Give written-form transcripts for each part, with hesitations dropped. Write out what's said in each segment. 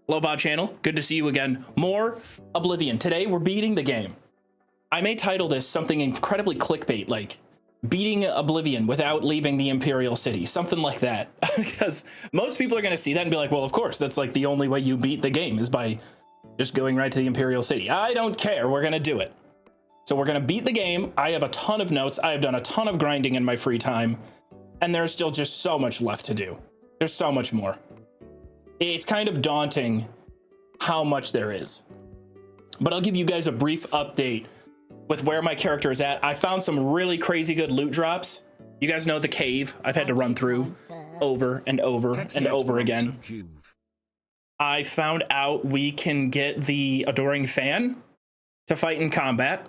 Hello, VOD channel. Good to see you again. More Oblivion. Today, we're beating the game. I may title this something incredibly clickbait, like beating Oblivion without leaving the Imperial city, something like that. Because most people are going to see that and be like, well, of course, that's like the only way you beat the game is by just going right to the Imperial city. I don't care. We're going to do it. So we're going to beat the game. I have a ton of notes. I have done a ton of grinding in my free time, and there's still just so much left to do. There's so much more. It's kind of daunting how much there is. But I'll give you guys a brief update with where my character is at. I found some really crazy good loot drops. You guys know the cave I've had to run through over and over and over again. I found out we can get the Adoring Fan to fight in combat.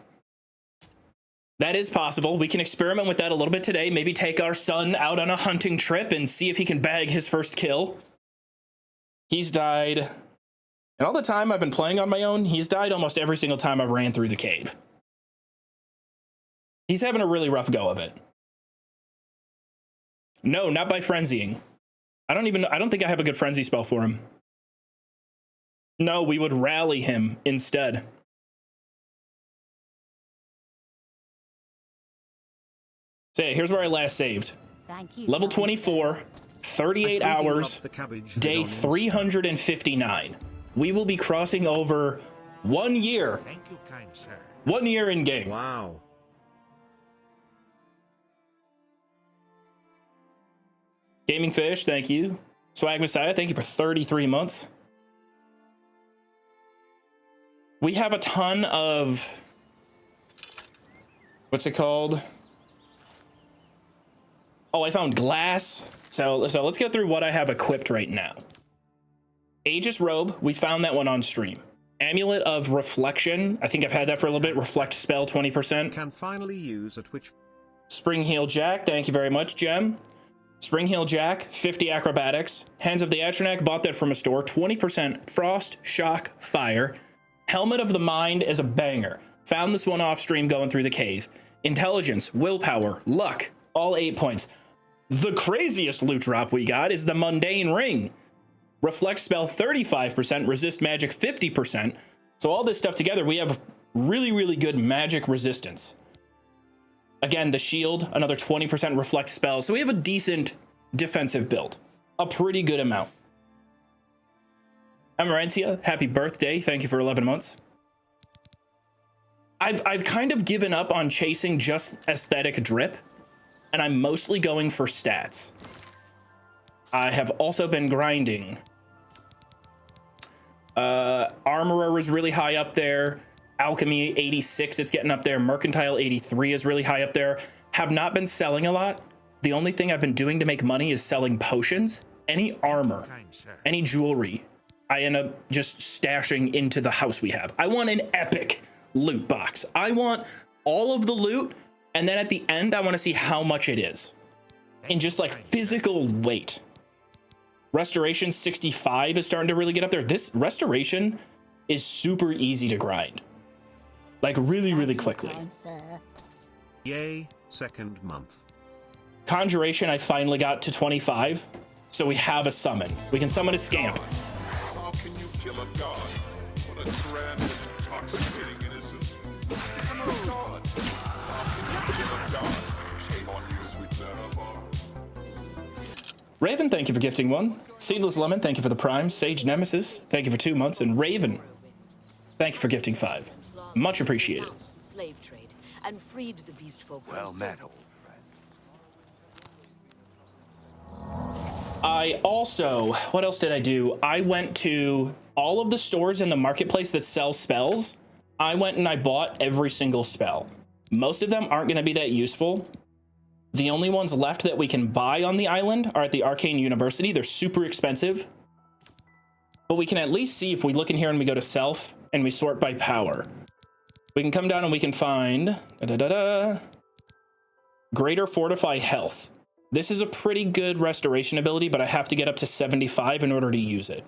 That is possible. We can experiment with that a little bit today. Maybe take our son out on a hunting trip and see if he can bag his first kill. He's died, and all the time I've been playing on my own, he's died almost every single time I've ran through the cave. He's having a really rough go of it. No, not by frenzying. I don't think I have a good frenzy spell for him. No, we would rally him instead. So yeah, here's where I last saved. Thank you. Level 24. 38 hours, day 359. We will be crossing over 1 year. Thank you, kind sir. 1 year in game. Wow. Gaming Fish, thank you. Swag Messiah, thank you for 33 months. We have a ton of, what's it called? Oh, I found glass. So let's go through what I have equipped right now. Aegis Robe, we found that one on stream. Amulet of Reflection, I think I've had that for a little bit. Reflect spell 20%. Can finally use at which Spring Heel Jack, thank you very much, Gem. Spring Heel Jack, 50 acrobatics. Hands of the Atronach, bought that from a store, 20% frost, shock, fire. Helmet of the Mind is a banger. Found this one off stream going through the cave. Intelligence, willpower, luck, all 8 points. The craziest loot drop we got is the Mundane Ring. Reflect spell 35%, resist magic 50%. So all this stuff together, we have really, really good magic resistance. Again, the shield, another 20% reflect spell. So we have a decent defensive build. A pretty good amount. Amarantia, happy birthday. Thank you for 11 months. I've kind of given up on chasing just aesthetic drip, and I'm mostly going for stats. I have also been grinding. Armorer is really high up there. Alchemy 86, it's getting up there. Mercantile 83 is really high up there. Have not been selling a lot. The only thing I've been doing to make money is selling potions. Any armor, any jewelry, I end up just stashing into the house we have. I want an epic loot box. I want all of the loot, and then at the end, I want to see how much it is in just like physical weight. Restoration 65 is starting to really get up there. This restoration is super easy to grind. Like really, really quickly. Yay, second month. Conjuration, I finally got to 25. So we have a summon. We can summon a scamp. How can you kill a god? What a grand and intoxicating innocence. I'm a god. How can you kill a god? Shame on you, sweet Zarabar. Raven, thank you for gifting one. Seedless Lemon, thank you for the prime. Sage Nemesis, thank you for 2 months. And Raven, thank you for gifting 5. Much appreciated. Slave trade and freed the beast folk from Well met, old friend. I also, what else did I do? I went to all of the stores in the marketplace that sell spells. I went and I bought every single spell. Most of them aren't going to be that useful. The only ones left that we can buy on the island are at the Arcane University. They're super expensive. But we can at least see if we look in here and we go to self and we sort by power. We can come down and we can find Greater Fortify Health. This is a pretty good restoration ability, but I have to get up to 75 in order to use it.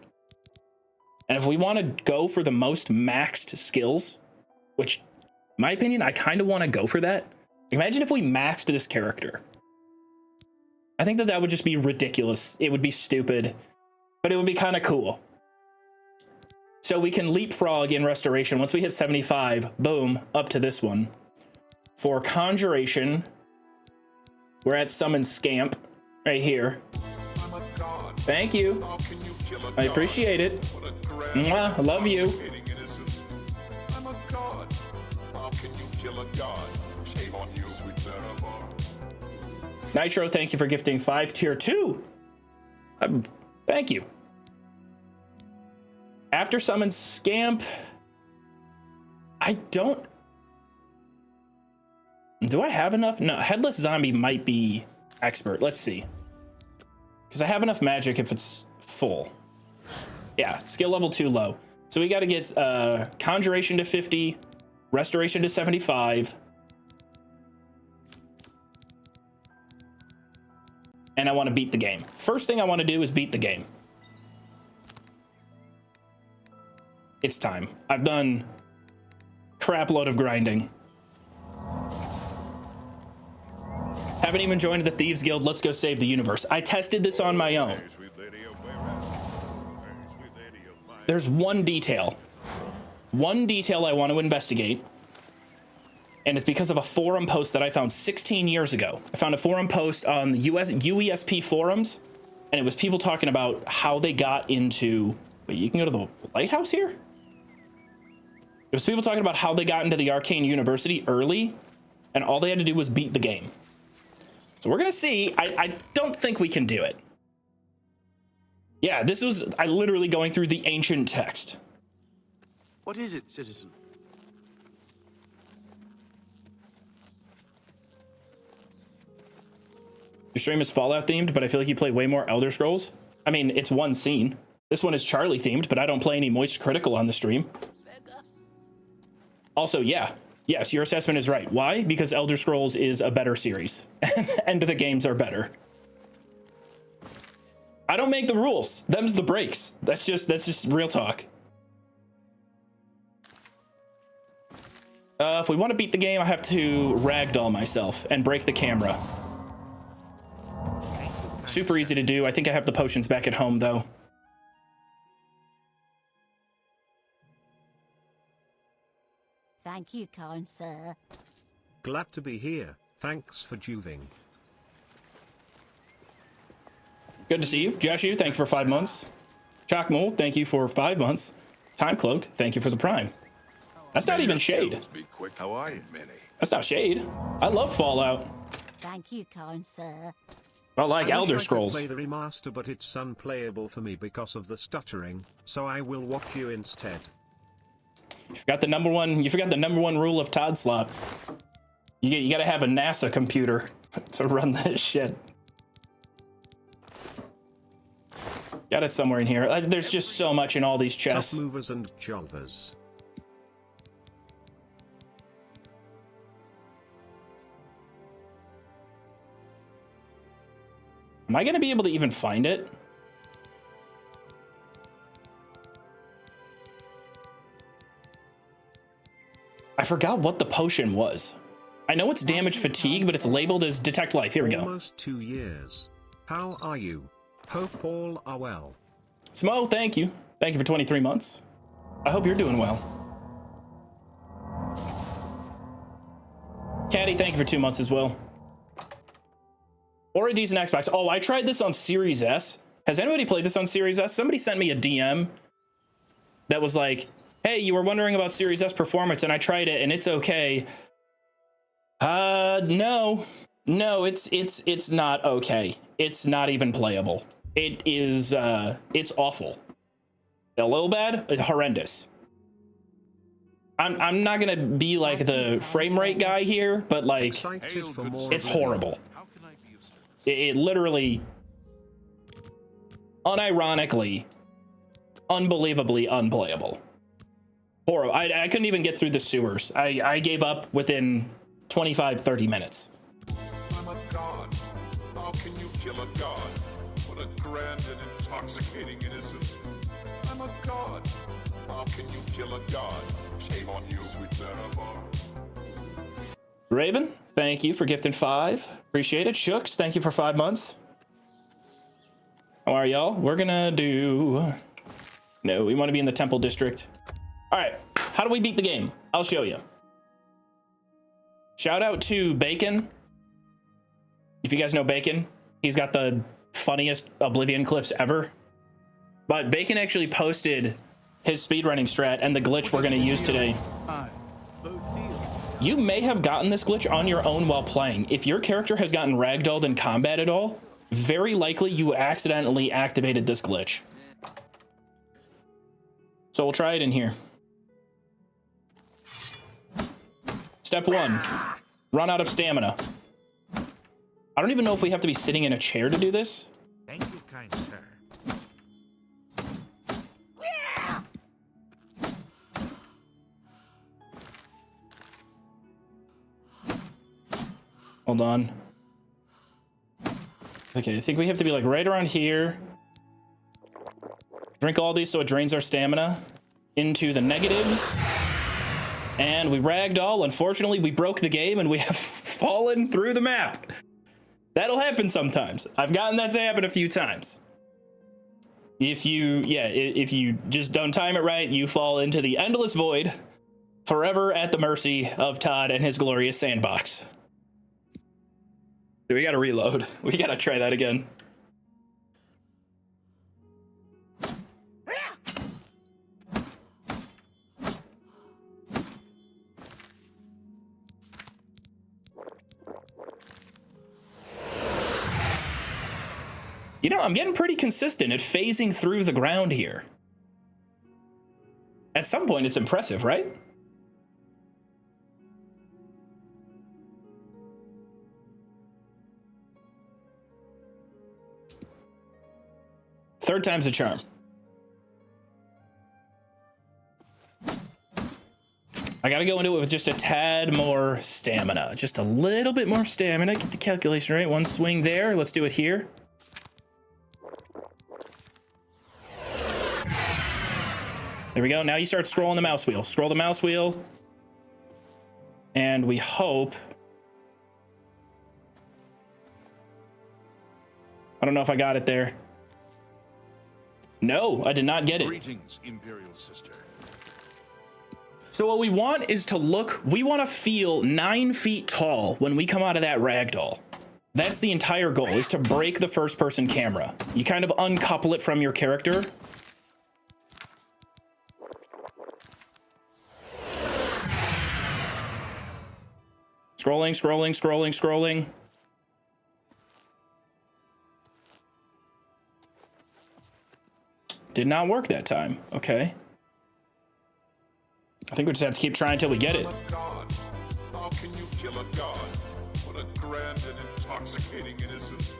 And if we want to go for the most maxed skills, which, in my opinion, I kind of want to go for that. Imagine if we maxed this character. I think that would just be ridiculous. It would be stupid, but it would be kind of cool. So we can leapfrog in restoration. Once we hit 75, boom, up to this one. For conjuration, we're at summon scamp right here. I'm a god. Thank you. How can you kill a I god? appreciate it. What a grand, Mwah, I love you. intoxicating innocence. I'm a god. How can you kill a god? Shame on you, sweet Marabar. Nitro, thank you for gifting 5 tier 2. Thank you. After summon scamp, I don't. Do I have enough? No, headless zombie might be expert. Let's see. Because I have enough magic if it's full. Yeah, skill level 2 low. So we got to get conjuration to 50, restoration to 75. And I want to beat the game. First thing I want to do is beat the game. It's time. I've done crap load of grinding. Haven't even joined the Thieves Guild. Let's go save the universe. I tested this on my own. There's one detail. One detail I want to investigate. And it's because of a forum post that I found 16 years ago. I found a forum post on the UESP forums, and it was people talking about how they got into... Wait, you can go to the lighthouse here? It was people talking about how they got into the Arcane University early, and all they had to do was beat the game. So we're gonna see. I don't think we can do it. Yeah, this was I literally going through the ancient text. What is it, citizen? Your stream is Fallout themed, but I feel like you play way more Elder Scrolls. I mean, it's one scene. This one is Charlie themed, but I don't play any Moist Critical on the stream. Also, yeah. Yes, your assessment is right. Why? Because Elder Scrolls is a better series. And the games are better. I don't make the rules. Them's the breaks. That's just real talk. If we want to beat the game, I have to ragdoll myself and break the camera. Super easy to do. I think I have the potions back at home, though. Thank you, kind sir. Glad to be here. Thanks for juving. Good to see you. Joshu, thank you for 5 months. Chalkmole, thank you for 5 months. Time Cloak, thank you for the Prime. That's not even shade. Be quick. How are you, Minnie? That's not shade. I love Fallout. Thank you, kind sir. I like I Elder wish I could Scrolls. play the remaster, but it's unplayable for me because of the stuttering, so I will watch you instead. You forgot the number one rule of Todd Slop. You gotta have a NASA computer to run this shit. Got it somewhere in here. There's just so much in all these chests. Top movers and jolvers. Am I gonna be able to even find it? I forgot what the potion was. I know it's damage fatigue, but it's labeled as detect life. Here we go. Almost 2 years. How are you? Hope all are well. Smo, thank you. Thank you for 23 months. I hope you're doing well. Caddy, thank you for 2 months as well. Or a decent Xbox. Oh, I tried this on Series S. Has anybody played this on Series S? Somebody sent me a DM that was like, hey, you were wondering about Series S performance, and I tried it, and it's okay. No, it's not okay. It's not even playable. It is, it's awful. A little bad, horrendous. I'm not gonna be like the frame rate guy here, but like, Excited for more it's Oblivion. horrible. How can I be of service? It literally, unironically, unbelievably unplayable. Horrible. I couldn't even get through the sewers. I gave up within 25-30 minutes. I'm a god. How can you kill a god? What a grand and intoxicating innocence. I'm a god. How can you kill a god? Shame on you, sweet Marabar. Raven, thank you for gifting 5. Appreciate it. Shooks, thank you for 5 months. How are y'all? We're gonna do No, we want to be in the Temple District. All right, how do we beat the game? I'll show you. Shout out to Bacon. If you guys know Bacon, he's got the funniest Oblivion clips ever. But Bacon actually posted his speedrunning strat and the glitch we're going to use today. You may have gotten this glitch on your own while playing. If your character has gotten ragdolled in combat at all, very likely you accidentally activated this glitch. So we'll try it in here. Step 1, run out of stamina. I don't even know if we have to be sitting in a chair to do this. Thank you, kind sir. Hold on. Okay, I think we have to be like right around here. Drink all these so it drains our stamina into the negatives. And we ragdoll. Unfortunately, we broke the game and we have fallen through the map. That'll happen sometimes. I've gotten that to happen a few times. If you just don't time it right, you fall into the endless void, forever at the mercy of Todd and his glorious sandbox. We gotta reload. We gotta try that again. You know, I'm getting pretty consistent at phasing through the ground here. At some point, it's impressive, right? Third time's a charm. I gotta go into it with just a tad more stamina. Just a little bit more stamina. Get the calculation right. One swing there. Let's do it here. There we go. Now you start scrolling the mouse wheel. Scroll the mouse wheel. And we hope... I don't know if I got it there. No, I did not get it. Greetings, Imperial sister. So what we want is to look... We want to feel 9 feet tall when we come out of that ragdoll. That's the entire goal, is to break the first-person camera. You kind of uncouple it from your character. Scrolling, scrolling, scrolling, scrolling. Did not work that time. Okay. I think we just have to keep trying until we get it. I'm a god. How can you kill a god? What a grand and intoxicating innocence.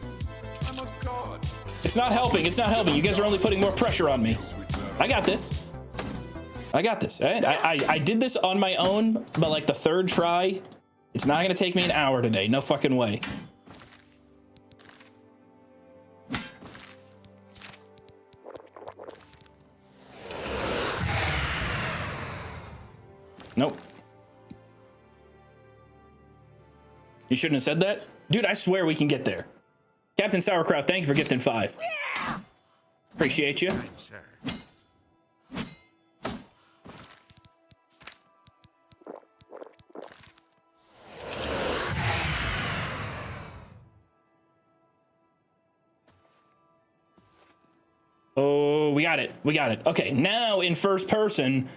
I'm a god. It's not helping. It's not helping. You guys are only putting more pressure on me. I got this. I got this. I did this on my own, but like the third try. It's not going to take me an hour today. No fucking way. Nope. You shouldn't have said that. Dude, I swear we can get there. Captain Sauerkraut, thank you for gifting 5. Appreciate you. Kind sir. Oh, we got it. We got it. Okay, now in first person,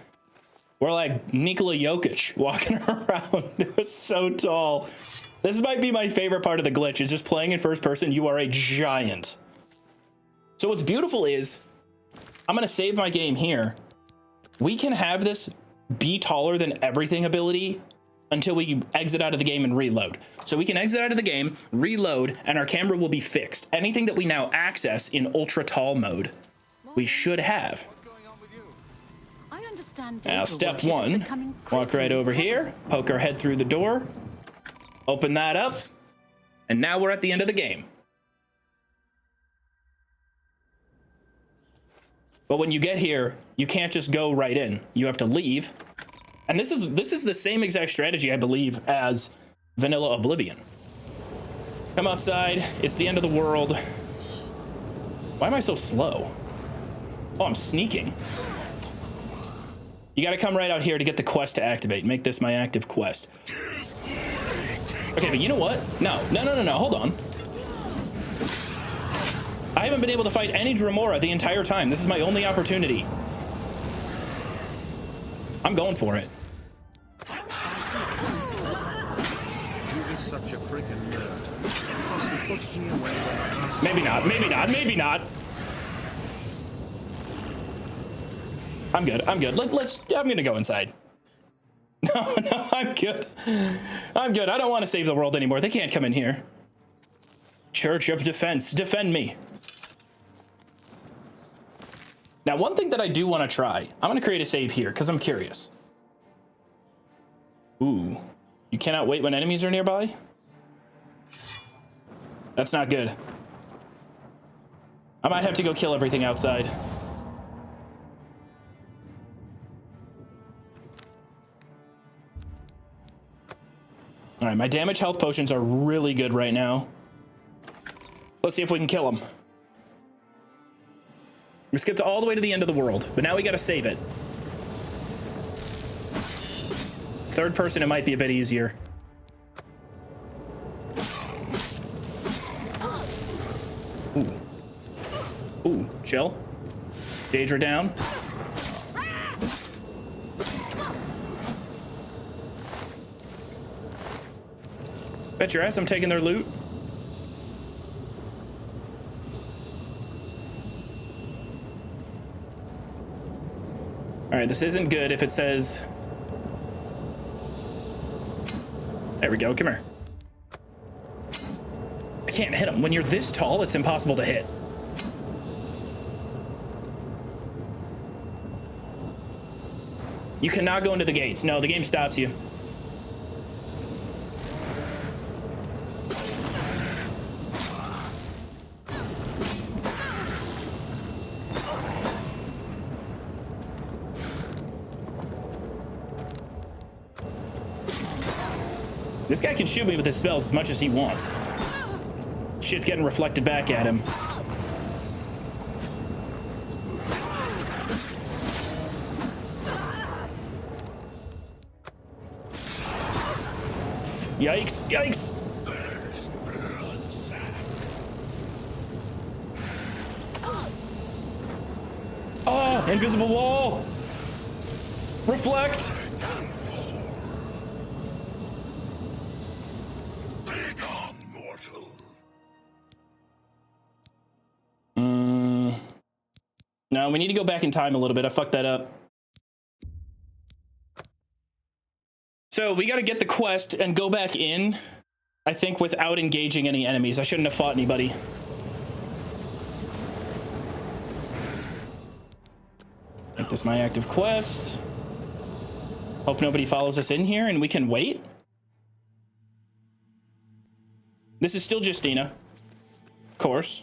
we're like Nikola Jokic walking around. It was so tall. This might be my favorite part of the glitch, is just playing in first person. You are a giant. So what's beautiful is, I'm going to save my game here. We can have this be taller than everything ability until we exit out of the game and reload. So we can exit out of the game, reload, and our camera will be fixed. Anything that we now access in ultra tall mode, we should have. I understand. Now, step 1, walk right over here, poke our head through the door, open that up, and now we're at the end of the game. But when you get here, you can't just go right in. You have to leave. And this is the same exact strategy, I believe, as vanilla Oblivion. Come outside. It's the end of the world. Why am I so slow? Oh, I'm sneaking. You gotta come right out here to get the quest to activate. Make this my active quest. Okay, but you know what? No, hold on. I haven't been able to fight any Dremora the entire time. This is my only opportunity. I'm going for it. Joov is such a freaking nerd. Because he pushed me away when I asked. Maybe not, maybe not, maybe not. I'm good, I'm good. I'm gonna go inside. No, I'm good. I'm good. I don't want to save the world anymore. They can't come in here. Church of Defense, defend me. Now, one thing that I do want to try, I'm going to create a save here because I'm curious. Ooh, you cannot wait when enemies are nearby? That's not good. I might have to go kill everything outside. All right, my damage health potions are really good right now. Let's see if we can kill them. We skipped all the way to the end of the world, but now we gotta save it. Third person, it might be a bit easier. Ooh. Ooh, chill. Daedra down. Bet your ass I'm taking their loot. All right, this isn't good if it says... There we go, come here. I can't hit him. When you're this tall, it's impossible to hit. You cannot go into the gates. No, the game stops you. This guy can shoot me with his spells as much as he wants. Shit's getting reflected back at him. Yikes, yikes! Oh, invisible wall! Reflect! No, we need to go back in time a little bit. I fucked that up. So we got to get the quest and go back in, I think, without engaging any enemies. I shouldn't have fought anybody. Make this my active quest. Hope nobody follows us in here and we can wait. This is still Justina, of course.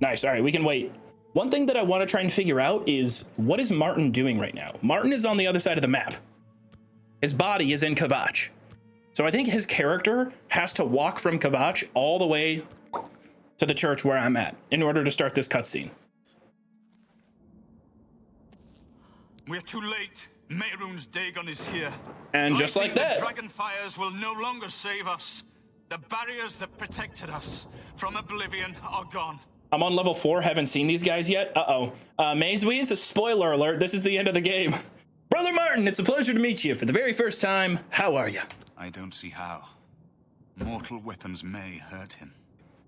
Nice. All right, we can wait. One thing that I want to try and figure out is, what is Martin doing right now? Martin is on the other side of the map. His body is in Kvatch. So I think his character has to walk from Kvatch all the way to the church where I'm at in order to start this cutscene. We're too late. Mehrunes Dagon is here. And just like that, the dragon fires will no longer save us. The barriers that protected us from Oblivion are gone. I'm on level 4, haven't seen these guys yet. Uh-oh. Mazeweez, spoiler alert, this is the end of the game. Brother Martin, it's a pleasure to meet you for the very first time. How are you? I don't see how. Mortal weapons may hurt him.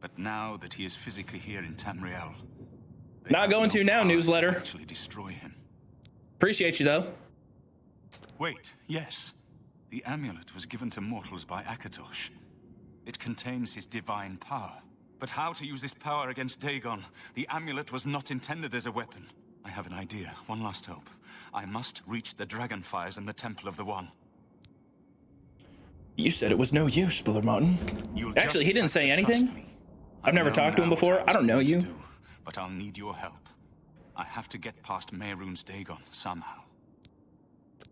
But now that he is physically here in Tamriel... Not going to now, newsletter. Actually destroy him. Appreciate you, though. Wait, yes. The amulet was given to mortals by Akatosh. It contains his divine power. But how to use this power against Dagon? The amulet was not intended as a weapon. I have an idea. One last hope. I must reach the Dragonfires and the Temple of the One. You said it was no use, Brother Martin. Actually, he didn't say anything. I've never talked to him before. I don't know you. But I'll need your help. I have to get past Mehrunes Dagon somehow.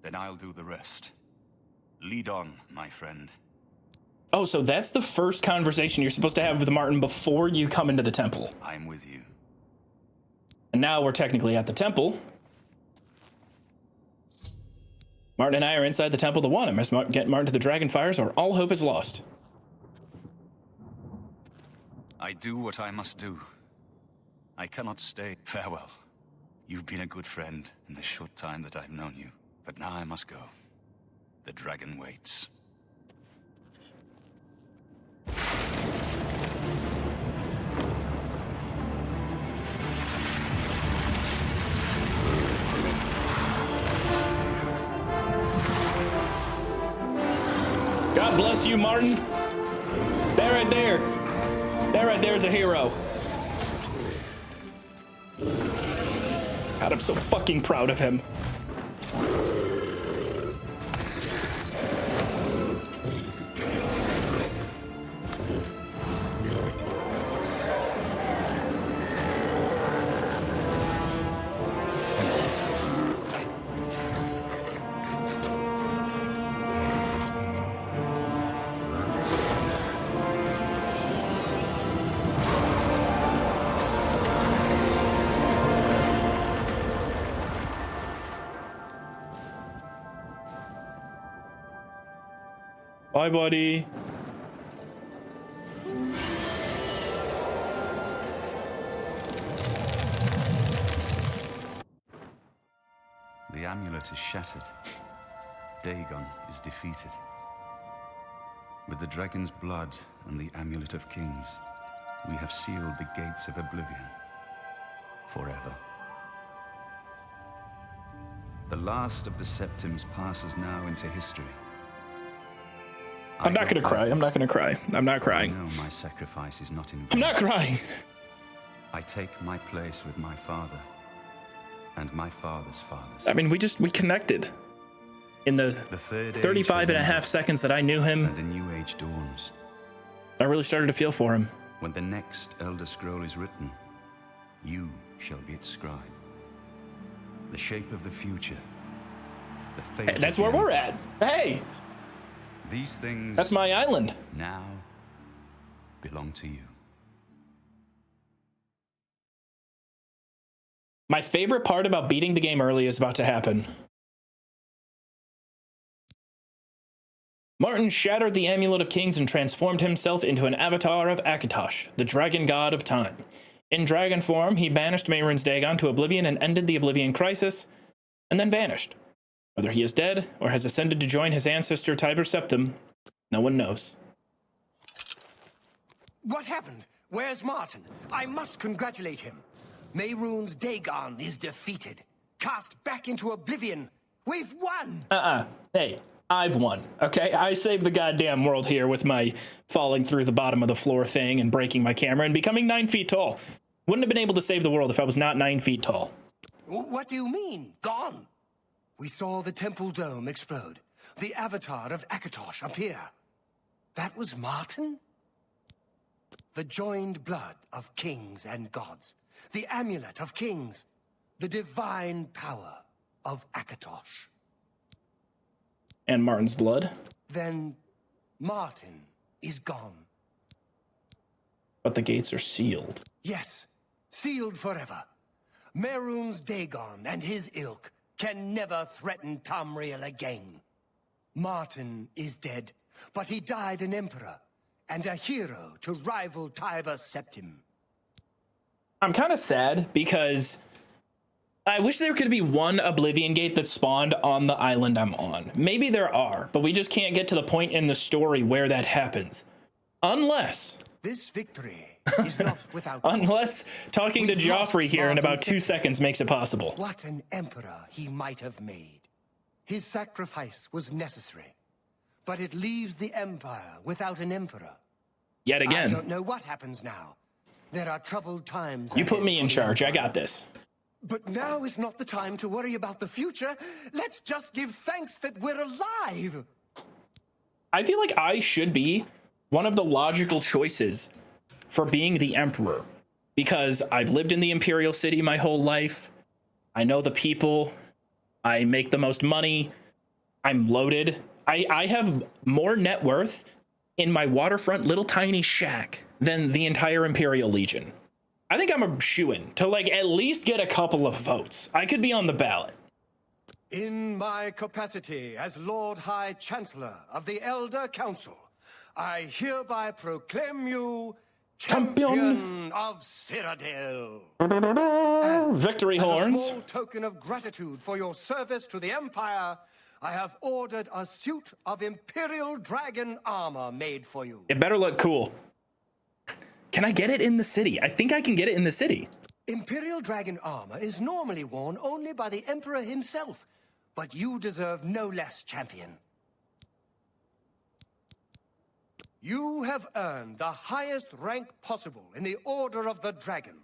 Then I'll do the rest. Lead on, my friend. Oh, so that's the first conversation you're supposed to have with Martin before you come into the temple. I'm with you. And now we're technically at the temple. Martin and I are inside the temple of the One. I must get Martin to the dragon fires or all hope is lost. I do what I must do. I cannot stay. Farewell. You've been a good friend in the short time that I've known you. But now I must go. The dragon waits. God bless you, Martin. That right there. That right there is a hero. God, I'm so fucking proud of him. Bye, buddy. The amulet is shattered. Dagon is defeated. With the dragon's blood and the amulet of kings, we have sealed the gates of Oblivion forever. The last of the Septims passes now into history. I'm not gonna cry. I'm not gonna cry. I'm not crying. I know my sacrifice is not in vain. I'm not crying. I take my place with my father and my father's fathers. I mean, we connected in the third 35 and a half seconds that I knew him. And a new age dawns. I really started to feel for him. When the next Elder Scroll is written, you shall be its scribe. The shape of the future. The fate That's of where the we're empire. at. Hey, These things that's my island. now belong to you. My favorite part about beating the game early is about to happen. Martin shattered the Amulet of Kings and transformed himself into an avatar of Akatosh, the dragon god of time. In dragon form, he banished Mehrunes Dagon to Oblivion and ended the Oblivion crisis, and then vanished. Whether he is dead or has ascended to join his ancestor Tiber Septim, no one knows. What happened? Where's Martin? I must congratulate him. Mehrunes Dagon is defeated. Cast back into Oblivion. We've won! Hey, I've won, okay? I saved the goddamn world here with my falling through the bottom of the floor thing and breaking my camera and becoming 9 feet tall. Wouldn't have been able to save the world if I was not 9 feet tall. What do you mean, gone? We saw the temple dome explode. The avatar of Akatosh appear. That was Martin? The joined blood of kings and gods. The amulet of kings. The divine power of Akatosh. And Martin's blood. Then Martin is gone. But the gates are sealed. Yes, sealed forever. Mehrunes Dagon and his ilk can never threaten Tamriel again. Martin is dead, but he died an emperor and a hero to rival Tiber Septim. I'm kind of sad because I wish there could be one Oblivion gate that spawned on the island I'm on. Maybe there are, but we just can't get to the point in the story where that happens. Unless This victory is not without Unless talking to We've Joffrey lost here in about Martin 2 Septim. seconds makes it possible. What an emperor he might have made. His sacrifice was necessary, but it leaves the empire without an emperor. Yet I again, don't know what happens now. There are troubled times. you put ahead me in for the charge. I empire. got this. But now is not the time to worry about the future. Let's just give thanks that we're alive. I feel like I should be one of the logical choices for being the emperor because I've lived in the Imperial City my whole life. I know the people. I make the most money. I'm loaded. I have more net worth in my waterfront little tiny shack than the entire Imperial Legion. I think I'm a shoo-in to like at least get a couple of votes. I could be on the ballot. In my capacity as Lord High Chancellor of the Elder Council, I hereby proclaim you Champion of Cyrodiil. Victory As horns. a small token of gratitude for your service to the Empire, I have ordered a suit of Imperial dragon armor made for you. It better look cool. Can I get it in the city? I think I can get it in the city. Imperial dragon armor is normally worn only by the Emperor himself, but you deserve no less, champion. You have earned the highest rank possible in the Order of the Dragon,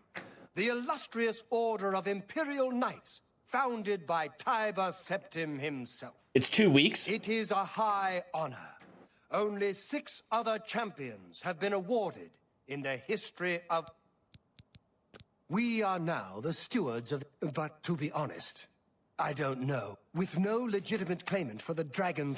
the illustrious Order of Imperial Knights, founded by Tiber Septim himself. It's 2 weeks. It is a high honor. Only 6 other champions have been awarded in the history of... We are now the stewards of... But to be honest, I don't know. With no legitimate claimant for the dragon...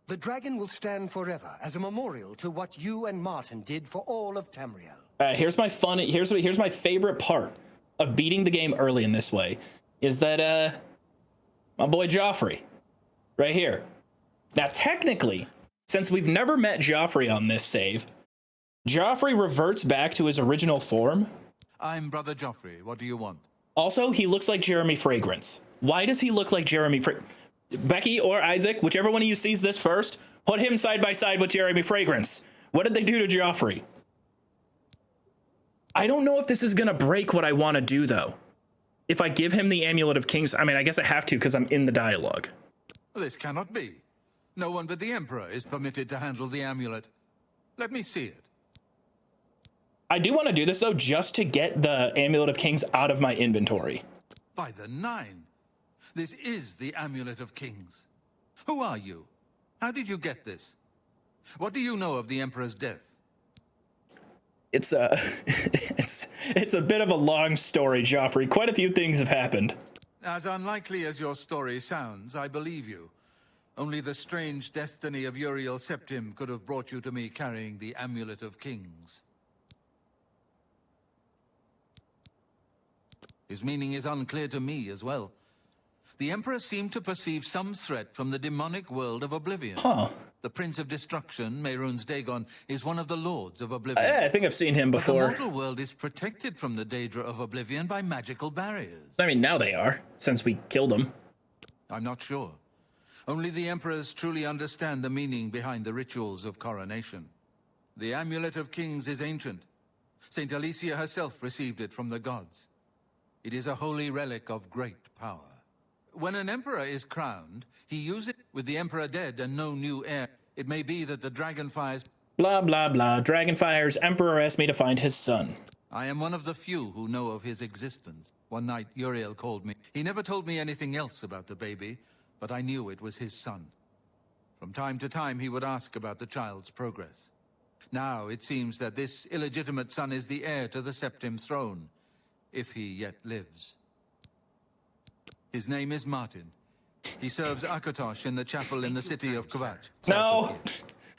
The dragon will stand forever as a memorial to what you and Martin did for all of Tamriel. Here's my favorite part of beating the game early in this way, is that my boy Joffrey, right here. Now technically, since we've never met Joffrey on this save, Joffrey reverts back to his original form. I'm Brother Joffrey. What do you want? Also, he looks like Jeremy Fragrance. Why does he look like Jeremy Fragrance? Becky or Isaac, whichever one of you sees this first, put him side by side with Jeremy Fragrance. What did they do to Joffrey? I don't know if this is gonna break what I want to do, though. If I give him the Amulet of Kings, I mean, I guess I have to because I'm in the dialogue. This cannot be. No one but the Emperor is permitted to handle the amulet. Let me see it. I do want to do this, though, just to get the Amulet of Kings out of my inventory. By the 9. This is the Amulet of Kings. Who are you? How did you get this? What do you know of the Emperor's death? It's it's a bit of a long story, Joffrey. Quite a few things have happened. As unlikely as your story sounds, I believe you. Only the strange destiny of Uriel Septim could have brought you to me carrying the Amulet of Kings. His meaning is unclear to me as well. The Emperor seemed to perceive some threat from the demonic world of Oblivion. Huh. The Prince of Destruction, Mehrunes Dagon, is one of the Lords of Oblivion. I think I've seen him before. But the mortal world is protected from the Daedra of Oblivion by magical barriers. I mean, now they are, since we killed them. I'm not sure. Only the Emperors truly understand the meaning behind the rituals of coronation. The Amulet of Kings is ancient. Saint Alicia herself received it from the gods. It is a holy relic of great power. When an emperor is crowned, he uses it. With the emperor dead and no new heir, it may be that the Dragonfire's... Blah, blah, blah. Dragonfire's emperor asked me to find his son. I am one of the few who know of his existence. One night, Uriel called me. He never told me anything else about the baby, but I knew it was his son. From time to time, he would ask about the child's progress. Now, it seems that this illegitimate son is the heir to the Septim throne, if he yet lives. His name is Martin. He serves Akatosh in the chapel in the city of Kvatch. No,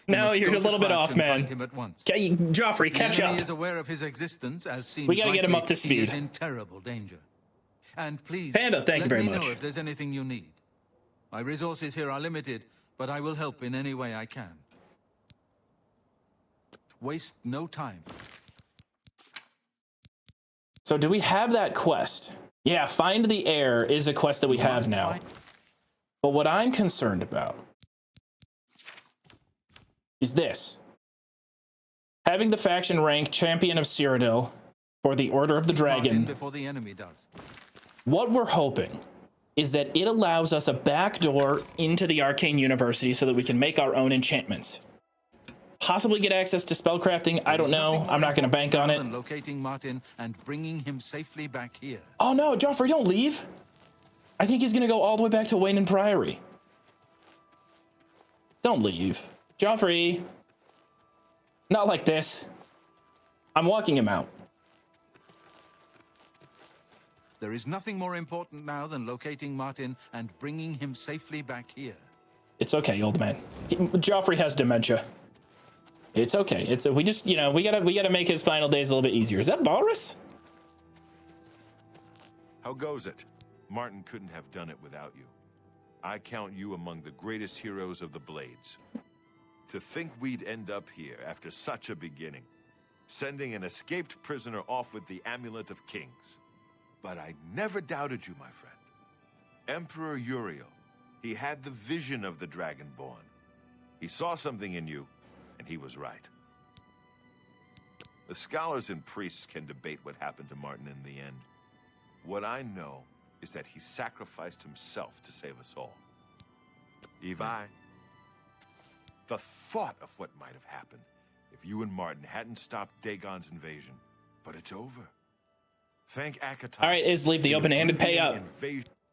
no, you're a little bit off, man. Okay, Joffrey, catch the up. enemy is aware of his existence, as seems We gotta get him likely. up to speed. He is in terrible danger. And please, Panda, thank you very let me much. know if there's anything you need. My resources here are limited, but I will help in any way I can. Waste no time. So do we have that quest? Yeah, find the heir is a quest that we have now. But what I'm concerned about is this. Having the faction rank Champion of Cyrodiil for the Order of the Dragon. Before the enemy does. What we're hoping is that it allows us a backdoor into the Arcane University so that we can make our own enchantments. Possibly get access to spellcrafting. I don't know. I'm not going to bank on it. Locating Martin and bringing him safely back here. Oh no, Joffrey, don't leave. I think he's going to go all the way back to Wayne and Priory. Don't leave. Joffrey. Not like this. I'm walking him out. There is nothing more important now than locating Martin and bringing him safely back here. It's okay, old man. Joffrey has dementia. It's okay. We just, you know, we gotta make his final days a little bit easier. Is that Balrus? How goes it? Martin couldn't have done it without you. I count you among the greatest heroes of the Blades. To think we'd end up here after such a beginning, sending an escaped prisoner off with the Amulet of Kings. But I never doubted you, my friend. Emperor Uriel, he had the vision of the Dragonborn. He saw something in you, and he was right. The scholars and priests can debate what happened to Martin in the end. What I know is that he sacrificed himself to save us all. Even the thought of what might have happened if you and Martin hadn't stopped Dagon's invasion. But it's over. Thank Akatosh. All right, is leave the open-handed. Pay up.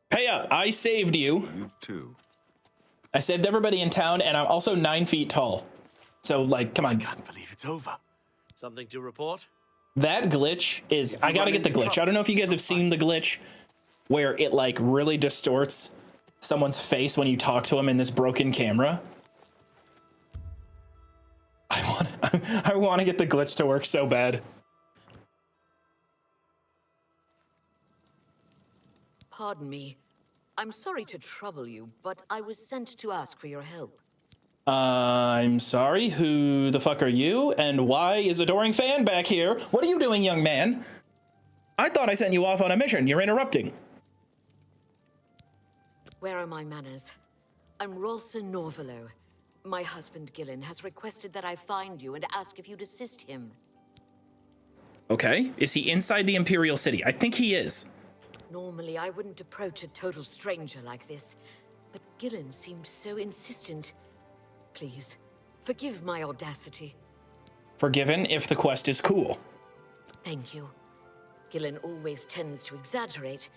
Pay up. I saved you. You too. I saved everybody in town, and I'm also 9 feet tall. So, like, come on. I can't believe it's over. Something to report? That glitch is... I gotta get the glitch. I don't know if you guys have seen the glitch where it, like, really distorts someone's face when you talk to them in this broken camera. I want to get the glitch to work so bad. Pardon me. I'm sorry to trouble you, but I was sent to ask for your help. I'm sorry, who the fuck are you? And why is Adoring Fan back here? What are you doing, young man? I thought I sent you off on a mission. You're interrupting. Where are my manners? I'm Rolsa Norvalo. My husband, Gillen, has requested that I find you and ask if you'd assist him. Okay, is he inside the Imperial City? I think he is. Normally, I wouldn't approach a total stranger like this, but Gillen seemed so insistent. Please, forgive my audacity. Forgiven if the quest is cool. Thank you. Gillen always tends to exaggerate,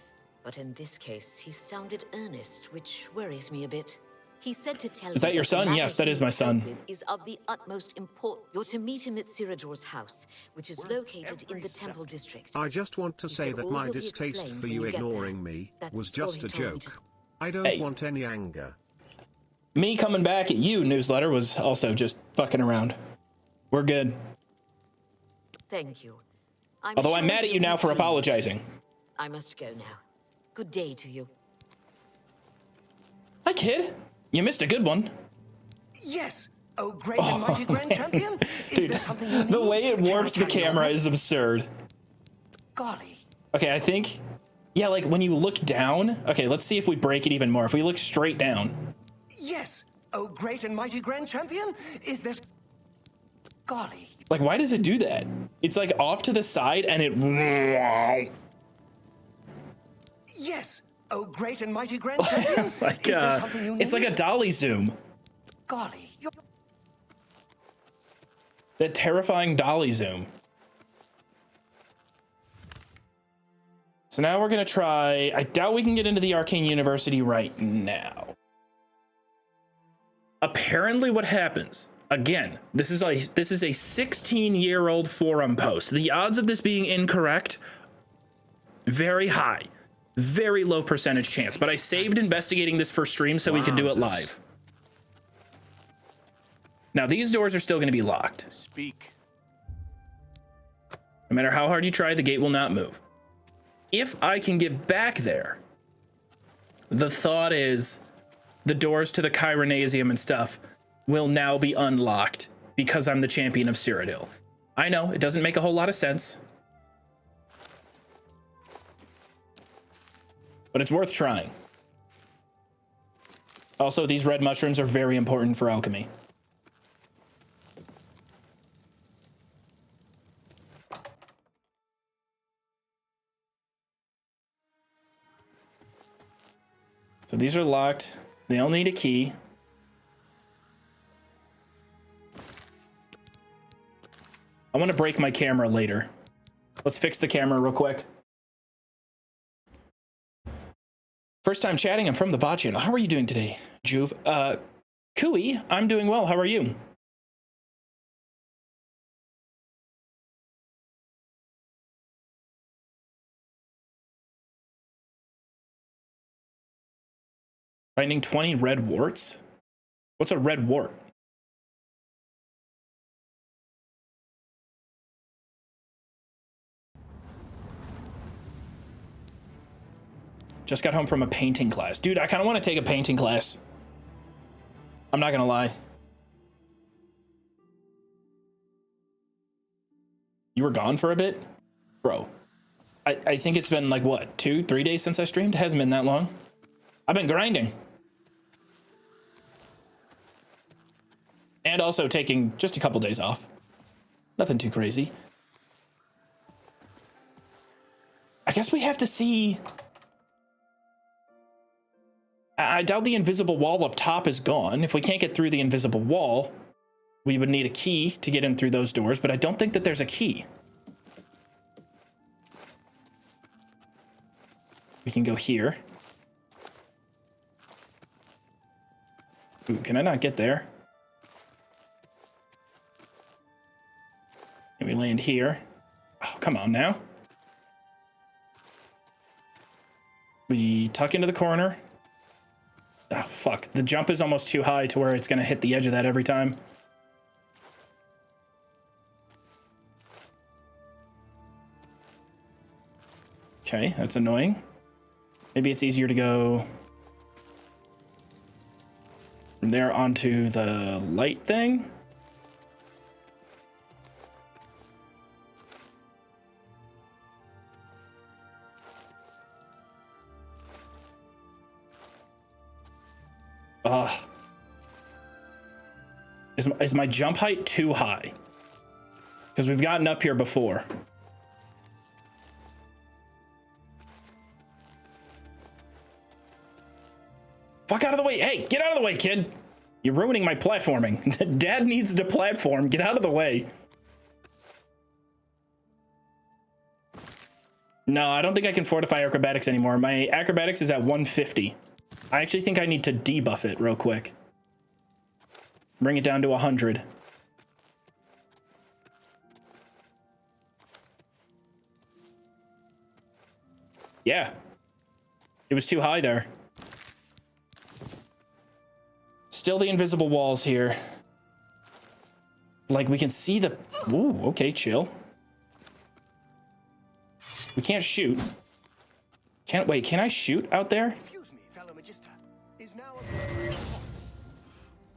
but in this case, he sounded earnest, which worries me a bit. He said to tell Is that your son? Yes, that is my son. Is of the utmost importance. You're to meet him at Sirador's house, which is located in the Temple District. I just want to say that my distaste for you ignoring me was just a joke. I don't want any anger. Me coming back at you, newsletter, was also just fucking around. We're good. Thank you. Although I'm mad at you now for apologizing. I must go now. Good day to you. Hi, kid. You missed a good one. Yes. Oh, great and mighty grand champion. Is there something you need? The way it warps the camera is absurd. Golly. Okay, I think... Yeah, like, when you look down... Okay, let's see if we break it even more. If we look straight down... Yes. Oh, great and mighty grand champion. Is there... Golly. Like, why does it do that? It's, like, off to the side, and it... Yes. Oh, great and mighty grand champion. Like, it's like a dolly zoom. Golly. That terrifying dolly zoom. So now we're gonna try... I doubt we can get into the Arcane University right now. Apparently what happens... Again, this is a 16-year-old forum post. The odds of this being incorrect, very high. Very low percentage chance, but I saved investigating this for stream so we can do it live. Now, these doors are still going to be locked. Speak. No matter how hard you try, the gate will not move. If I can get back there, the thought is the doors to the Chironasium and stuff will now be unlocked because I'm the champion of Cyrodiil. I know, it doesn't make a whole lot of sense. But it's worth trying. Also, these red mushrooms are very important for alchemy. So these are locked. They all need a key. I want to break my camera later. Let's fix the camera real quick. First time chatting, I'm from the VOD channel. How are you doing today, Joov? Kui, I'm doing well. How are you? Finding 20 red warts? What's a red wart? Just got home from a painting class. Dude, I kind of want to take a painting class. I'm not gonna lie. You were gone for a bit? Bro, I think it's been like, what, 2-3 days since I streamed? It hasn't been that long. I've been grinding. And also taking just a couple days off. Nothing too crazy. I guess we have to see... I doubt the invisible wall up top is gone. If we can't get through the invisible wall, we would need a key to get in through those doors, but I don't think that there's a key. We can go here. Ooh, can I not get there? Can we land here? Oh, come on now. We tuck into the corner. Oh, fuck. The jump is almost too high to where it's going to hit the edge of that every time. Okay, that's annoying. Maybe it's easier to go from there onto the light thing. Is my jump height too high? Because we've gotten up here before. Fuck out of the way. Hey, get out of the way, kid. You're ruining my platforming. Dad needs to platform. Get out of the way. No, I don't think I can fortify acrobatics anymore. My acrobatics is at 150. I actually think I need to debuff it real quick. Bring it down to 100. Yeah. It was too high there. Still the invisible walls here. Like, we can see the... Ooh, okay, chill. We can't shoot. Wait, can I shoot out there?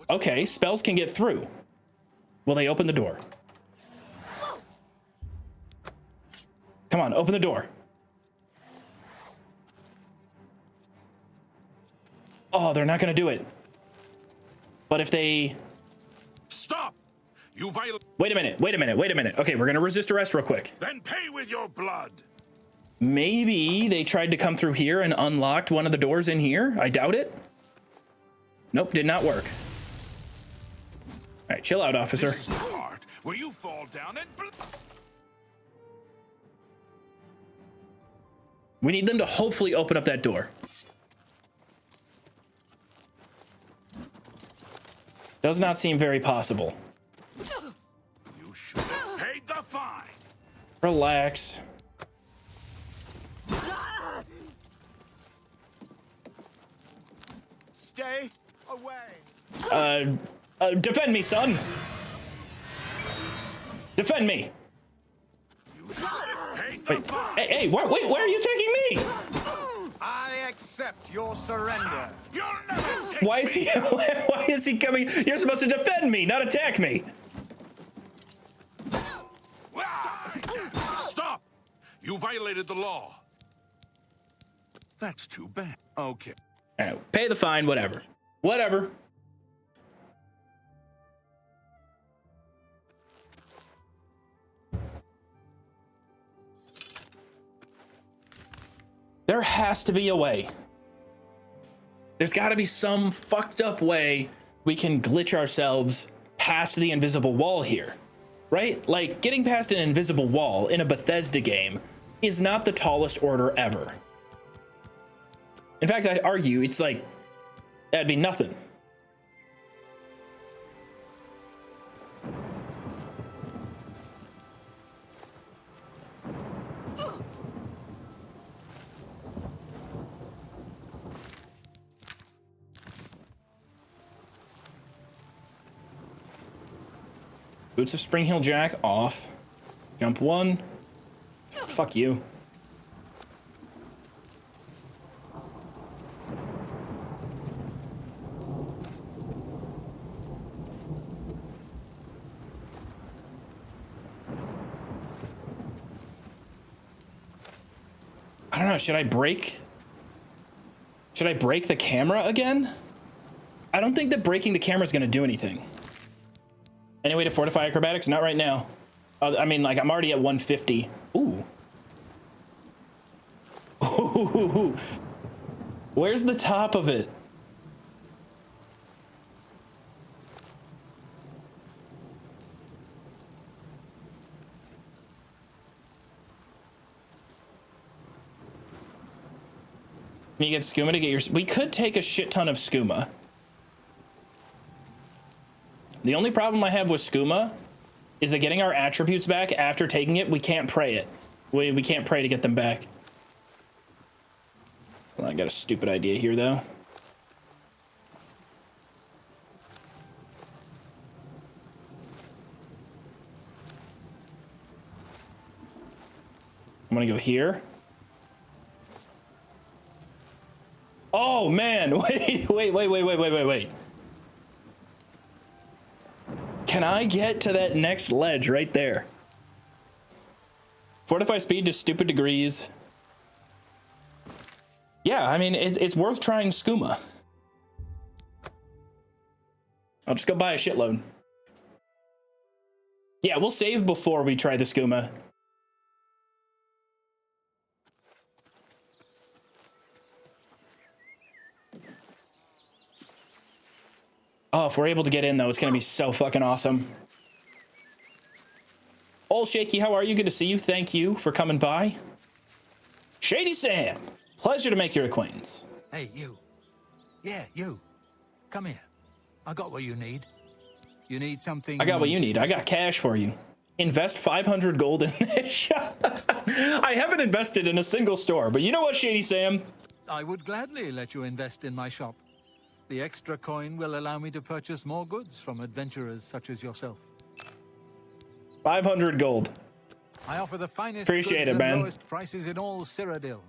Okay, spells can get through. Will they open the door? Come on, open the door. Oh, they're not gonna do it. But if they... Stop! You violate... Wait a minute. Okay, we're gonna resist arrest real quick. Then pay with your blood! Maybe they tried to come through here and unlocked one of the doors in here. I doubt it. Nope, did not work. All right, chill out, officer. This is the part where you fall down and... We need them to hopefully open up that door. Does not seem very possible. You should have paid the fine. Relax. Stay away. Defend me, son. Defend me. You should have paid the fine. Hey, wait, where are you taking me? I accept your surrender. You'll never take Why is he coming? You're supposed to defend me, not attack me. Stop! You violated the law. That's too bad. Okay. Pay the fine, whatever. Whatever. There has to be a way. There's got to be some fucked up way we can glitch ourselves past the invisible wall here, right? Like, getting past an invisible wall in a Bethesda game is not the tallest order ever. In fact, I'd argue it's like, that'd be nothing. Boots of Spring Hill Jack off. Jump 1. Fuck you. I don't know. Should I break the camera again? I don't think that breaking the camera is going to do anything. Any way to fortify acrobatics? Not right now. I mean, like, I'm already at 150. Ooh. Ooh. Where's the top of it? You get skooma to get your... We could take a shit ton of skooma. The only problem I have with skooma is that getting our attributes back after taking it, we can't pray it. We can't pray to get them back. Well, I got a stupid idea here, though. I'm gonna go here. Oh, man. Wait. Can I get to that next ledge right there? Fortify speed to stupid degrees. Yeah, I mean, it's worth trying skooma. I'll just go buy a shitload. Yeah, we'll save before we try the skooma. Oh, if we're able to get in, though, it's going to be so fucking awesome. Old Shaky, how are you? Good to see you. Thank you for coming by. Shady Sam, pleasure to make your acquaintance. Hey, you. Yeah, you. Come here. I got what you need. You need something... I got what you need. I got cash for you. Invest 500 gold in this shop. I haven't invested in a single store, but you know what, Shady Sam? I would gladly let you invest in my shop. The extra coin will allow me to purchase more goods from adventurers such as yourself. 500 gold. I offer the finest Appreciate goods it, man. and lowest prices in all Cyrodiil.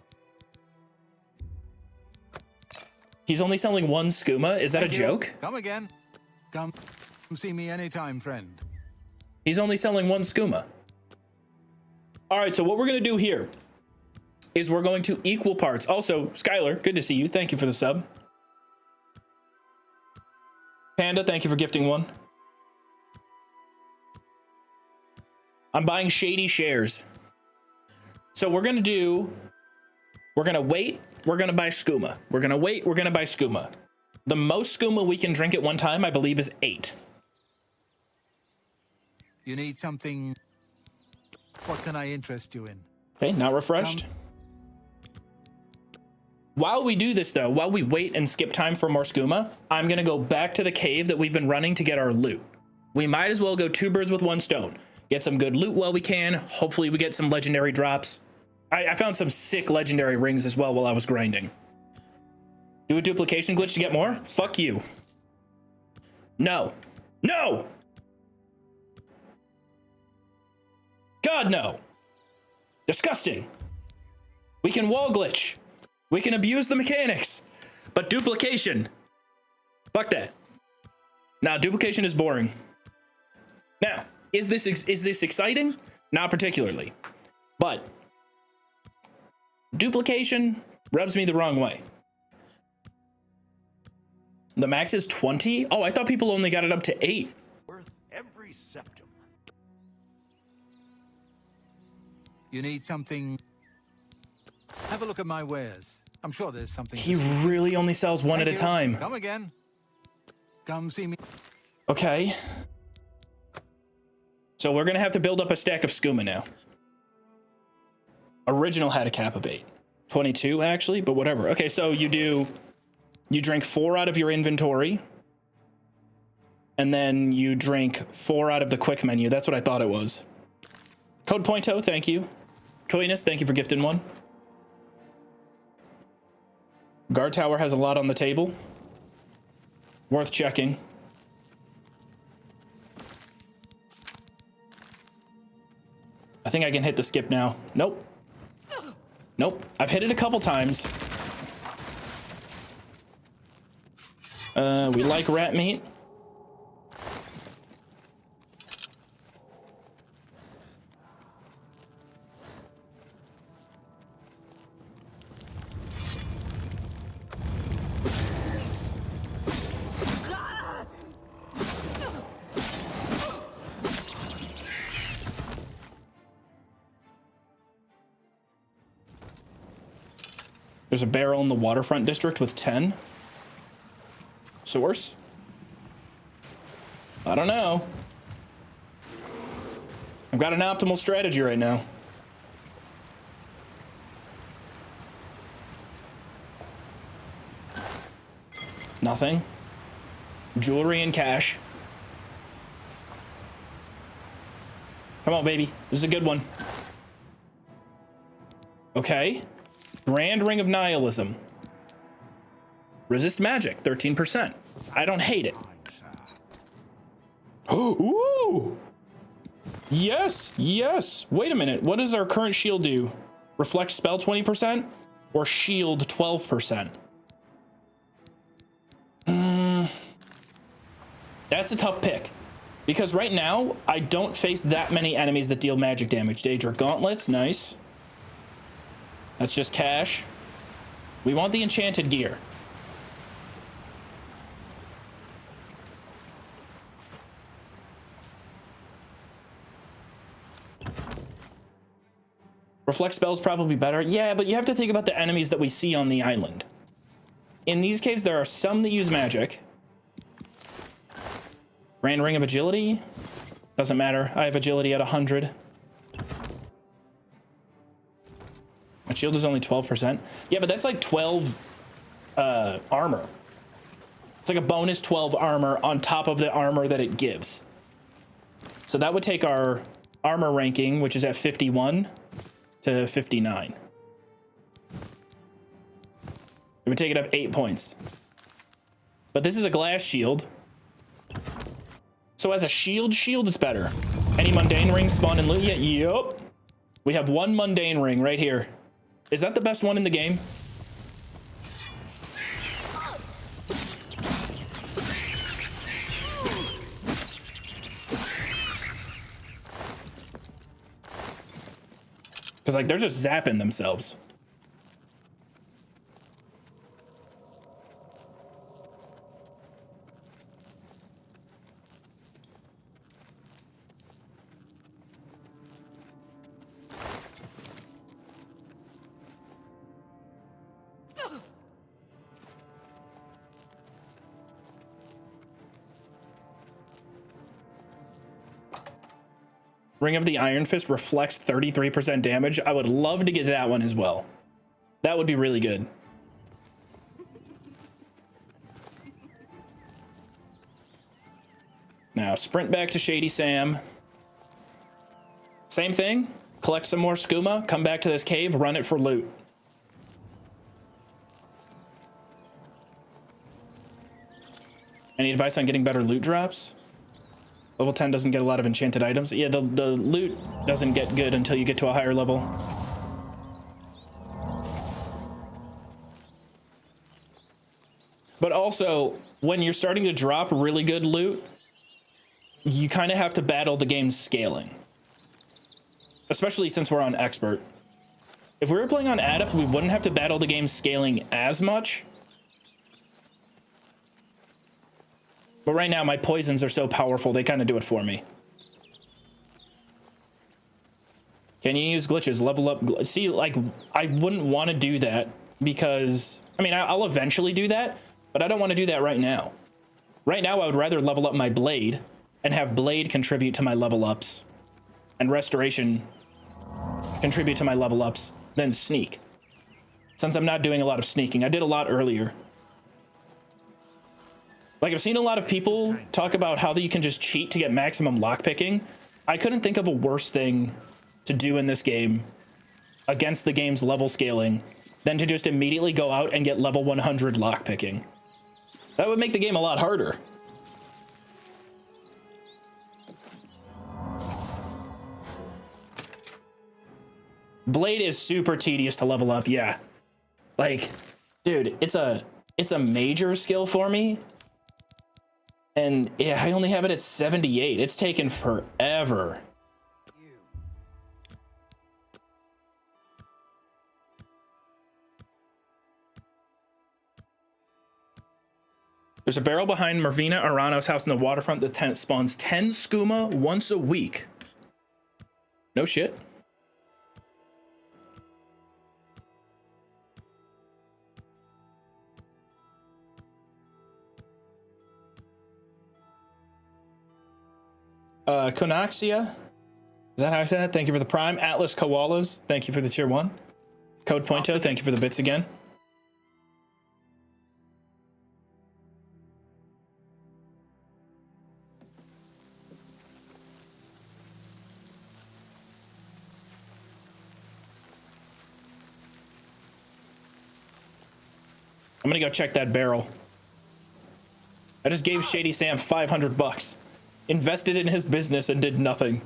He's only selling one skooma? Is that Thank a you. joke? Come again. Come see me anytime, friend. He's only selling one skooma. All right, so what we're going to do here is we're going to equal parts. Also, Skylar, good to see you. Thank you for the sub. Panda, thank you for gifting one. I'm buying shady shares. So we're going to wait, we're going to buy skooma. We're going to wait, we're going to buy skooma. The most skooma we can drink at one time, I believe, is 8. You need something... What can I interest you in? Okay, not refreshed. While we do this, though, while we wait and skip time for more skooma, I'm going to go back to the cave that we've been running to get our loot. We might as well go 2 birds with 1 stone. Get some good loot while we can. Hopefully we get some legendary drops. I found some sick legendary rings as well while I was grinding. Do a duplication glitch to get more? Fuck you. No. No! God, no. Disgusting. We can wall glitch. We can abuse the mechanics. But duplication. Fuck that. Now, duplication is boring. Now, is this exciting? Not particularly. But duplication rubs me the wrong way. The max is 20? Oh, I thought people only got it up to 8. Worth every septum. You need something... Have a look at my wares. I'm sure there's something... He really only sells one at a time. Come again. Come see me. Okay. So we're going to have to build up a stack of skooma now. Original had a cap of 8. 22, actually, but whatever. Okay, so you drink 4 out of your inventory. And then you drink 4 out of the quick menu. That's what I thought it was. Code Pointo, thank you. Coinus, thank you for gifting one. Guard Tower has a lot on the table. Worth checking. I think I can hit the skip now. Nope. Nope. I've hit it a couple times. We like rat meat. There's a barrel in the waterfront district with 10. Source? I don't know. I've got an optimal strategy right now. Nothing. Jewelry and cash. Come on, baby. This is a good one. Okay. Grand Ring of Nihilism. Resist magic, 13%. I don't hate it. Ooh! Yes, yes. Wait a minute. What does our current shield do? Reflect spell 20% or shield 12%? That's a tough pick. Because right now, I don't face that many enemies that deal magic damage. Daedra Gauntlets, nice. That's just cash. We want the enchanted gear. Reflect spells probably better. Yeah, but you have to think about the enemies that we see on the island. In these caves, there are some that use magic. Grand Ring of Agility. Doesn't matter. I have agility at 100. My shield is only 12%. Yeah, but that's like 12 armor. It's like a bonus 12 armor on top of the armor that it gives. So that would take our armor ranking, which is at 51, to 59. It would take it up 8 points. But this is a glass shield. So as a shield is better. Any mundane ring spawn in loot yet? Yup. We have one mundane ring right here. Is that the best one in the game? Because like they're just zapping themselves. Ring of the Iron Fist reflects 33% damage. I would love to get that one as well. That would be really good. Now sprint back to Shady Sam. Same thing. Collect some more skooma, come back to this cave, run it for loot. Any advice on getting better loot drops? Level 10 doesn't get a lot of enchanted items. Yeah, the loot doesn't get good until you get to a higher level. But also, when you're starting to drop really good loot, you kind of have to battle the game's scaling. Especially since we're on Expert. If we were playing on Adept, we wouldn't have to battle the game's scaling as much. But right now, my poisons are so powerful, they kind of do it for me. Can you use glitches? Level up. See, like, I wouldn't want to do that because, I mean, I'll eventually do that, but I don't want to do that right now. Right now, I would rather level up my blade and have blade contribute to my level ups and restoration contribute to my level ups than sneak. Since I'm not doing a lot of sneaking, I did a lot earlier. Like, I've seen a lot of people talk about how you can just cheat to get maximum lockpicking. I couldn't think of a worse thing to do in this game against the game's level scaling than to just immediately go out and get level 100 lockpicking. That would make the game a lot harder. Blade is super tedious to level up, yeah. Like, dude, it's a major skill for me. And yeah, I only have it at 78. It's taken forever. There's a barrel behind Marvina Arano's house in the waterfront that spawns 10 skooma once a week. No shit. Konaxia, is that how I said it? Thank you for the prime. Atlas Koalas, thank you for the tier 1. Code Pointo, thank you for the bits again. I'm gonna go check that barrel. I just gave Shady Sam $500. Invested in his business and did nothing.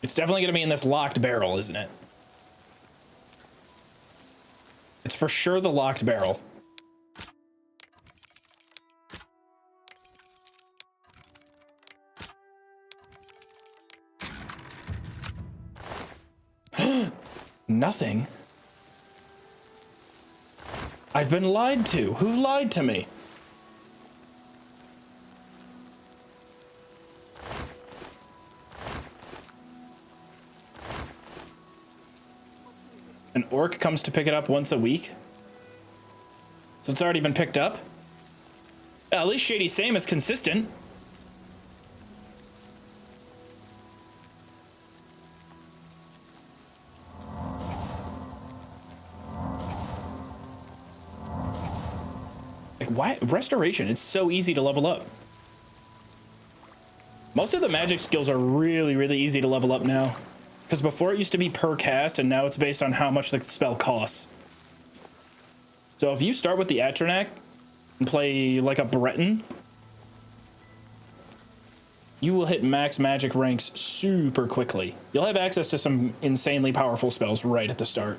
It's definitely going to be in this locked barrel, isn't it? It's for sure the locked barrel. Nothing. I've been lied to. Who lied to me? An orc comes to pick it up once a week? So it's already been picked up? At least Shady Sam is consistent. Like, why? Restoration, it's so easy to level up. Most of the magic skills are really, really easy to level up now. Because before it used to be per cast, and now it's based on how much the spell costs. So if you start with the Atronak and play like a Breton, you will hit max magic ranks super quickly. You'll have access to some insanely powerful spells right at the start.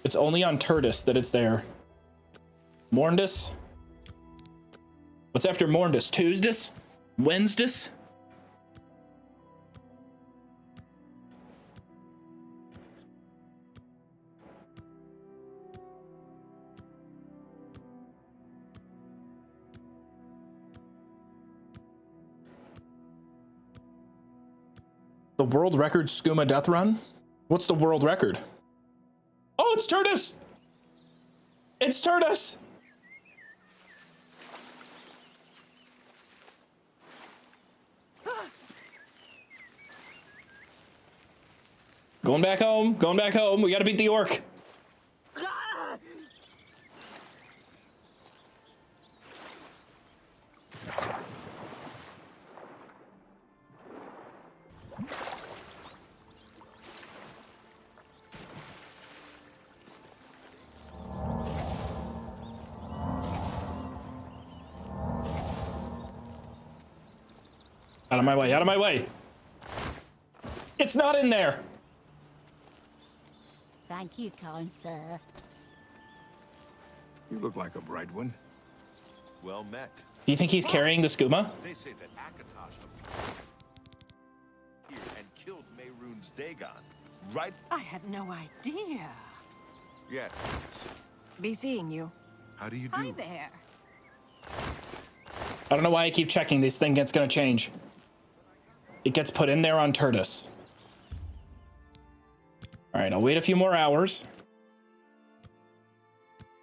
It's only on Turtis that it's there. Morndus? What's after Morndus? Tuesdays? Wednesdays? The world record skooma death run? What's the world record? Oh, it's Turtis! It's Turtis! Going back home, going back home. We gotta beat the orc. Out of my way, out of my way. It's not in there. Thank you, kind sir. You look like a bright one. Well met. Do you think he's carrying the skooma? They say that Akatosh appeared here and killed Mehrunes Dagon, right? I had no idea. Yes. Be seeing you. How do you do? Hi there. I don't know why I keep checking. This thing gets gonna change. It gets put in there on Turtis. All right, I'll wait a few more hours.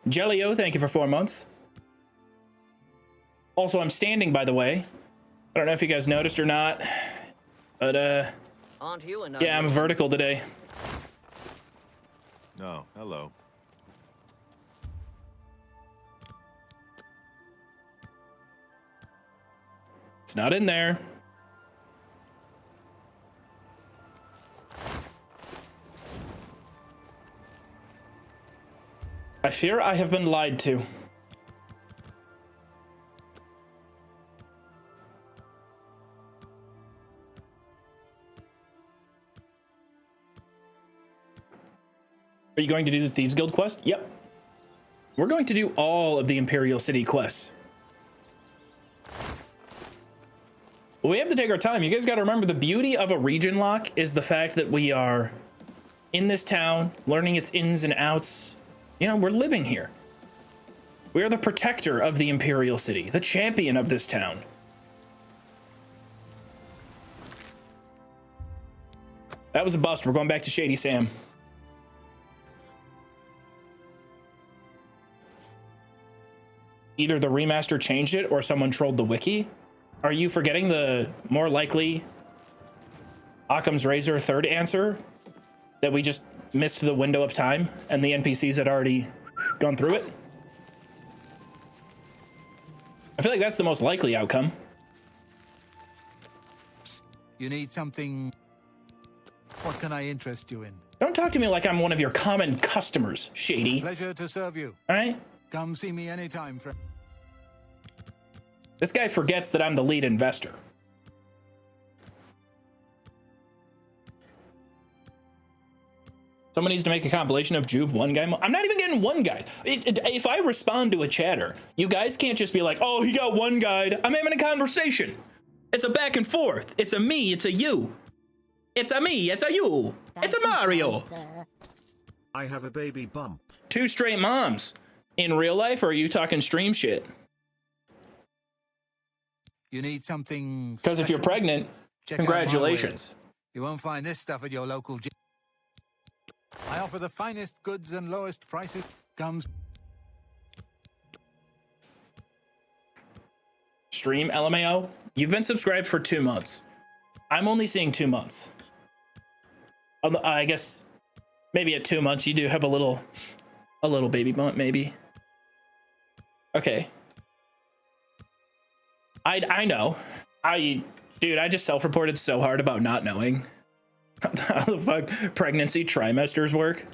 Jellio, thank you for 4 months. Also, I'm standing, by the way. I don't know if you guys noticed or not, but Aren't you yeah, I'm vertical today. No, hello. It's not in there. I fear I have been lied to. Are you going to do the Thieves Guild quest? Yep. We're going to do all of the Imperial City quests. We have to take our time. You guys got to remember, the beauty of a region lock is the fact that we are in this town, learning its ins and outs. You know, we're living here. We are the protector of the Imperial City, the champion of this town. That was a bust. We're going back to Shady Sam. Either the remaster changed it or someone trolled the wiki. Are you forgetting the more likely Occam's Razor third answer? That we just missed the window of time and the NPCs had already gone through it? I feel like that's the most likely outcome. You need something? What can I interest you in? Don't talk to me like I'm one of your common customers, Shady. Pleasure to serve you. All right? Come see me anytime, friend. This guy forgets that I'm the lead investor. Someone needs to make a compilation of Joov one guy. I'm not even getting one guide. If I respond to a chatter, you guys can't just be like, oh, he got one guide. I'm having a conversation. It's a back and forth. It's a me. It's a you. It's a me. It's a you. It's a Mario. I have a baby bump. 2 straight moms. In real life, or are you talking stream shit? You need something? Because if you're pregnant, congratulations. You won't find this stuff at your local gym. I offer the finest goods and lowest prices. Comes. Stream LMAO. You've been subscribed for 2 months. I'm only seeing 2 months. I guess maybe at 2 months you do have a little baby bump, maybe. Okay. I know. Dude, I just self-reported so hard about not knowing how the fuck pregnancy trimesters work.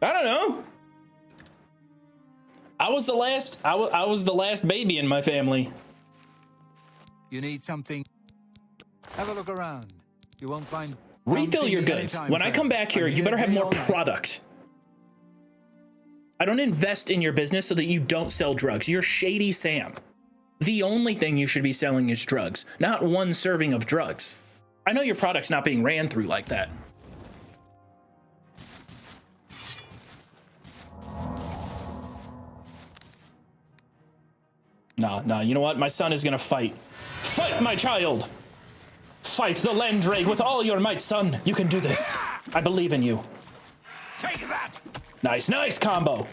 I don't know. I was the last baby in my family. You need something? Have a look around. You won't find. Refill your goods. When I come back here, you better have more product. I don't invest in your business so that you don't sell drugs. You're Shady Sam. The only thing you should be selling is drugs, not 1 serving of drugs. I know your product's not being ran through like that. Nah, you know what? My son is gonna fight. Fight, my child! Fight the Landrake with all your might, son. You can do this. I believe in you. Take that! Nice combo.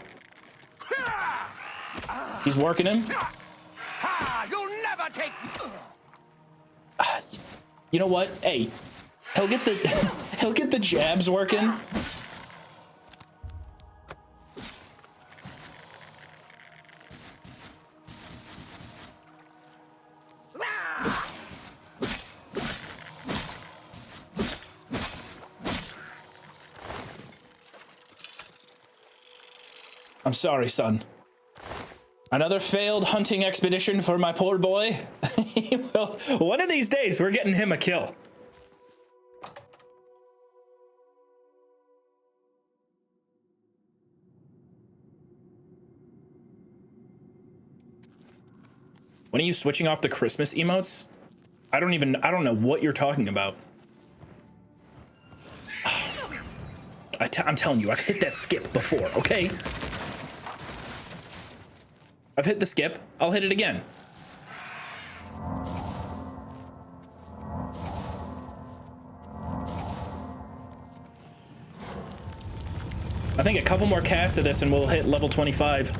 He's working him. You'll never take. You know what? Hey, he'll get the jabs working. I'm sorry, son. Another failed hunting expedition for my poor boy. Well, one of these days, we're getting him a kill. When are you switching off the Christmas emotes? I don't know what you're talking about. I'm telling you, I've hit that skip before, okay? I've hit the skip. I'll hit it again. I think a couple more casts of this and we'll hit level 25.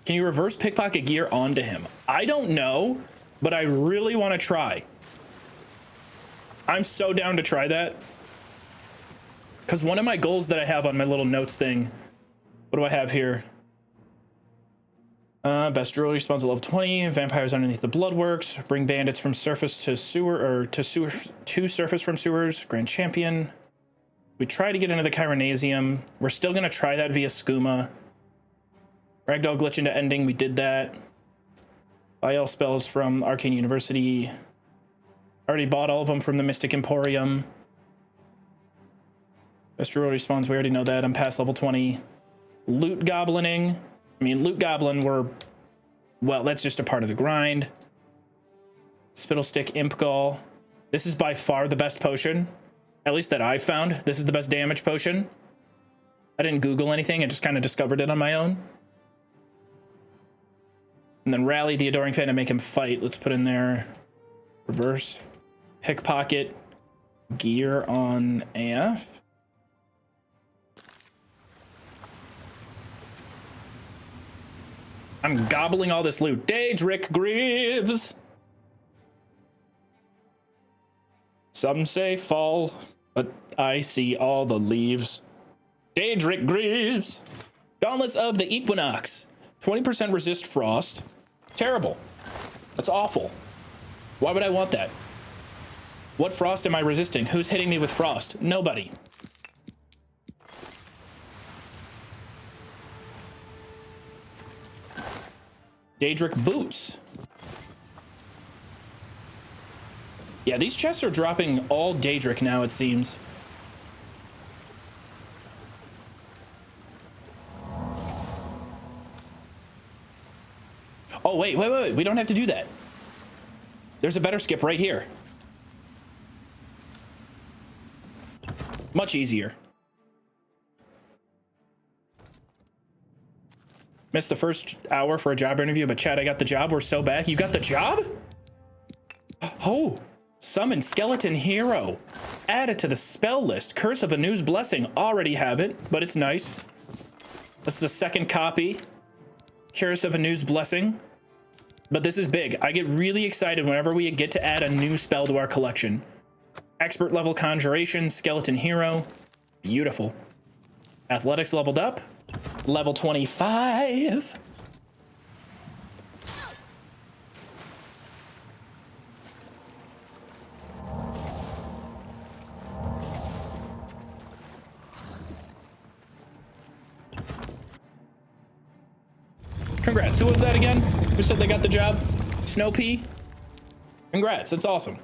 Can you reverse pickpocket gear onto him? I don't know, but I really want to try. I'm so down to try that. Because one of my goals that I have on my little notes thing, what do I have here? Best drill respawns at level 20. Vampires underneath the bloodworks. Bring bandits from surface to sewer, or to surface from sewers. Grand champion. We try to get into the Chironasium. We're still gonna try that via skooma. Ragdoll glitch into ending. We did that. Buy all spells from Arcane University. Already bought all of them from the Mystic Emporium. Best drill respawns. We already know that. I'm past level 20. Loot goblining. I mean, loot goblin, well, that's just a part of the grind. Spittlestick, Imp Gall. This is by far the best potion, at least that I found. This is the best damage potion. I didn't Google anything. I just kind of discovered it on my own. And then rally the Adoring Fan and make him fight. Let's put in there reverse. Pickpocket. Gear on AF. I'm gobbling all this loot. Daedric Greaves. Some say fall, but I see all the leaves. Daedric Greaves. Gauntlets of the Equinox. 20% resist frost. Terrible. That's awful. Why would I want that? What frost am I resisting? Who's hitting me with frost? Nobody. Daedric Boots. Yeah, these chests are dropping all Daedric now, it seems. Oh, wait. We don't have to do that. There's a better skip right here. Much easier. Missed the first hour for a job interview, but Chad, I got the job. We're so back. You got the job? Oh, summon skeleton hero. Add it to the spell list. Curse of Anu's blessing. Already have it, but it's nice. That's the second copy. Curse of Anu's blessing. But this is big. I get really excited whenever we get to add a new spell to our collection. Expert level conjuration, skeleton hero. Beautiful. Athletics leveled up. Level 25. Congrats. Who was that again? Who said they got the job? Snow Pea? Congrats. That's awesome.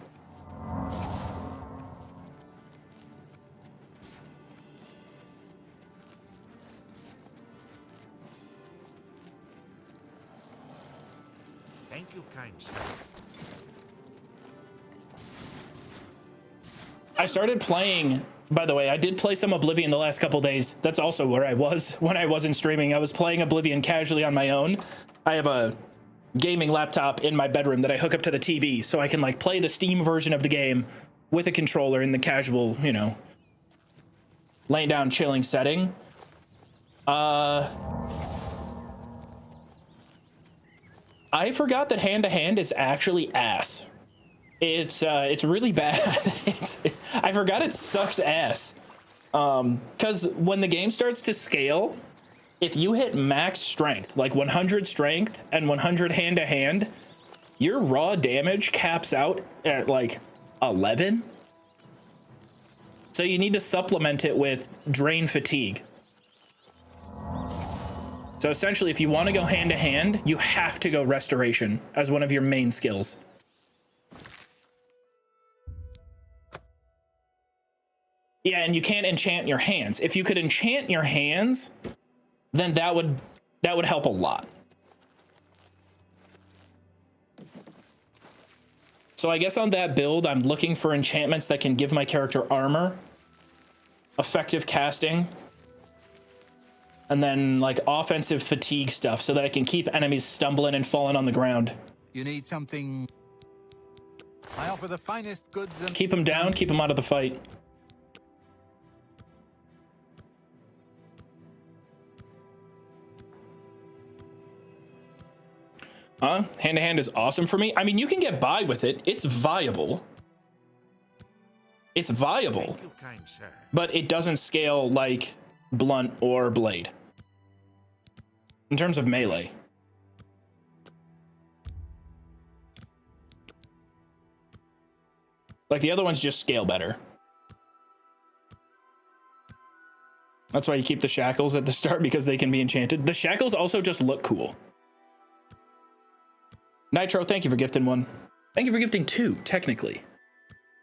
Thank you, kind sir. I started playing, by the way, I did play some Oblivion the last couple days. That's also where I was when I wasn't streaming. I was playing Oblivion casually on my own. I have a gaming laptop in my bedroom that I hook up to the TV so I can like play the Steam version of the game with a controller in the casual, you know, laying down chilling setting. I forgot that hand-to-hand is actually ass. It's really bad. I forgot it sucks ass. Because when the game starts to scale, if you hit max strength, like 100 strength and 100 hand-to-hand, your raw damage caps out at like 11. So you need to supplement it with drain fatigue. So essentially, if you want to go hand-to-hand, you have to go restoration as one of your main skills. Yeah, and you can't enchant your hands. If you could enchant your hands, then that would help a lot. So I guess on that build, I'm looking for enchantments that can give my character armor, effective casting, and then like offensive fatigue stuff so that I can keep enemies stumbling and falling on the ground. You need something? I offer the finest goods and... Keep them down, keep them out of the fight. Hand-to-hand is awesome for me. I mean, you can get by with it. It's viable. It's viable. Thank you, kind sir. But it doesn't scale like blunt or blade in terms of melee. Like, the other ones just scale better. That's why you keep the shackles at the start, because they can be enchanted. The shackles also just look cool. Nitro, thank you for gifting one. Thank you for gifting two, technically.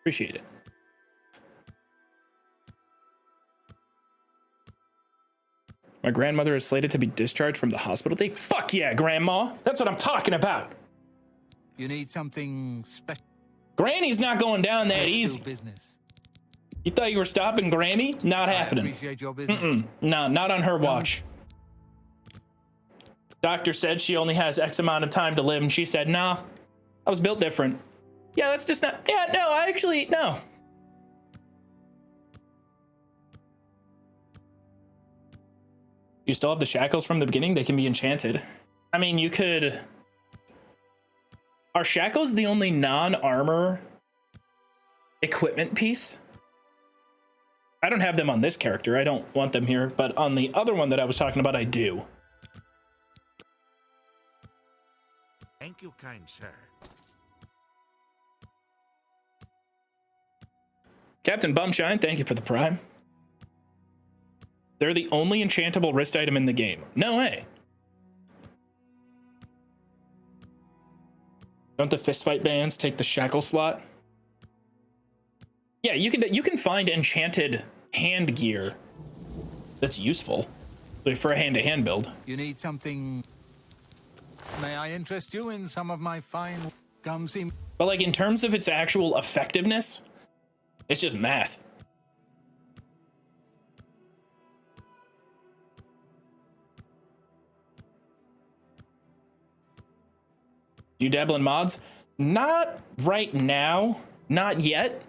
Appreciate it. My grandmother is slated to be discharged from the hospital today. Fuck yeah, Grandma. That's what I'm talking about. You need something special. Granny's not going down that easy. Business. You thought you were stopping Grammy? Not happening. Appreciate your business. No, not on her watch. Doctor said she only has X amount of time to live, and she said, nah, I was built different. Yeah, that's just not, yeah, no, I actually, no. You still have the shackles from the beginning? They can be enchanted. I mean, you could... Are shackles the only non-armor equipment piece? I don't have them on this character. I don't want them here, but on the other one that I was talking about, I do. Thank you, kind sir. Captain Bumshine, thank you for the prime. They're the only enchantable wrist item in the game. No way. Don't the fistfight bands take the shackle slot? Yeah, you can find enchanted hand gear that's useful, like for a hand-to-hand build. You need something. May I interest you in some of my fine gumsy? But like in terms of its actual effectiveness, it's just math. You dabble in mods? Not right now. Not yet.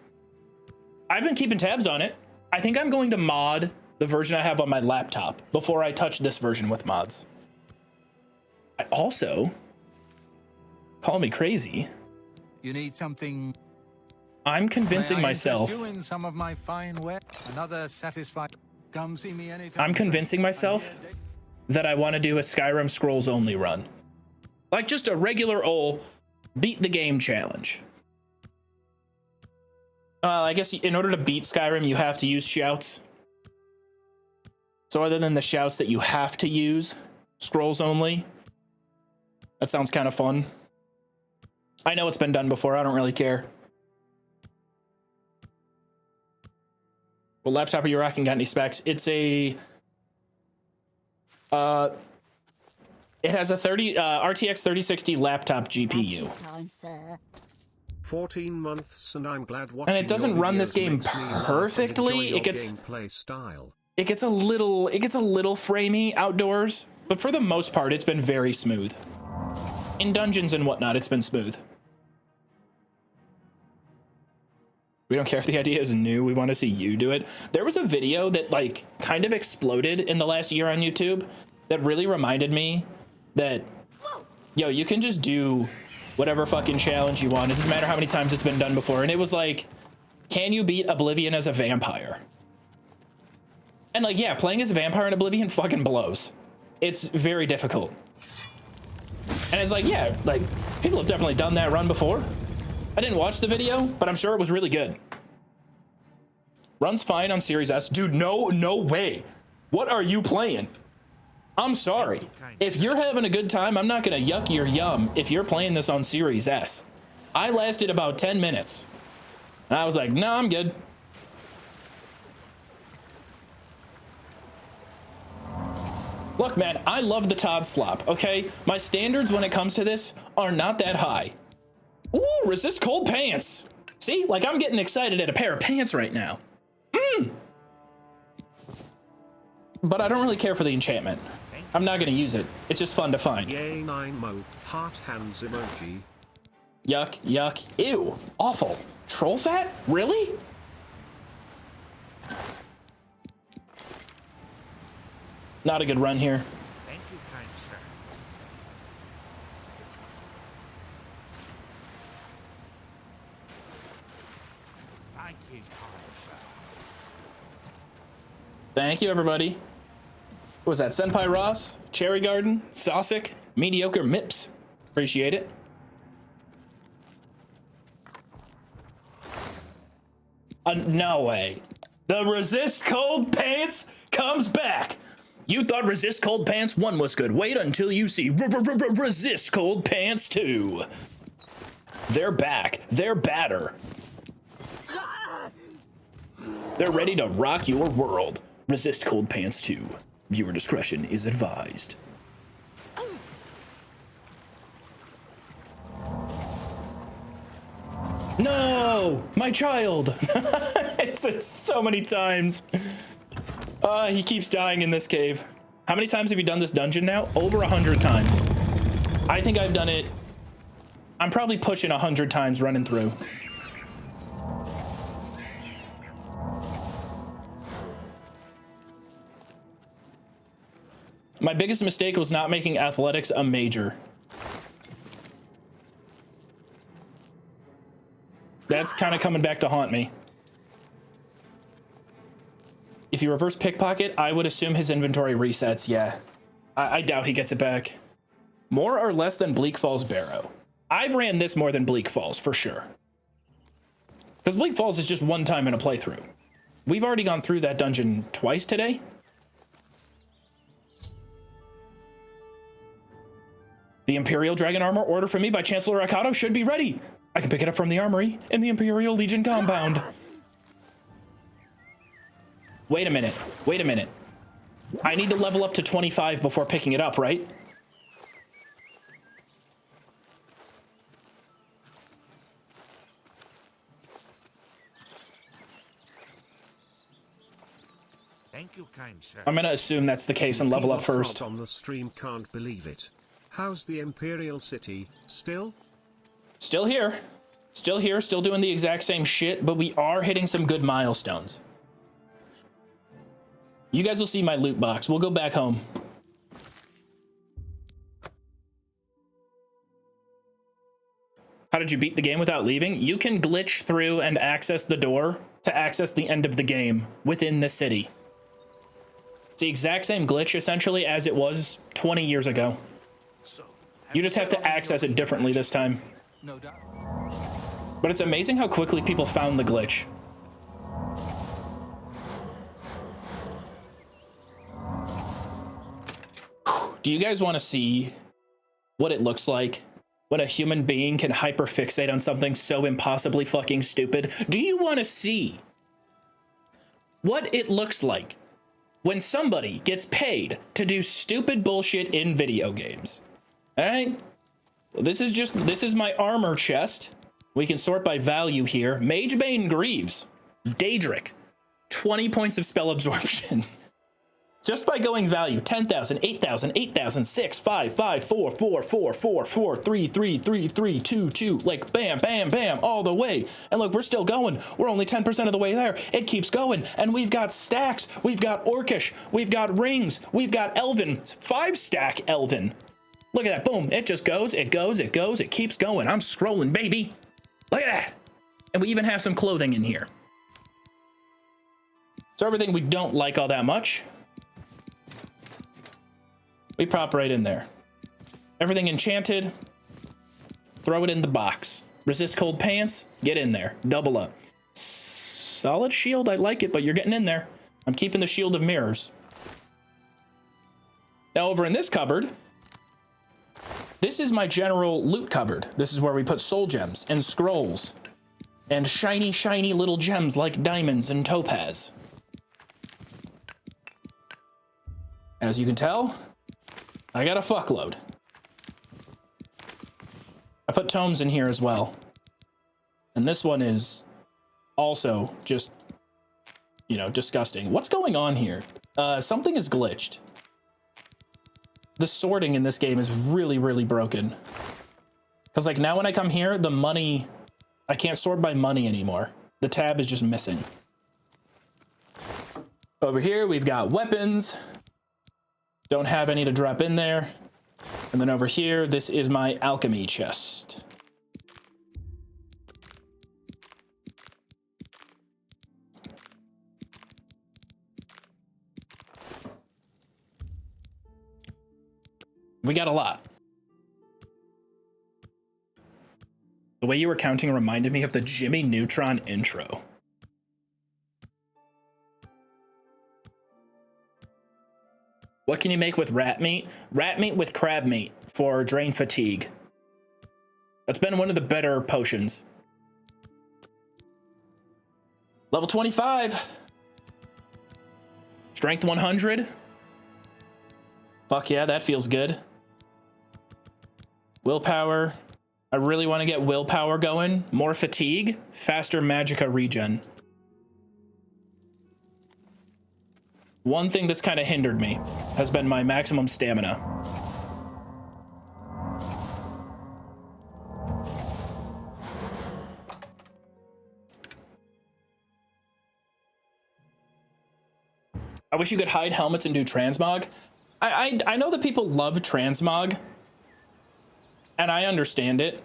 I've been keeping tabs on it. I think I'm going to mod the version I have on my laptop before I touch this version with mods. I also, call me crazy, You need something. I'm convincing myself. You in some of my fine wear. Another satisfied. Come see me anytime. I'm convincing myself that I want to do a Skyrim Scrolls only run. Like just a regular old beat the game challenge. I guess in order to beat Skyrim, you have to use shouts. So other than the shouts that you have to use, Scrolls only, that sounds kind of fun. I know it's been done before. I don't really care. What laptop are you rocking? Got any specs? It's a... it has a RTX 3060 laptop GPU. 14 months and I'm glad watching. And it doesn't run this game perfectly. It gets it gets a little framey outdoors, but for the most part it's been very smooth. In dungeons and whatnot, it's been smooth. We don't care if the idea is new. We want to see you do it. There was a video that like kind of exploded in the last year on YouTube that really reminded me that, yo, you can just do whatever fucking challenge you want. It doesn't matter how many times it's been done before. And it was like, can you beat Oblivion as a vampire? And like, yeah, playing as a vampire in Oblivion fucking blows. It's very difficult. And it's like, yeah, like people have definitely done that run before. I didn't watch the video, but I'm sure it was really good. Runs fine on Series S. Dude, no way. What are you playing? I'm sorry. If you're having a good time, I'm not gonna yuck your yum if you're playing this on Series S. I lasted about 10 minutes. And I was like, no, I'm good. Look, man, I love the Todd Slop, okay? My standards when it comes to this are not that high. Ooh, resist cold pants. See, like I'm getting excited at a pair of pants right now. But I don't really care for the enchantment. I'm not gonna use it. It's just fun to find. Yay, 9 mo, heart hands emoji. Yuck, yuck, ew, awful. Troll fat? Really? Not a good run here. Thank you, kind sir. Thank you, kind sir. Thank you, everybody. What was that? Senpai Ross, Cherry Garden, Sosic, Mediocre Mips. Appreciate it. No way. The Resist Cold Pants comes back. You thought Resist Cold Pants 1 was good. Wait until you see Resist Cold Pants 2. They're back. They're badder. They're ready to rock your world. Resist Cold Pants 2. Viewer discretion is advised. No! My child! it's so many times. He keeps dying in this cave. How many times have you done this dungeon now? Over 100 times. I think I've done it. I'm probably pushing 100 times running through. My biggest mistake was not making athletics a major. That's kind of coming back to haunt me. If you reverse pickpocket, I would assume his inventory resets, yeah. I doubt he gets it back. More or less than Bleak Falls Barrow. I've ran this more than Bleak Falls, for sure. Because Bleak Falls is just one time in a playthrough. We've already gone through that dungeon twice today. The Imperial Dragon Armor order from me by Chancellor Akato should be ready. I can pick it up from the armory in the Imperial Legion compound. Wait a minute. Wait a minute. I need to level up to 25 before picking it up, right? Thank you, kind sir. I'm gonna assume that's the case and level up first. On the stream can't believe it. How's the Imperial City? Still here. Still here, still doing the exact same shit, but we are hitting some good milestones. You guys will see my loot box. We'll go back home. How did you beat the game without leaving? You can glitch through and access the door to access the end of the game within the city. It's the exact same glitch, essentially, as it was 20 years ago. You just have to access it differently this time. No doubt. But it's amazing how quickly people found the glitch. Do you guys want to see what it looks like when a human being can hyperfixate on something so impossibly fucking stupid? Do you want to see what it looks like when somebody gets paid to do stupid bullshit in video games? All right? Well, this is my armor chest. We can sort by value here. Magebane Greaves. Daedric. 20 points of spell absorption. Just by going value, 10,000, 8,000, 8,000, 6, 5, 5, 4, 4, 4, 4, 4, 3, 3, 3, 3, 2, 2, like bam, bam, bam, all the way. And look, we're still going. We're only 10% of the way there. It keeps going. And we've got stacks. We've got Orcish. We've got rings. We've got Elven. 5-stack Elven. Look at that. Boom. It just goes. It goes. It goes. It keeps going. I'm scrolling, baby. Look at that. And we even have some clothing in here. So everything we don't like all that much, we pop right in there. Everything enchanted, throw it in the box. Resist cold pants, get in there. Double up. Solid shield, I like it, but you're getting in there. I'm keeping the shield of mirrors. Now over in this cupboard, this is my general loot cupboard. This is where we put soul gems and scrolls and shiny, shiny little gems like diamonds and topaz. As you can tell, I got a fuckload. I put tomes in here as well. And this one is also just, you know, disgusting. What's going on here? Something is glitched. The sorting in this game is really, really broken. Because like now when I come here, the money, I can't sort by money anymore. The tab is just missing. Over here, we've got weapons. Don't have any to drop in there. And then over here, this is my alchemy chest. We got a lot. The way you were counting reminded me of the Jimmy Neutron intro. What can you make with rat meat? Rat meat with crab meat for drain fatigue. That's been one of the better potions. Level 25. Strength 100. Fuck yeah, that feels good. Willpower. I really want to get willpower going. More fatigue. Faster magicka regen. One thing that's kind of hindered me has been my maximum stamina. I wish you could hide helmets and do transmog. I know that people love transmog, and I understand it.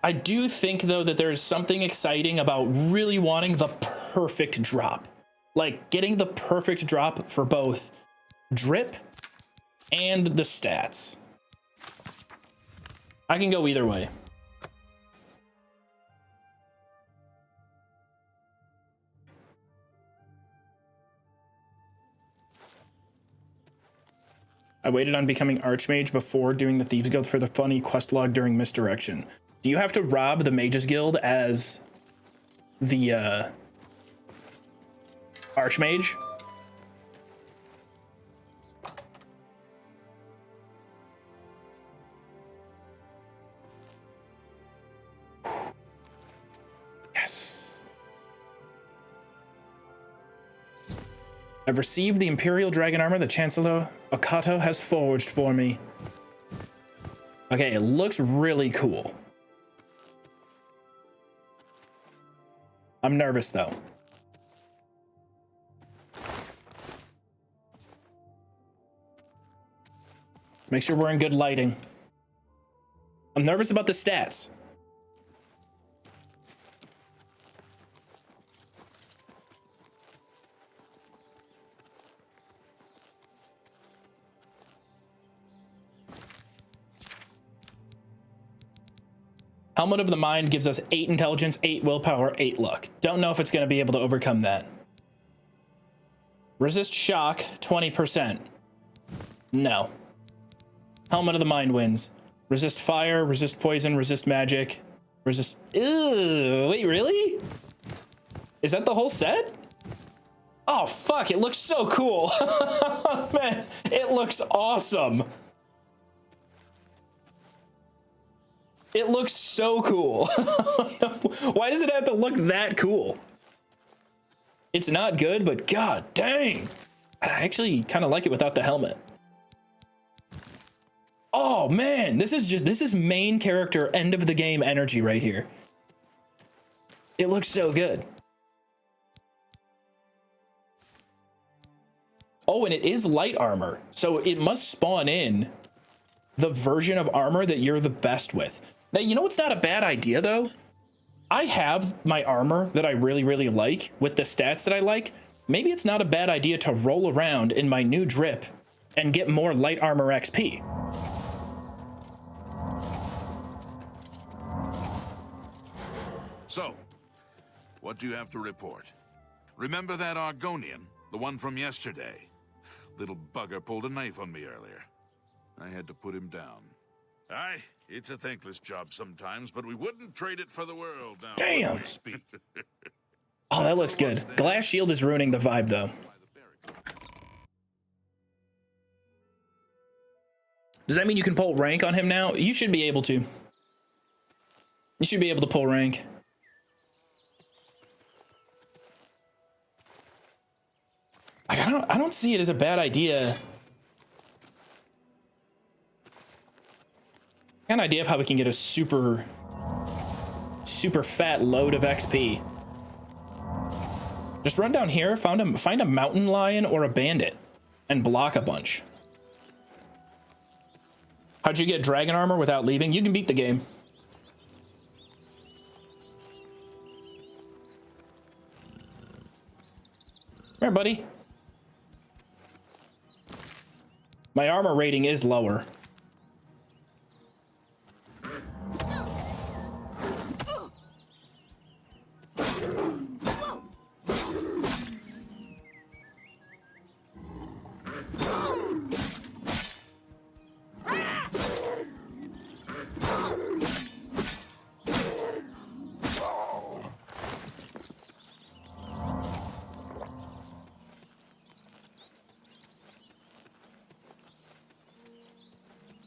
I do think, though, that there's something exciting about really wanting the perfect drop. Like, getting the perfect drop for both drip and the stats. I can go either way. I waited on becoming Archmage before doing the Thieves Guild for the funny quest log during Misdirection. Do you have to rob the Mages Guild as the Archmage? Yes. I've received the Imperial Dragon Armor that Chancellor Okato has forged for me. Okay, it looks really cool. I'm nervous though. Let's make sure we're in good lighting. I'm nervous about the stats. Helmet of the Mind gives us 8 intelligence, 8 willpower, 8 luck. Don't know if it's going to be able to overcome that. Resist shock, 20%. No. Helmet of the Mind wins. Resist fire, resist poison, resist magic, resist... Ew, wait, really? Is that the whole set? Oh, fuck, it looks so cool. Man, it looks awesome. It looks so cool. Why does it have to look that cool? It's not good, but god dang. I actually kind of like it without the helmet. Oh man, this is main character end of the game energy right here. It looks so good. Oh, and it is light armor, so it must spawn in the version of armor that you're the best with. Now, you know what's not a bad idea, though? I have my armor that I really, really like with the stats that I like. Maybe it's not a bad idea to roll around in my new drip and get more light armor XP. So, what do you have to report? Remember that Argonian, the one from yesterday? Little bugger pulled a knife on me earlier. I had to put him down. Aye, it's a thankless job sometimes, but we wouldn't trade it for the world now. Damn! Speak. Oh, that looks good. Glass shield is ruining the vibe, though. Does that mean you can pull rank on him now? You should be able to. You should be able to pull rank. I don't see it as a bad idea. I got an idea of how we can get a super fat load of XP. Just run down here, find a mountain lion or a bandit, and block a bunch. How'd you get dragon armor without leaving? You can beat the game. Come here, buddy. My armor rating is lower.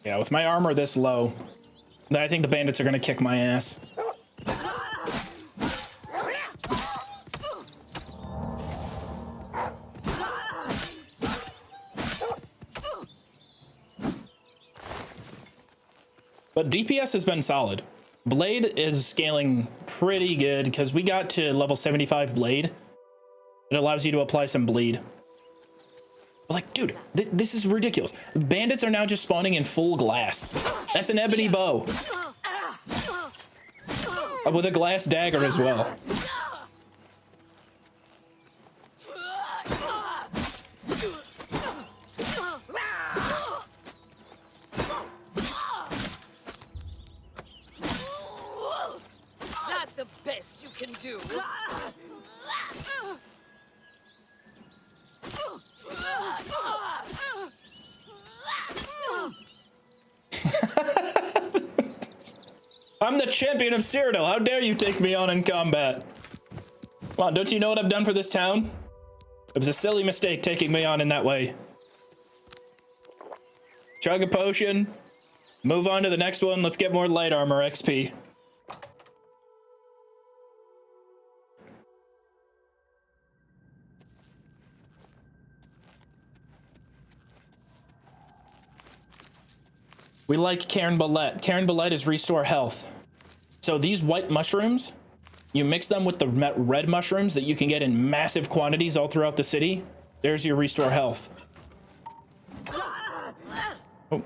Yeah, with my armor this low, I think the bandits are gonna kick my ass. But DPS has been solid. Blade is scaling pretty good because we got to level 75 Blade. It allows you to apply some bleed. Like, dude, this is ridiculous. Bandits are now just spawning in full glass. That's an ebony bow. With a glass dagger as well. Not the best you can do. I'm the champion of Cyrodiil. How dare you take me on in combat? Come on, don't you know what I've done for this town? It was a silly mistake taking me on in that way. Chug a potion. Move on to the next one. Let's get more light armor XP. We like Cairn Ballet. Cairn Ballet is restore health. So these white mushrooms, you mix them with the red mushrooms that you can get in massive quantities all throughout the city. There's your restore health. Oh.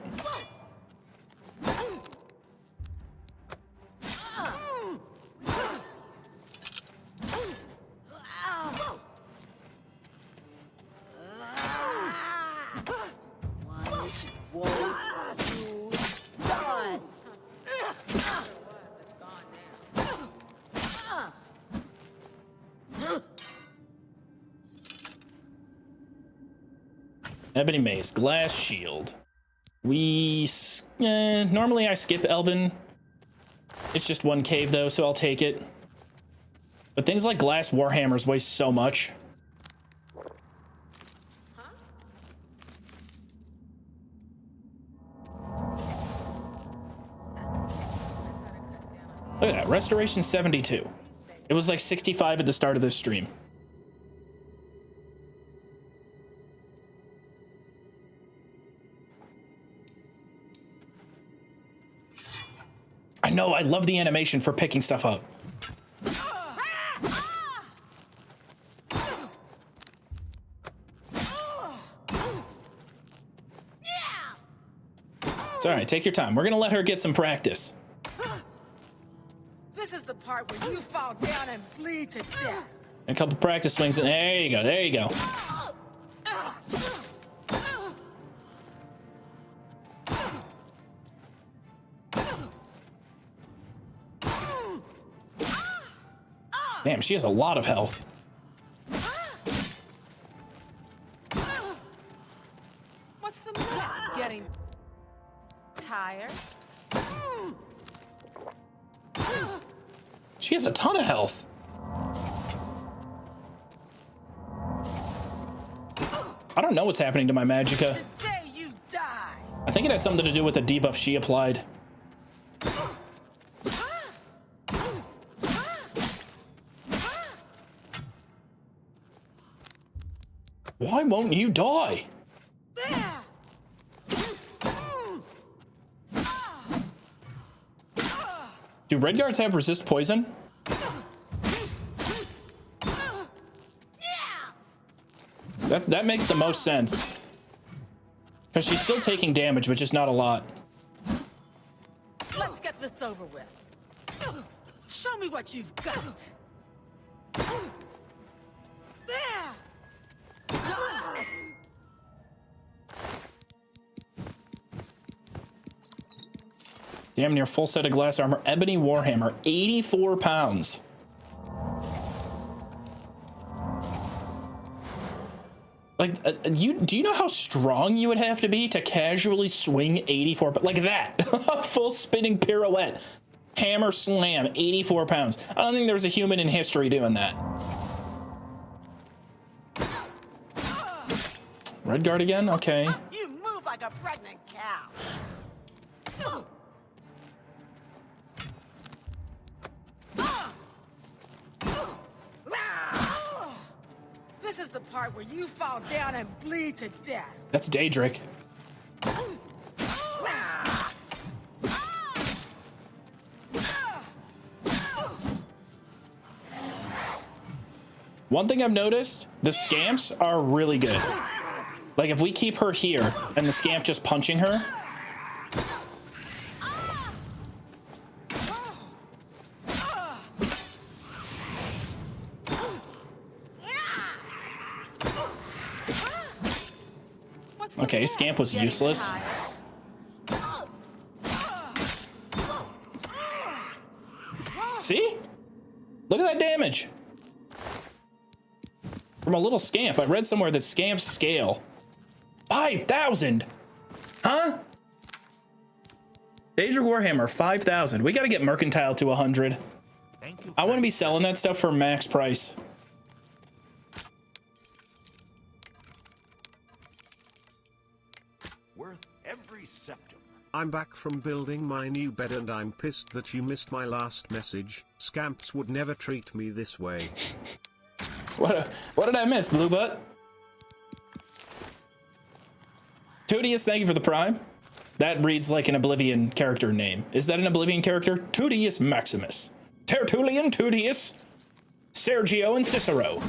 Ebony Mace, Glass Shield. Normally I skip Elven. It's just one cave though, so I'll take it. But things like Glass Warhammers weigh so much. Look at that, Restoration 72. It was like 65 at the start of this stream. I know, I love the animation for picking stuff up. It's all right, take your time. We're gonna let her get some practice. This is the part where you fall down and bleed to death. A couple practice swings, and there you go, there you go. Damn, she has a lot of health. What's the matter? Getting tired? She has a ton of health. I don't know what's happening to my Magicka. Today you die. I think it has something to do with the debuff she applied. Why won't you die? Do red guards have resist poison? That makes the most sense. Because she's still taking damage, but just not a lot. Let's get this over with. Show me what you've got. There. Damn near full set of glass armor. Ebony Warhammer, 84 pounds. Like, do you know how strong you would have to be to casually swing 84 pounds? Like that. Full spinning pirouette. Hammer slam, 84 pounds. I don't think there's a human in history doing that. Red guard again? Okay. You move like a pregnant cow. This is the part where you fall down and bleed to death. That's Daedric. One thing I've noticed, the scamps are really good. Like if we keep her here and the scamp just punching her. Okay, scamp was useless. See? Look at that damage. From a little scamp. I read somewhere that scamps scale. 5,000? Huh? Daedric Warhammer, 5,000. We gotta get Mercantile to 100. I want to be selling that stuff for max price. Worth every septum. I'm back from building my new bed and I'm pissed that you missed my last message. Scamps would never treat me this way. What did I miss, Blue Butt? Tudius, thank you for the prime. That reads like an Oblivion character name. Is that an Oblivion character? Tudius Maximus. Tertullian, Tudius, Sergio, and Cicero.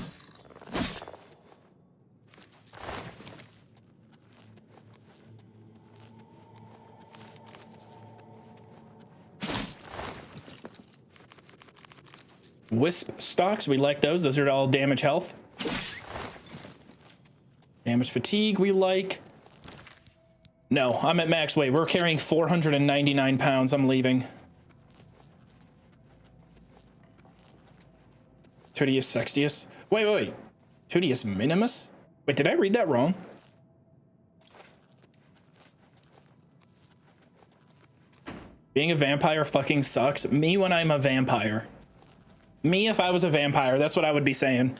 Wisp stocks, we like those. Those are all damage health. Damage fatigue, we like. No, I'm at max weight. We're carrying 499 pounds. I'm leaving. Tudius Sextius. Wait. Tudius Minimus? Wait, did I read that wrong? Being a vampire fucking sucks. Me when I'm a vampire. Me if I was a vampire, that's what I would be saying.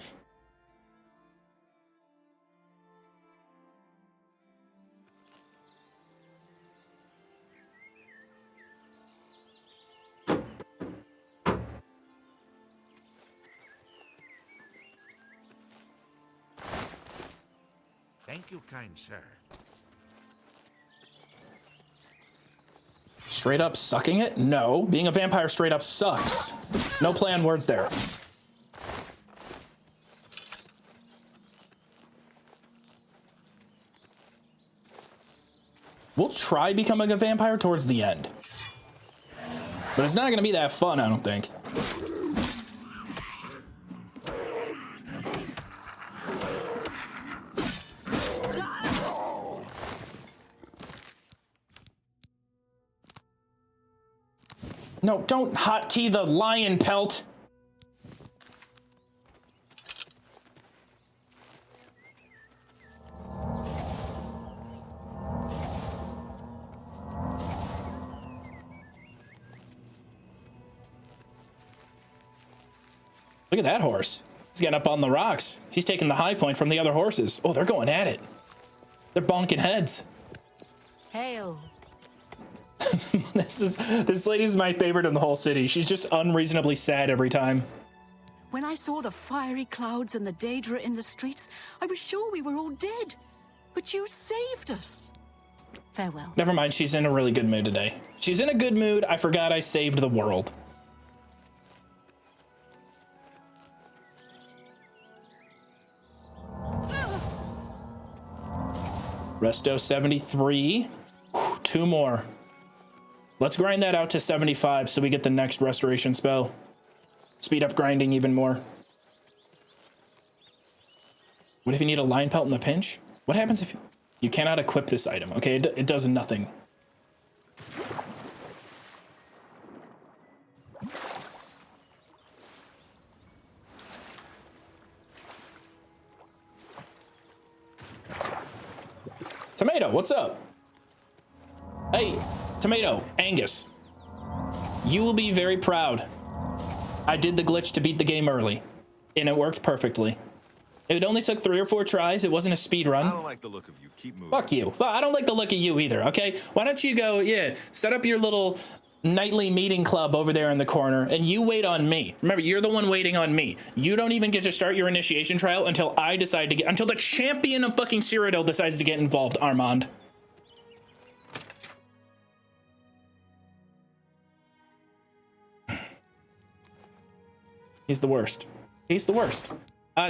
Thank you, kind sir. Straight up sucking it? No. Being a vampire straight up sucks. No play on words there. We'll try becoming a vampire towards the end. But it's not going to be that fun, I don't think. No, don't hotkey the lion pelt. Look at that horse. He's getting up on the rocks. He's taking the high point from the other horses. Oh, they're going at it. They're bonking heads. Hail. This lady's my favorite in the whole city. She's just unreasonably sad every time. When I saw the fiery clouds and the Daedra in the streets, I was sure we were all dead. But you saved us. Farewell. Never mind, she's in a really good mood today. She's in a good mood. I forgot I saved the world. Resto 73. Whew, 2 more. Let's grind that out to 75 so we get the next restoration spell. Speed up grinding even more. What if you need a lion pelt in the pinch? What happens if you cannot equip this item? Okay, it does nothing. Tomato, what's up? Hey, Tomato, Angus. You will be very proud. I did the glitch to beat the game early, and it worked perfectly. It only took 3 or 4 tries. It wasn't a speed run. I don't like the look of you. Keep moving. Fuck you. Well, I don't like the look of you either, okay? Why don't you go, yeah, set up your little nightly meeting club over there in the corner, and you wait on me. Remember, you're the one waiting on me. You don't even get to start your initiation trial until I decide to get, until the champion of fucking Cyrodiil decides to get involved, Armand. He's the worst. He's the worst.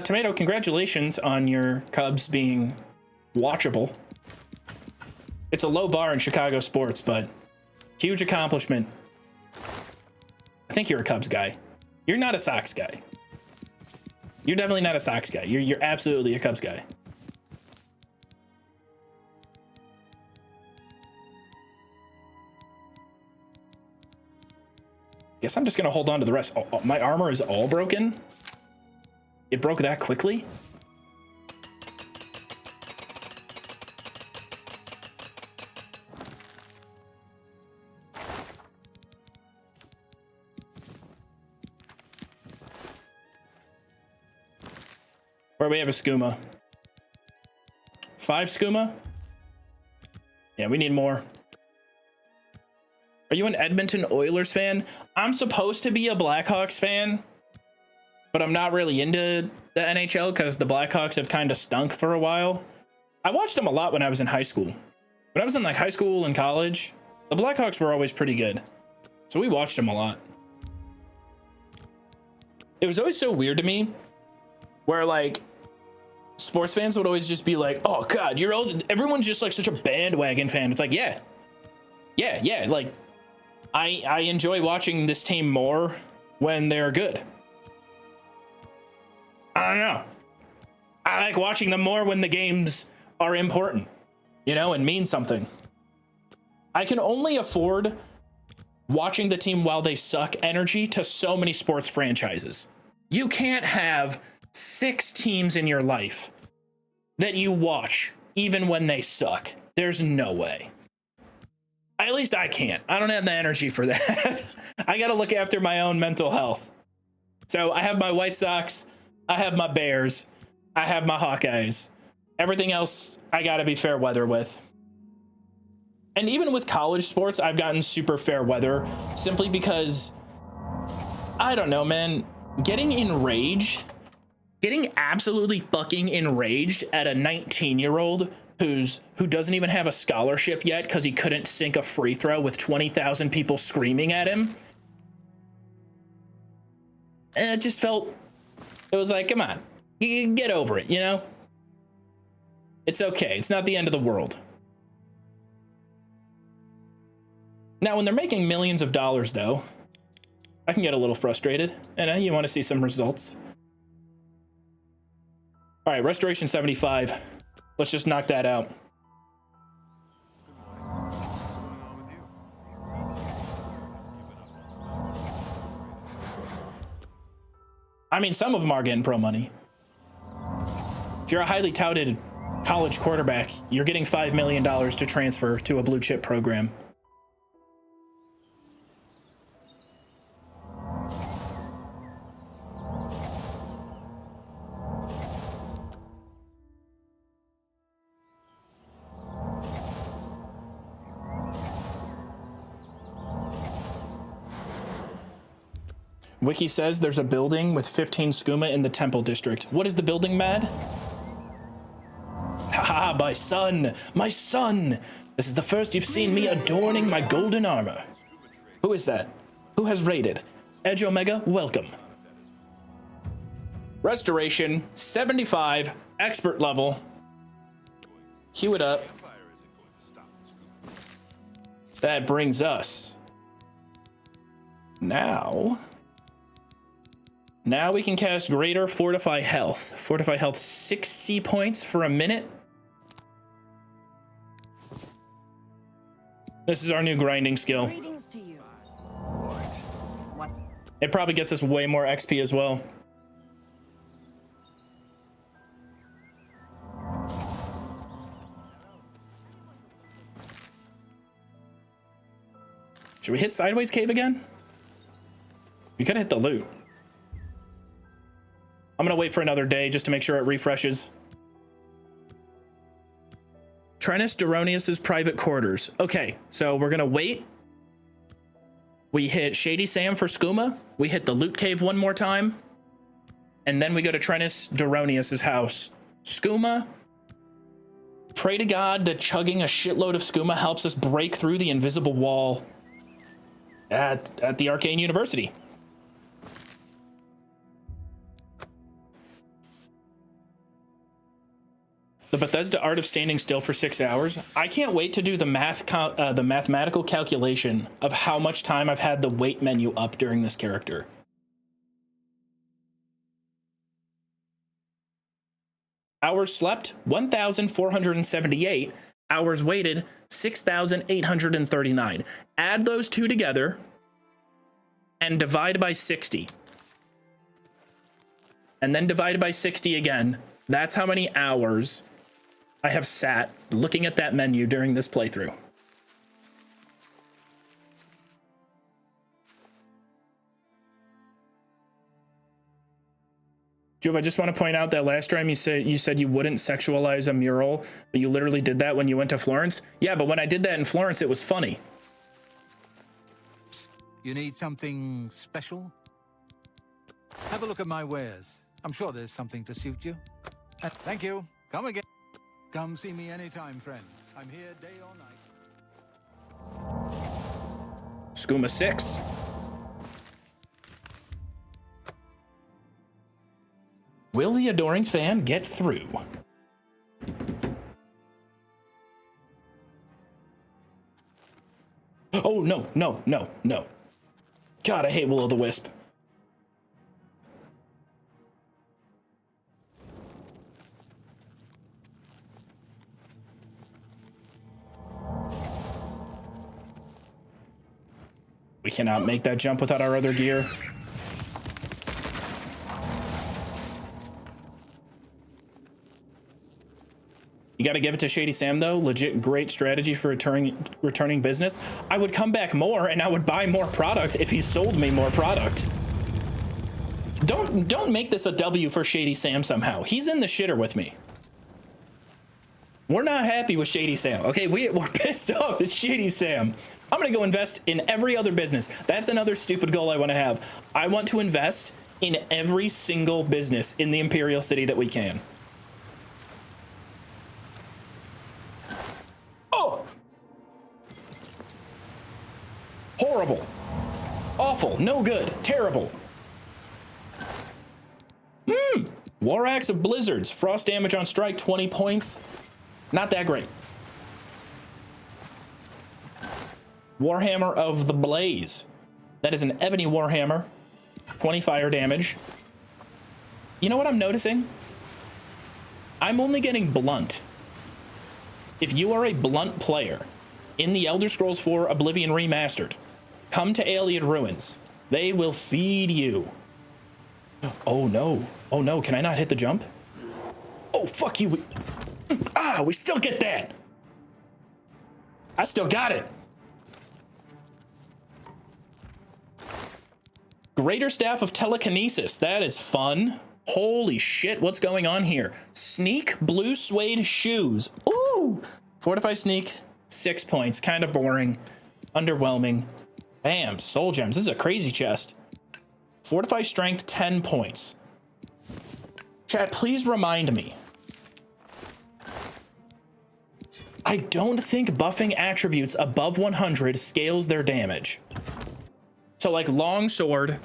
Tomato, congratulations on your Cubs being watchable. It's a low bar in Chicago sports, but huge accomplishment. I think you're a Cubs guy. You're not a Sox guy. You're definitely not a Sox guy. You're absolutely a Cubs guy. Guess I'm just gonna hold on to the rest. Oh, my armor is all broken? It broke that quickly? Where we have a skooma. 5 skooma? Yeah, we need more. Are you an Edmonton Oilers fan? I'm supposed to be a Blackhawks fan, but I'm not really into the NHL because the Blackhawks have kind of stunk for a while. I watched them a lot when I was in high school. When I was in like high school and college, the Blackhawks were always pretty good. So we watched them a lot. It was always so weird to me where like sports fans would always just be like, oh God, you're old. Everyone's just like such a bandwagon fan. It's like, yeah. Like I enjoy watching this team more when they're good. I don't know. I like watching them more when the games are important, you know, and mean something. I can only afford watching the team while they suck energy to so many sports franchises. You can't have 6 teams in your life that you watch even when they suck. There's no way. At least I can't. I don't have the energy for that. I gotta look after my own mental health. So I have my White Sox, I have my Bears, I have my Hawkeyes. Everything else I gotta be fair weather with. And even with college sports, I've gotten super fair weather simply because, I don't know, man, getting absolutely fucking enraged at a 19-year-old who doesn't even have a scholarship yet because he couldn't sink a free throw with 20,000 people screaming at him. And it just felt, it was like, come on, you get over it, you know? It's okay. It's not the end of the world. Now, when they're making millions of dollars, though, I can get a little frustrated, and you want to see some results. All right, Restoration 75. Let's just knock that out. I mean, some of them are getting pro money. If you're a highly touted college quarterback, you're getting $5 million to transfer to a blue chip program. Wiki says there's a building with 15 skooma in the Temple District. What is the building, Mad? Haha, my son! My son! This is the first you've seen me adorning my golden armor. Who is that? Who has raided? Edge Omega, welcome. Restoration, 75, expert level. Cue it up. That brings us. Now we can cast Greater Fortify Health. Fortify Health 60 points for a minute. This is our new grinding skill. Greetings to you. What? It probably gets us way more XP as well. Should we hit Sideways Cave again? We could hit the loot. I'm gonna wait for another day just to make sure it refreshes. Trennis Duronius's private quarters. Okay, so we're gonna wait We hit Shady Sam for skooma. We hit the loot cave one more time. And then we go to Trennis Doronius' house. Skooma. Pray to God that chugging a shitload of skooma helps us break through the invisible wall at the Arcane University. The Bethesda art of standing still for 6 hours. I can't wait to do the mathematical calculation of how much time I've had the wait menu up during this character. Hours slept, 1,478. Hours waited, 6,839. Add those two together and divide by 60. And then divide by 60 again. That's how many hours I have sat looking at that menu during this playthrough. Joov, I just want to point out that last time you said you wouldn't sexualize a mural, but you literally did that when you went to Florence. Yeah, but when I did that in Florence, it was funny. You need something special? Have a look at my wares. I'm sure there's something to suit you. Thank you. Come again. Come see me anytime, friend. I'm here day or night. Skooma 6. Will the adoring fan get through? Oh, no, no, no, no. God, I hate Will-o'-the-Wisp. We cannot make that jump without our other gear. You got to give it to Shady Sam, though. Legit great strategy for returning business. I would come back more, and I would buy more product if he sold me more product. Don't make this a W for Shady Sam somehow. He's in the shitter with me. We're not happy with Shady Sam, okay? We're pissed off at Shady Sam. I'm going to go invest in every other business. That's another stupid goal I want to have. I want to invest in every single business in the Imperial City that we can. Oh! Horrible. Awful. No good. Terrible. War Axe of Blizzards. Frost damage on strike, 20 points. Not that great. Warhammer of the Blaze. That is an ebony warhammer. 20 fire damage. You know what I'm noticing? I'm only getting blunt. If you are a blunt player in the Elder Scrolls 4 Oblivion Remastered, come to Alien Ruins. They will feed you. Oh no. Oh no, can I not hit the jump? Oh, fuck you. Ah, we still get that. I still got it. Greater Staff of Telekinesis. That is fun. Holy shit, what's going on here? Sneak blue suede shoes. Ooh. Fortify sneak, 6 points. Kind of boring. Underwhelming. Bam, soul gems. This is a crazy chest. Fortify strength, 10 points. Chat, please remind me. I don't think buffing attributes above 100 scales their damage. So like longsword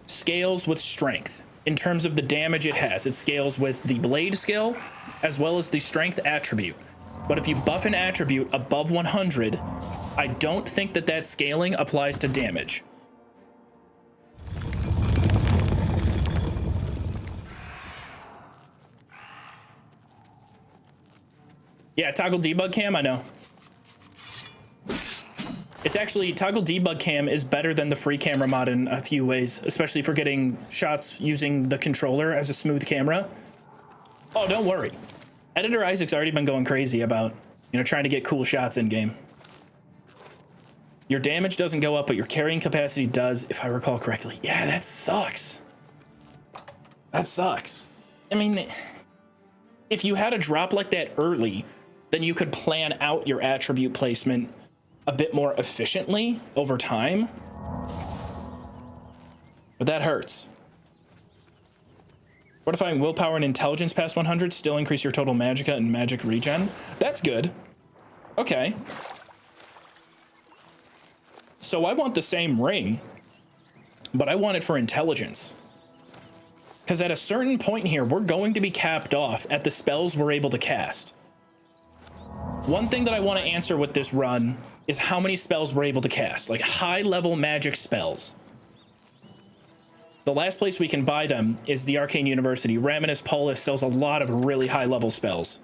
scales with strength in terms of the damage it has. It scales with the blade skill as well as the strength attribute. But if you buff an attribute above 100, I don't think that scaling applies to damage. Yeah, toggle debug cam, I know. It's actually, toggle debug cam is better than the free camera mod in a few ways, especially for getting shots using the controller as a smooth camera. Oh, don't worry. Editor Isaac's already been going crazy about, trying to get cool shots in game. Your damage doesn't go up, but your carrying capacity does, if I recall correctly. Yeah, that sucks. That sucks. I mean, if you had a drop like that early, then you could plan out your attribute placement a bit more efficiently over time. But that hurts. Fortifying willpower and intelligence past 100, still increase your total magicka and magic regen. That's good. Okay. So I want the same ring, but I want it for intelligence. Because at a certain point here, we're going to be capped off at the spells we're able to cast. One thing that I want to answer with this run is how many spells we're able to cast, like high-level magic spells. The last place we can buy them is the Arcane University. Raminus Paulus sells a lot of really high-level spells.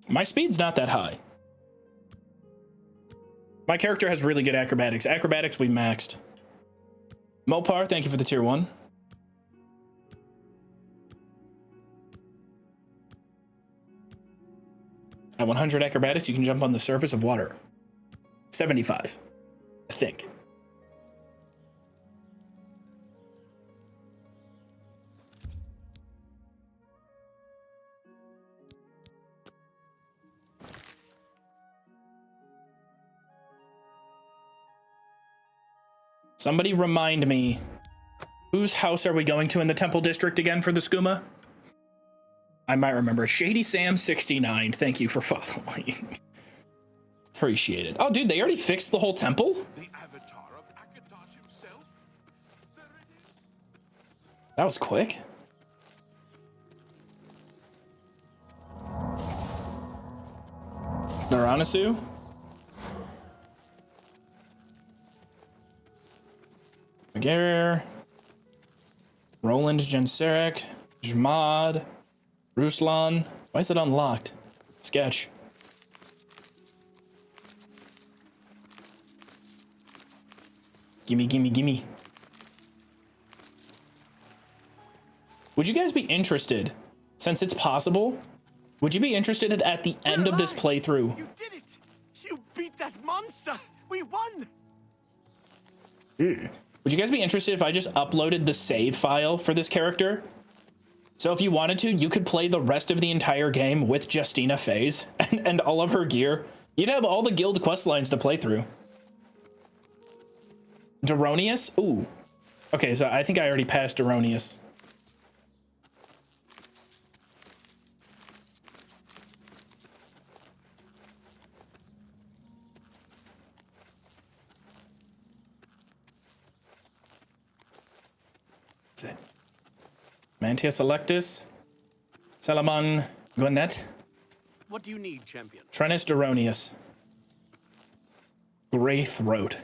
My speed's not that high. My character has really good acrobatics. Acrobatics we maxed. Mopar, thank you for the tier 1. At 100 acrobatics, you can jump on the surface of water. 75, I think. Somebody remind me, whose house are we going to in the Temple District again for the skooma? I might remember. Shady Sam 69. Thank you for following. Appreciate it. Oh, dude, they already fixed the whole temple? The avatar of Akatosh himself? There it is. That was quick. Naranasu? Megare. Roland Genseric. Jmad. Ruslan. Why is it unlocked? Sketch. Gimme, gimme, gimme. Would you guys be interested, since it's possible, would you be interested at the end of this playthrough? You did it! You beat that monster! We won! Would you guys be interested if I just uploaded the save file for this character? So if you wanted to, you could play the rest of the entire game with Justina Faze and all of her gear. You'd have all the guild quest lines to play through. Duronius? Ooh. Okay, so I think I already passed Duronius. That's it. Mantius Electus. Salamon Gwinnett. What do you need, champion? Trennis Duronius. Grey Throat.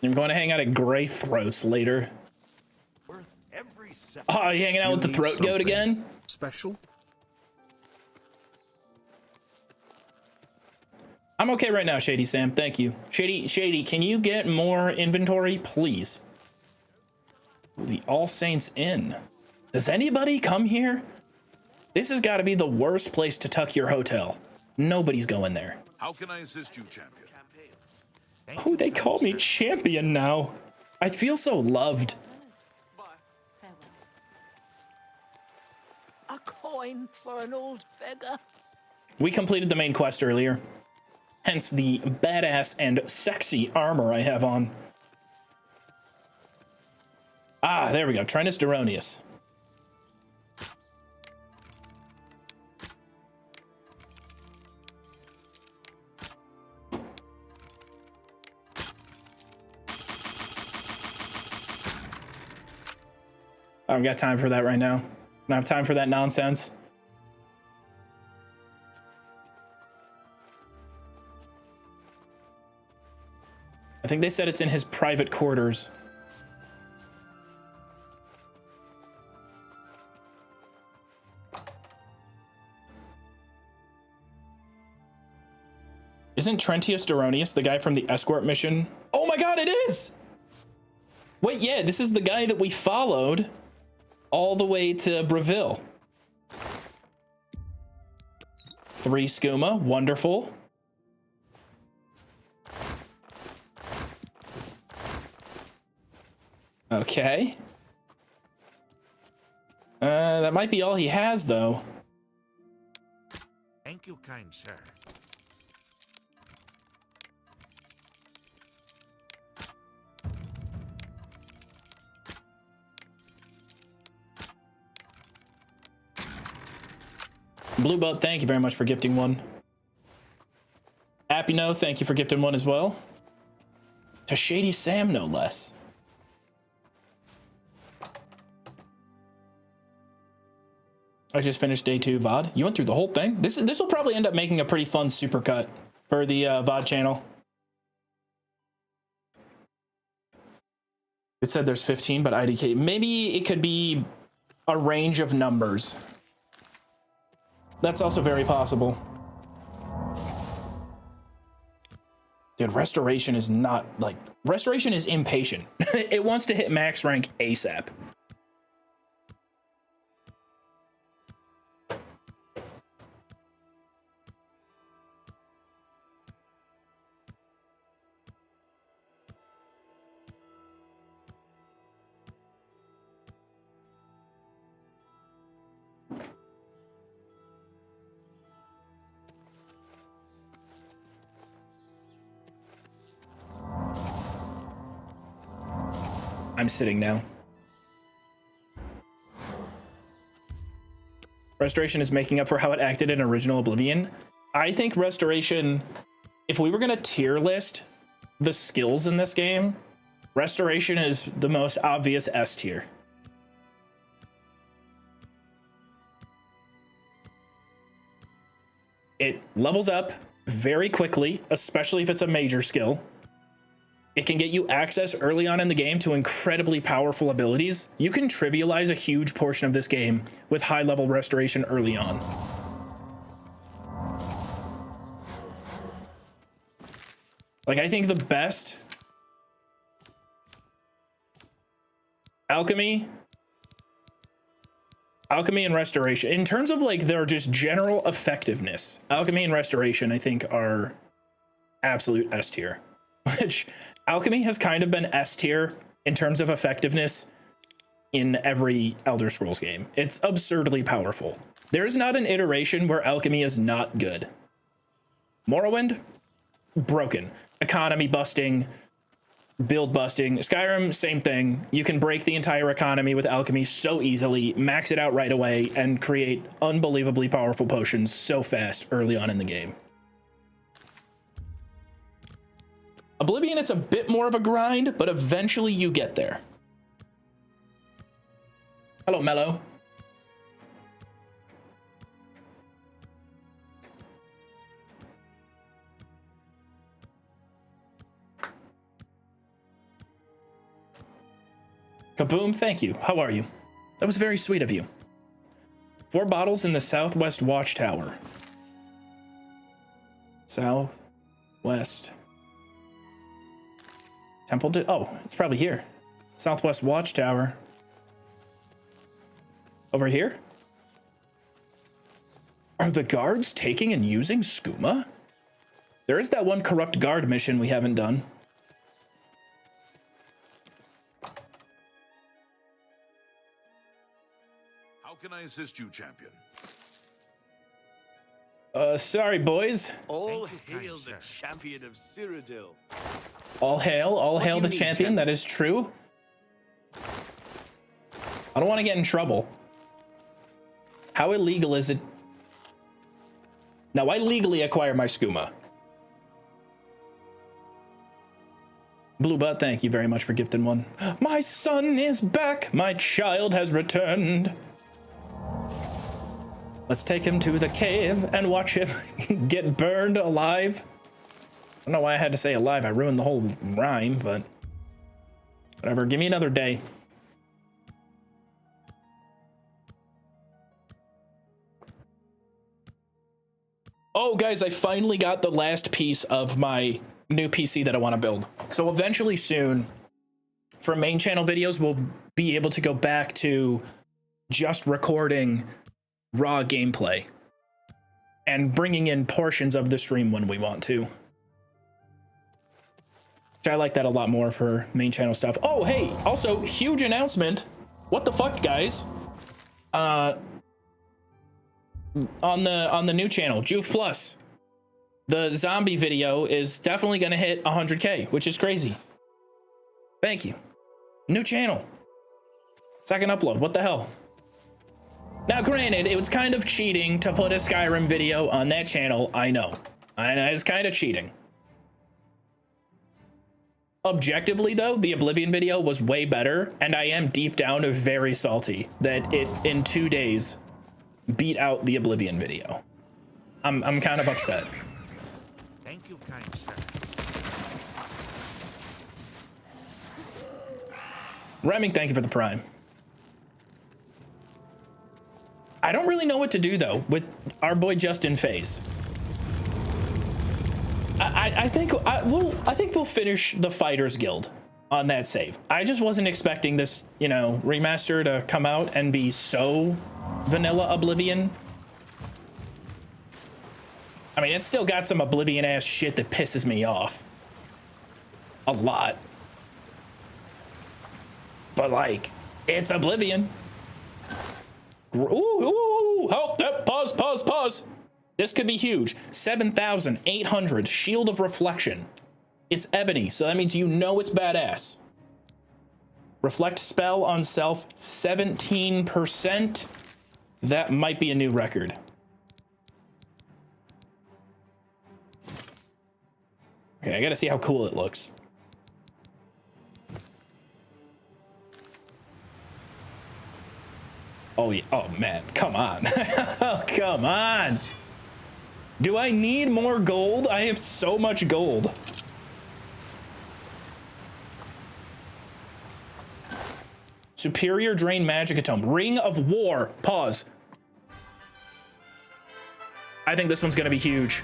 I'm going to hang out at Grey Throats later. Worth every second. Oh, you hanging out with the throat goat again? Special? I'm okay right now, Shady Sam. Thank you. Shady, can you get more inventory, please? The All Saints Inn. Does anybody come here? This has got to be the worst place to tuck your hotel. Nobody's going there. How can I assist you, champion? Oh, they call me champion now. I feel so loved. A coin for an old beggar. We completed the main quest earlier. Hence the badass and sexy armor I have on. Ah, there we go. Trennis Duronius. I don't got time for that right now. I don't have time for that nonsense. I think they said it's in his private quarters. Isn't Trentius Duronius the guy from the escort mission? Oh my god, it is! Wait, yeah, this is the guy that we followed all the way to Breville. 3 skooma, wonderful. Okay. That might be all he has, though. Thank you, kind sir. Bluebud, thank you very much for gifting one. Appino, thank you for gifting one as well. To Shady Sam, no less. I just finished day 2 VOD. You went through the whole thing? This will probably end up making a pretty fun supercut for the VOD channel. It said there's 15, but IDK. Maybe it could be a range of numbers. That's also very possible. Dude, Restoration is not, like, Restoration is impatient. It wants to hit max rank ASAP. I'm sitting now. Restoration is making up for how it acted in original Oblivion. I think Restoration, if we were gonna tier list the skills in this game, Restoration is the most obvious S tier. It levels up very quickly, especially if it's a major skill. It can get you access early on in the game to incredibly powerful abilities. You can trivialize a huge portion of this game with high-level Restoration early on. Like, I think the best Alchemy and Restoration, in terms of like their just general effectiveness, Alchemy and Restoration, I think, are absolute S tier. Which Alchemy has kind of been S tier in terms of effectiveness in every Elder Scrolls game. It's absurdly powerful. There is not an iteration where Alchemy is not good. Morrowind, broken. Economy busting, build busting. Skyrim, same thing. You can break the entire economy with Alchemy so easily, max it out right away, and create unbelievably powerful potions so fast early on in the game. Oblivion, it's a bit more of a grind, but eventually you get there. Hello, Mello. Kaboom, thank you. How are you? That was very sweet of you. 4 bottles in the Southwest Watchtower. Southwest. Temple to, oh, it's probably here. Southwest Watchtower. Over here? Are the guards taking and using skooma? There is that one corrupt guard mission we haven't done. How can I assist you, champion? Sorry, boys. All hail the champion of Cyrodiil. All hail the champion, that is true. I don't want to get in trouble. How illegal is it? Now, I legally acquire my skooma. Bluebud, thank you very much for gifting one. My son is back. My child has returned. Let's take him to the cave and watch him get burned alive. I don't know why I had to say alive. I ruined the whole rhyme, but whatever. Give me another day. Oh, guys, I finally got the last piece of my new PC that I want to build. So eventually soon, for main channel videos, we'll be able to go back to just recording raw gameplay and bringing in portions of the stream when we want to. Which I like that a lot more for main channel stuff. Oh, hey, also huge announcement. What the fuck, guys? On the new channel, Joov Plus, the zombie video is definitely gonna hit 100K, which is crazy. Thank you. New channel. Second upload. What the hell? Now, granted, it was kind of cheating to put a Skyrim video on that channel. I know. It's kind of cheating. Objectively, though, the Oblivion video was way better, and I am deep down very salty that it, in 2 days, beat out the Oblivion video. I'm kind of upset. Thank you, kind sir. Remming, thank you for the Prime. I don't really know what to do, though, with our boy Justin FaZe. I think we'll finish the Fighters Guild on that save. I just wasn't expecting this, you know, remaster to come out and be so vanilla Oblivion. I mean, it's still got some Oblivion ass shit that pisses me off a lot. But like, it's Oblivion. Ooh, help! Pause. This could be huge. 7,800 Shield of Reflection. It's ebony, so that means you know it's badass. Reflect spell on self, 17%. That might be a new record. Okay, I gotta see how cool it looks. Oh, yeah. Oh, man. Come on. Oh, come on. Do I need more gold? I have so much gold. Superior Drain Magic Atome. Ring of War. Pause. I think this one's going to be huge.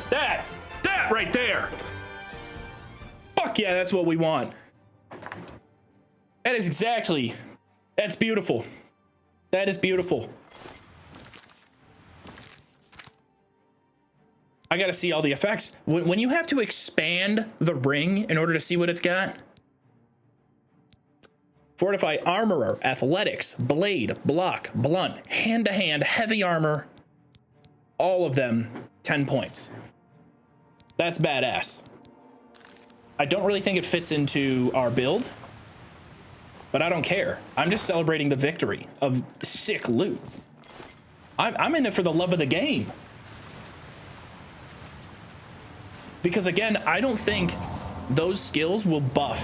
That right there. Fuck yeah, that's what we want. That is exactly. That's beautiful. That is beautiful. I gotta see all the effects. When you have to expand the ring in order to see what it's got. Fortify Armorer, Athletics, Blade, Block, Blunt, Hand-to-Hand, Heavy Armor. All of them, 10 points. That's badass. I don't really think it fits into our build, but I don't care. I'm just celebrating the victory of sick loot. I'm in it for the love of the game. Because again, I don't think those skills will buff.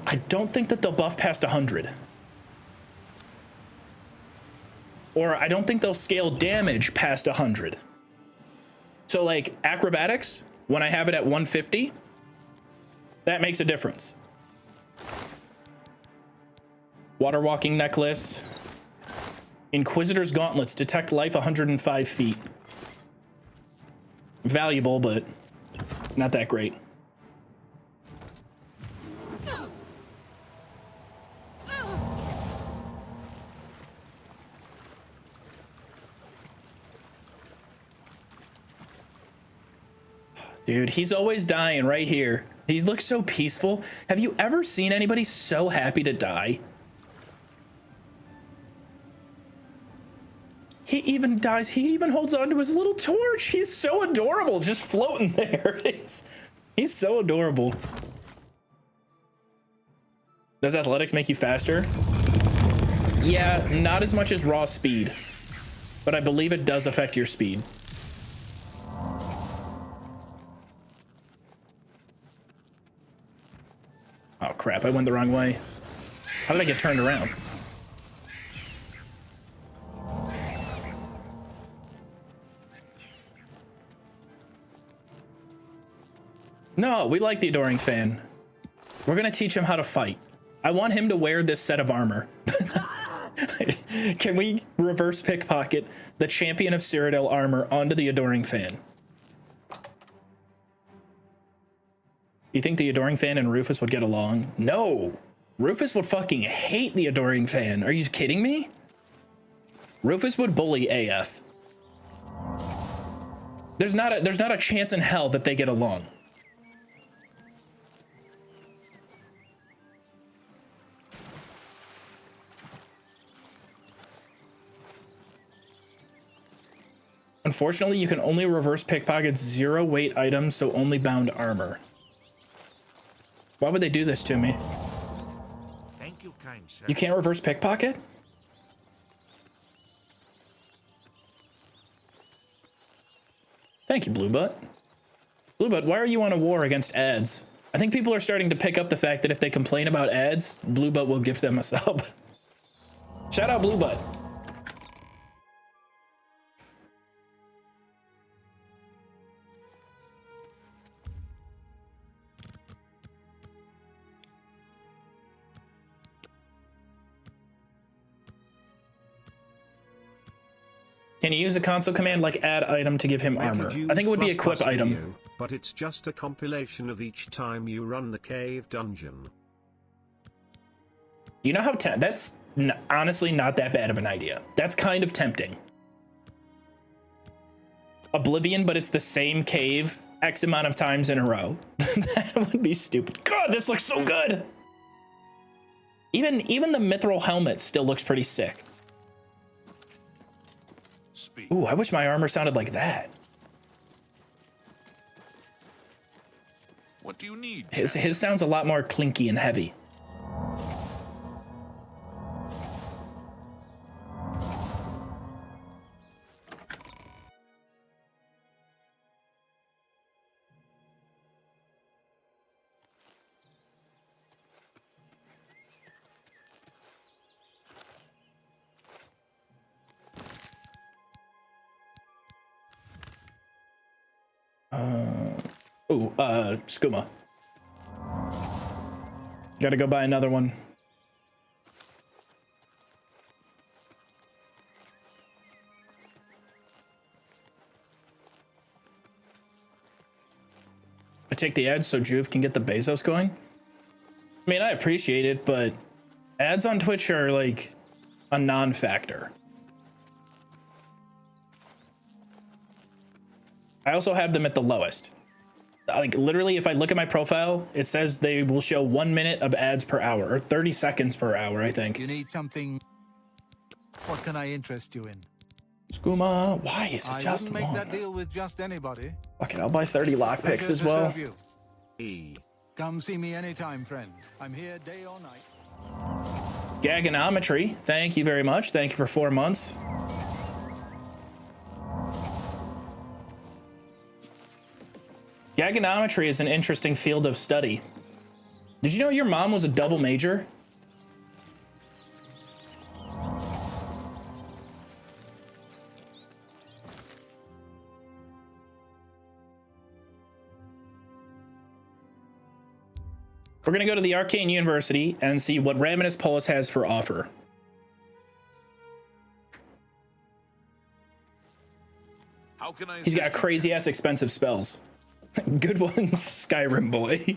I don't think that they'll buff past 100. Or I don't think they'll scale damage past 100. So like acrobatics, when I have it at 150, that makes a difference. Water walking necklace. Inquisitor's gauntlets, detect life 105 feet. Valuable, but not that great. Dude, he's always dying right here. He looks so peaceful. Have you ever seen anybody so happy to die? He even dies. He even holds on to his little torch. He's so adorable, just floating there. He's so adorable. Does athletics make you faster? Yeah, not as much as raw speed, but I believe it does affect your speed. Oh crap, I went the wrong way. How did I get turned around? No, we like the Adoring Fan. We're gonna teach him how to fight. I want him to wear this set of armor. Can we reverse pickpocket the Champion of Cyrodiil armor onto the Adoring Fan? You think the Adoring Fan and Rufus would get along? No. Rufus would fucking hate the Adoring Fan. Are you kidding me? Rufus would bully AF. There's not a chance in hell that they get along. Unfortunately, you can only reverse pickpocket 0 weight items, so only bound armor. Why would they do this to me? Thank you, kind sir. You can't reverse pickpocket? Thank you, Bluebutt. Bluebutt, why are you on a war against ads? I think people are starting to pick up the fact that if they complain about ads, Bluebutt will give them a sub. Shout out Bluebutt. Can you use a console command like add item to give him armor? I think it would be equip item. Video, but it's just a compilation of each time you run the cave dungeon. You know how that's honestly not that bad of an idea. That's kind of tempting. Oblivion, but it's the same cave X amount of times in a row. That would be stupid. God, this looks so good. Even the mithril helmet still looks pretty sick. Ooh, I wish my armor sounded like that. What do you need? His sounds a lot more clinky and heavy. Skooma. Gotta go buy another one. I take the ads so Joov can get the Bezos going. I mean, I appreciate it, but ads on Twitch are like a non-factor. I also have them at the lowest. Like literally, if I look at my profile, it says they will show 1 minute of ads per hour or 30 seconds per hour, I think. You need something. What can I interest you in? Skooma, why is it just one? I wouldn't make one? that deal with just anybody. Fuck it, I'll buy 30 lockpicks as well. Come see me anytime, friend. I'm here day or night. Gaganometry, thank you very much. Thank you for 4 months. Gaganometry is an interesting field of study. Did you know your mom was a double major? We're gonna go to the Arcane University and see what Raminus Polis has for offer. How can I He's got crazy ass expensive spells. Good one, Skyrim boy.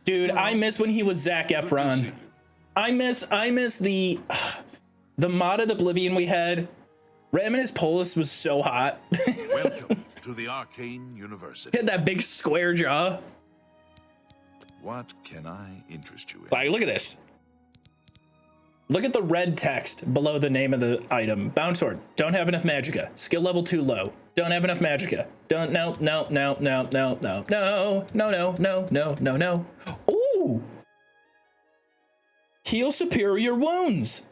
Dude, I miss when he was Zac Efron. I miss the modded Oblivion we had. Raminus Polis was so hot. Welcome to the Arcane University. He had that big square jaw. What can I interest you in? Like, look at this. Look at the red text below the name of the item. Bound sword. Don't have enough magicka. Skill level too low. Don't have enough magicka. Don't no. Ooh. Heal superior wounds.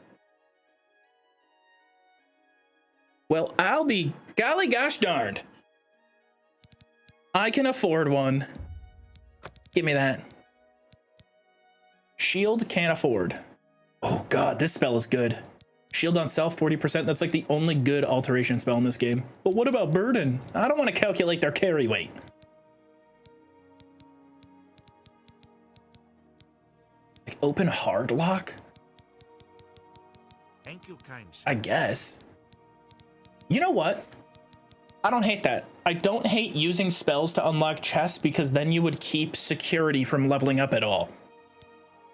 Well, I'll be golly gosh darned. I can afford one. Give me that. Shield can't afford. Oh god, this spell is good. Shield on self 40%. That's like the only good alteration spell in this game. But what about burden? I don't want to calculate their carry weight. Like open hard lock? Thank you, kind sir. I guess. You know what? I don't hate that. I don't hate using spells to unlock chests because then you would keep security from leveling up at all.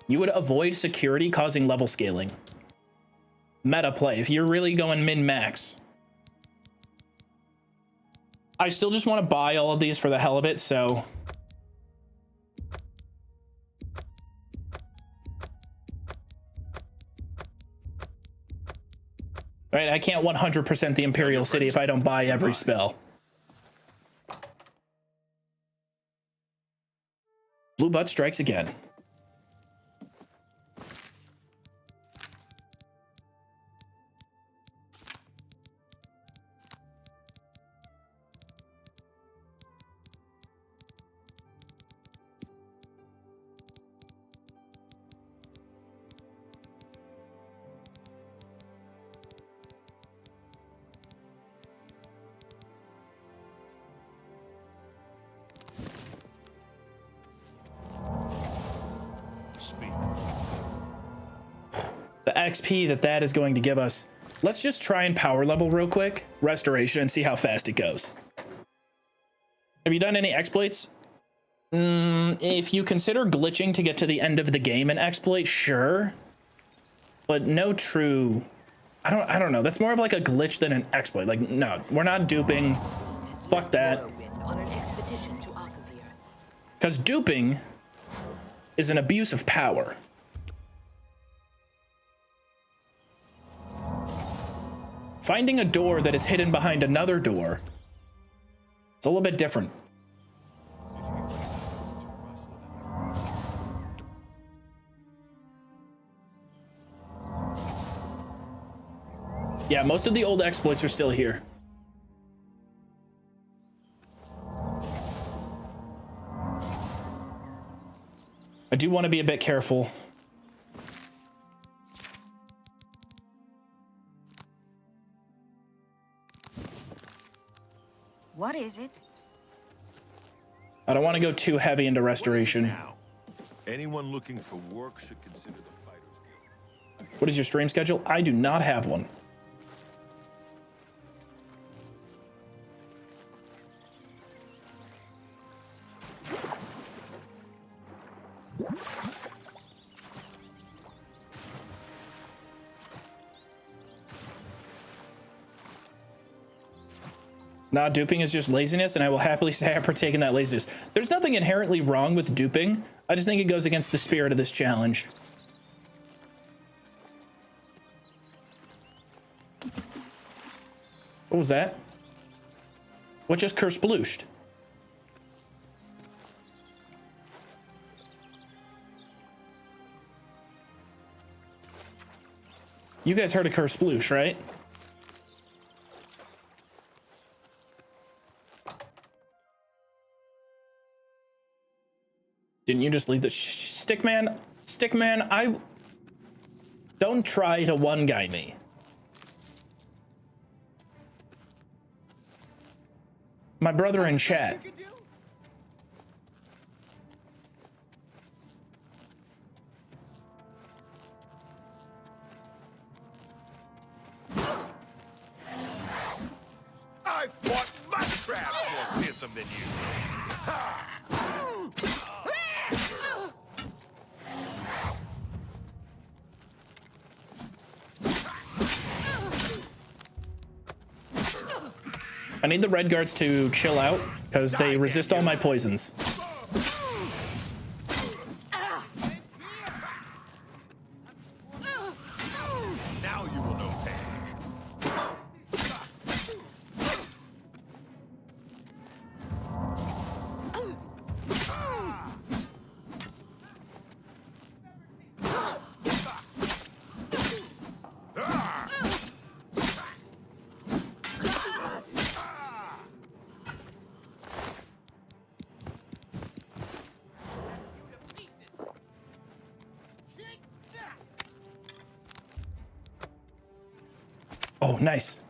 You would avoid security causing level scaling. Meta play, if you're really going min-max. I still just want to buy all of these for the hell of it, so... Right, I can't 100% the Imperial City if I don't buy every spell. Blue Butt strikes again. The XP that is going to give us. Let's just try and power level real quick. Restoration and see how fast it goes. Have you done any exploits? If you consider glitching to get to the end of the game an exploit, sure. But no true... I don't know. That's more of like a glitch than an exploit. Like, no, we're not duping. Fuck that. Because duping is an abuse of power. Finding a door that is hidden behind another door, it's a little bit different. Yeah, most of the old exploits are still here. I do want to be a bit careful. What is it? I don't want to go too heavy into restoration. Anyone looking for work should consider the Fighters Guild. What is your stream schedule? I do not have one. Nah, duping is just laziness, and I will happily say I partake in that laziness. There's nothing inherently wrong with duping. I just think it goes against the spirit of this challenge. What was that? What just kersplooshed? You guys heard of kersploosh, right? Didn't you just leave the Stickman? Stickman, I... Don't try to one-guy me. My brother in chat. I fought much crabs more fearsome than you. I need the red guards to chill out because they resist all my poisons. Now you will know pain. Oh, nice.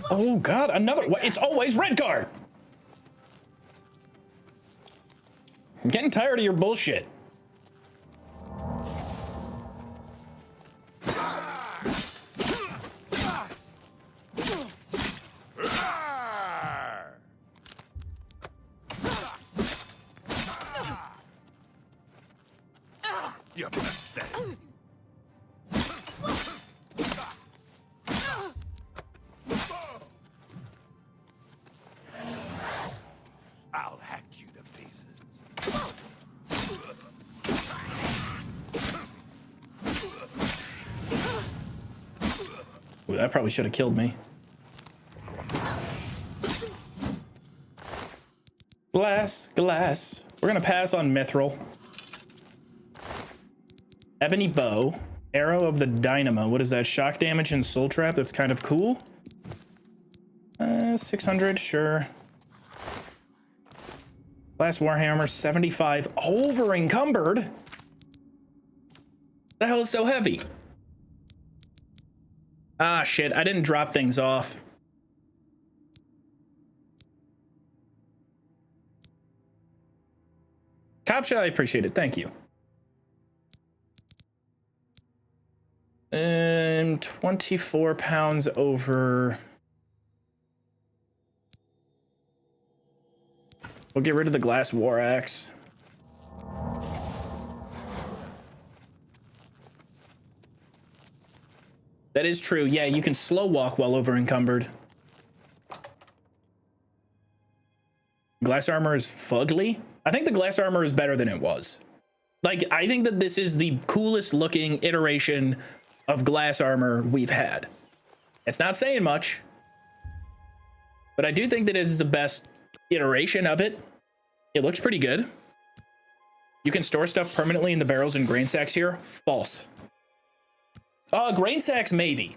Oh, God, another. It's always red guard. I'm getting tired of your bullshit. Ooh, that probably should have killed me. Glass. We're gonna pass on Mithril. Ebony Bow. Arrow of the Dynamo. What is that? Shock damage and soul trap. That's kind of cool. 600, sure. Glass Warhammer, 75. Over encumbered? The hell is so heavy? Ah, shit. I didn't drop things off. Copsha, I appreciate it. Thank you. 24 pounds over. We'll get rid of the glass war axe. That is true. Yeah, you can slow walk while over encumbered. Glass armor is fugly. I think the glass armor is better than it was. Like, I think that this is the coolest looking iteration of glass armor we've had. It's not saying much, but I do think that it is the best iteration of it. It looks pretty good. You can store stuff permanently in the barrels and grain sacks here. False. Grain sacks, maybe.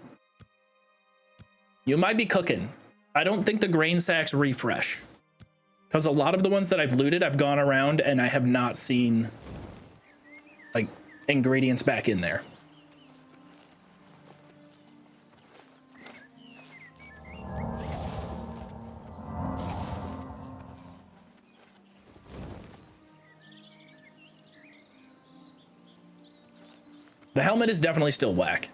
You might be cooking. I don't think the grain sacks refresh. Because a lot of the ones that I've looted, I've gone around and I have not seen, like, ingredients back in there. The helmet is definitely still whack.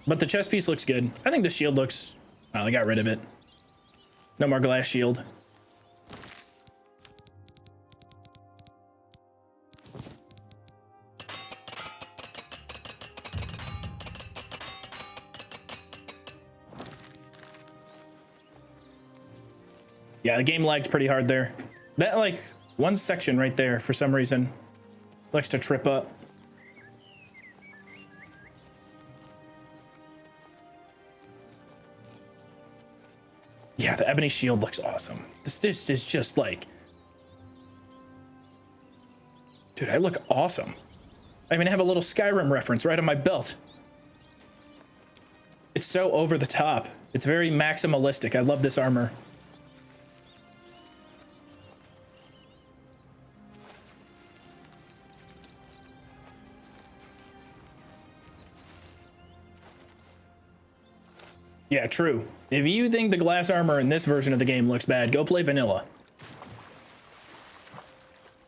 But the chest piece looks good. I think the shield looks... Oh, I got rid of it. No more glass shield. Yeah, the game lagged pretty hard there. That, like, one section right there, for some reason, likes to trip up. Yeah, the ebony shield looks awesome. This is just like... Dude, I look awesome. I even have a little Skyrim reference right on my belt. It's so over the top. It's very maximalistic. I love this armor. Yeah, true. If you think the glass armor in this version of the game looks bad, go play vanilla.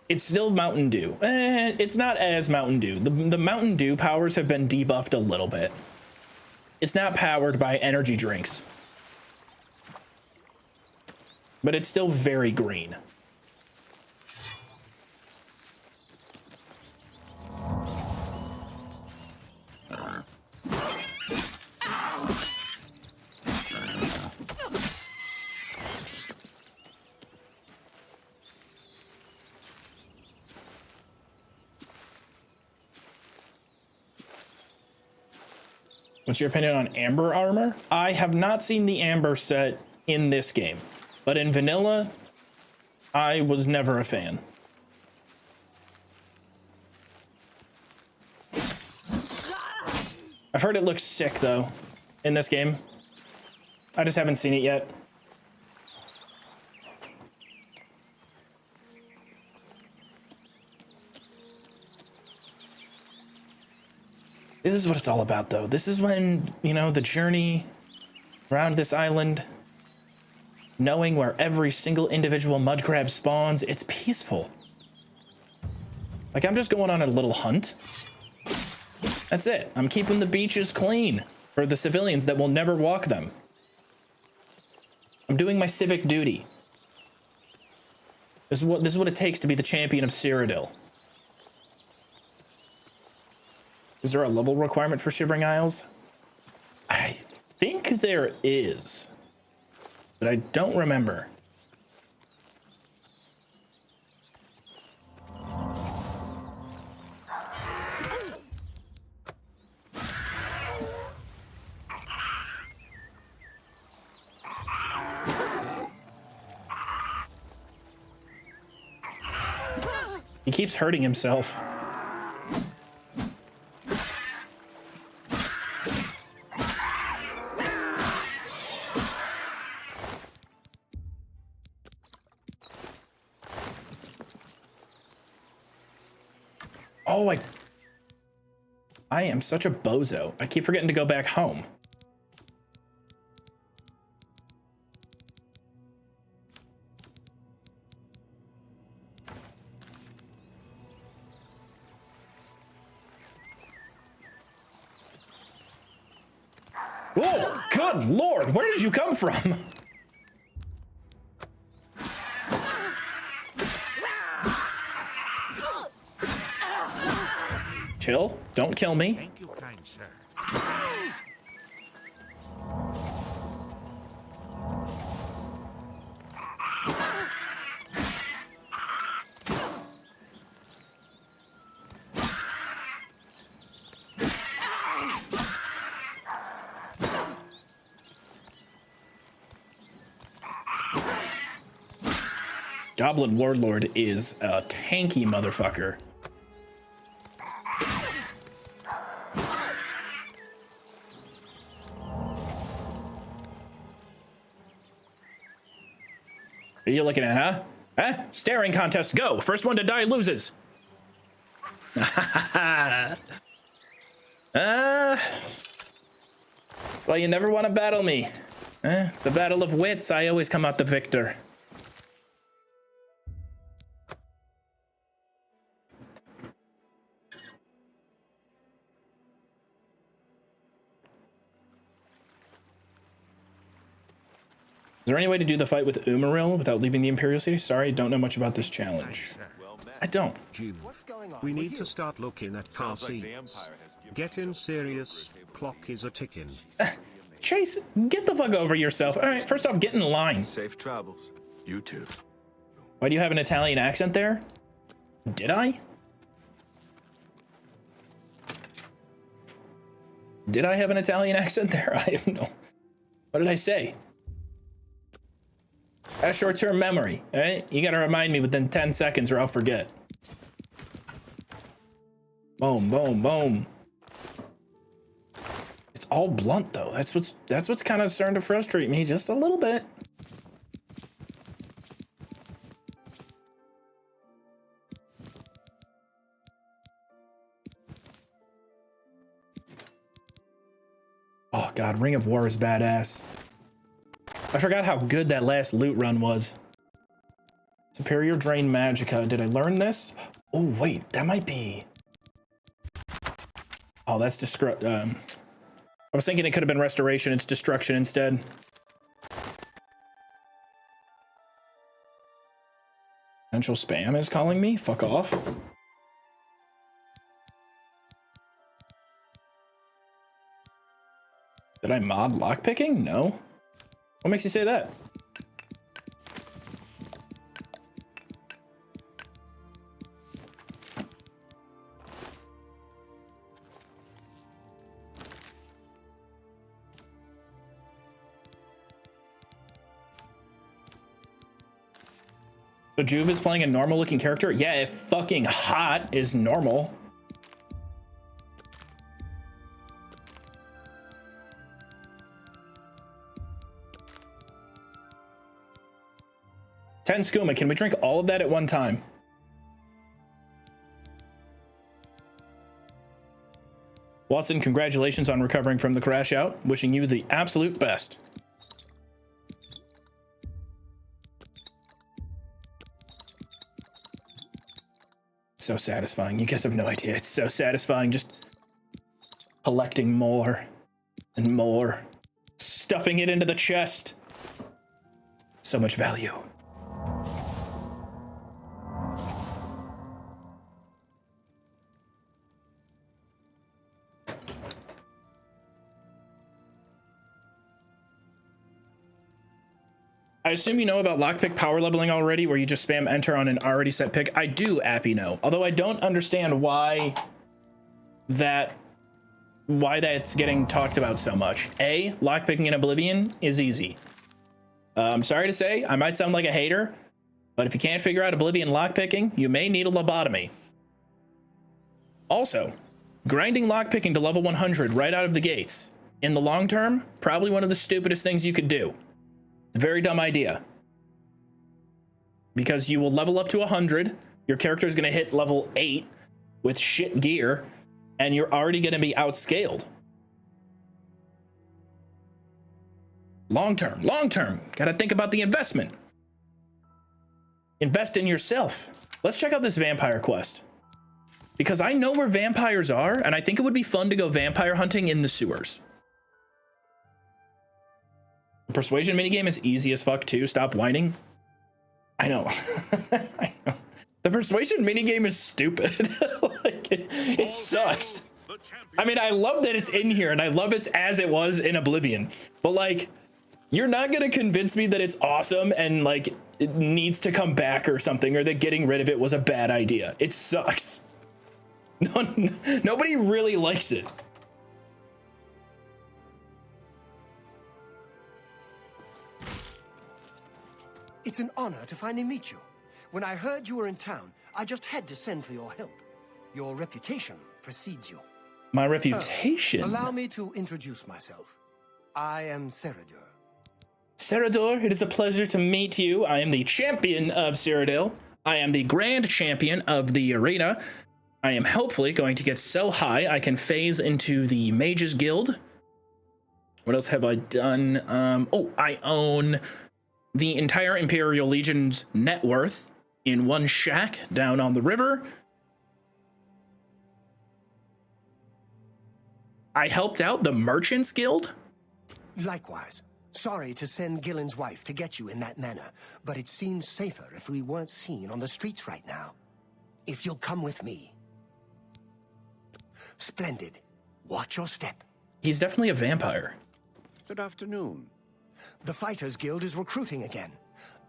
It's still Mountain Dew. It's not as Mountain Dew. The Mountain Dew powers have been debuffed a little bit. It's not powered by energy drinks. But it's still very green. What's your opinion on amber armor? I have not seen the amber set in this game, but in vanilla, I was never a fan. I've heard it looks sick though in this game. I just haven't seen it yet. This is what it's all about, though. This is when, you know, the journey around this island, knowing where every single individual mud crab spawns, it's peaceful. Like, I'm just going on a little hunt. That's it. I'm keeping the beaches clean for the civilians that will never walk them. I'm doing my civic duty. This is what it takes to be the champion of Cyrodiil. Is there a level requirement for Shivering Isles? I think there is, but I don't remember. keeps hurting himself. Oh, I am such a bozo. I keep forgetting to go back home. Whoa, good lord, where did you come from? Chill, don't kill me. Thank you, kind sir. Goblin Warlord is a tanky motherfucker. What are you looking at, huh? Huh? Staring contest, go! First one to die loses. Well, you never want to battle me. It's a battle of wits. I always come out the victor. Is there any way to do the fight with Umaril without leaving the Imperial City? Sorry, don't know much about this challenge. I don't. We need to start looking at car seats. Get in serious, clock is a ticking. Chase, get the fuck over yourself. All right, first off, get in line. Safe travels. You too. Why do you have an Italian accent there? Did I? Did I have an Italian accent there? I don't know. What did I say? A short-term memory, all right? You gotta remind me within 10 seconds or I'll forget. Boom, boom, boom. It's all blunt though. That's what's kind of starting to frustrate me just a little bit. Oh god, Ring of War is badass. I forgot how good that last loot run was. Superior Drain Magicka. Did I learn this? Oh, wait, that might be... Oh, that's I was thinking it could have been Restoration. It's Destruction instead. Potential spam is calling me? Fuck off. Did I mod lockpicking? No. What makes you say that? So Joov is playing a normal looking character? Yeah, if fucking hot is normal. Ten skooma, can we drink all of that at one time? Watson, congratulations on recovering from the crash out. Wishing you the absolute best. So satisfying. You guys have no idea. It's so satisfying just collecting more and more. Stuffing it into the chest. So much value. I assume you know about lockpick power leveling already, where you just spam enter on an already set pick. I do, Appy, know. Although I don't understand why that's getting talked about so much. A, lockpicking in Oblivion is easy. I'm sorry to say, I might sound like a hater, But if you can't figure out Oblivion lockpicking, you may need a lobotomy. Also, grinding lockpicking to level 100 right out of the gates, in the long term, probably one of the stupidest things you could do. It's a very dumb idea. Because you will level up to 100, your character is going to hit level 8 with shit gear, and you're already going to be outscaled. Long term, gotta think about the investment. Invest in yourself. Let's check out this vampire quest. Because I know where vampires are, and I think it would be fun to go vampire hunting in the sewers. The persuasion minigame is easy as fuck too. Stop whining. I know. I know. The persuasion minigame is stupid. Like, it sucks. I mean, I love that it's in here, and I love it's as it was in Oblivion. But like, you're not gonna convince me that it's awesome and like it needs to come back or something, or that getting rid of it was a bad idea. It sucks. Nobody really likes it. It's an honor to finally meet you. When I heard you were in town, I just had to send for your help. Your reputation precedes you. My reputation? Allow me to introduce myself. I am Cyrodiil. Cyrodiil, it is a pleasure to meet you. I am the champion of Cyrodiil. I am the grand champion of the arena. I am hopefully going to get so high I can phase into the Mages Guild. What else have I done? Oh, I own the entire Imperial Legion's net worth in one shack down on the river. I helped out the Merchants Guild. Likewise. Sorry to send Gillen's wife to get you in that manner, but it seems safer if we weren't seen on the streets right now. If you'll come with me. Splendid. Watch your step. He's definitely a vampire. Good afternoon. The Fighters Guild is recruiting again.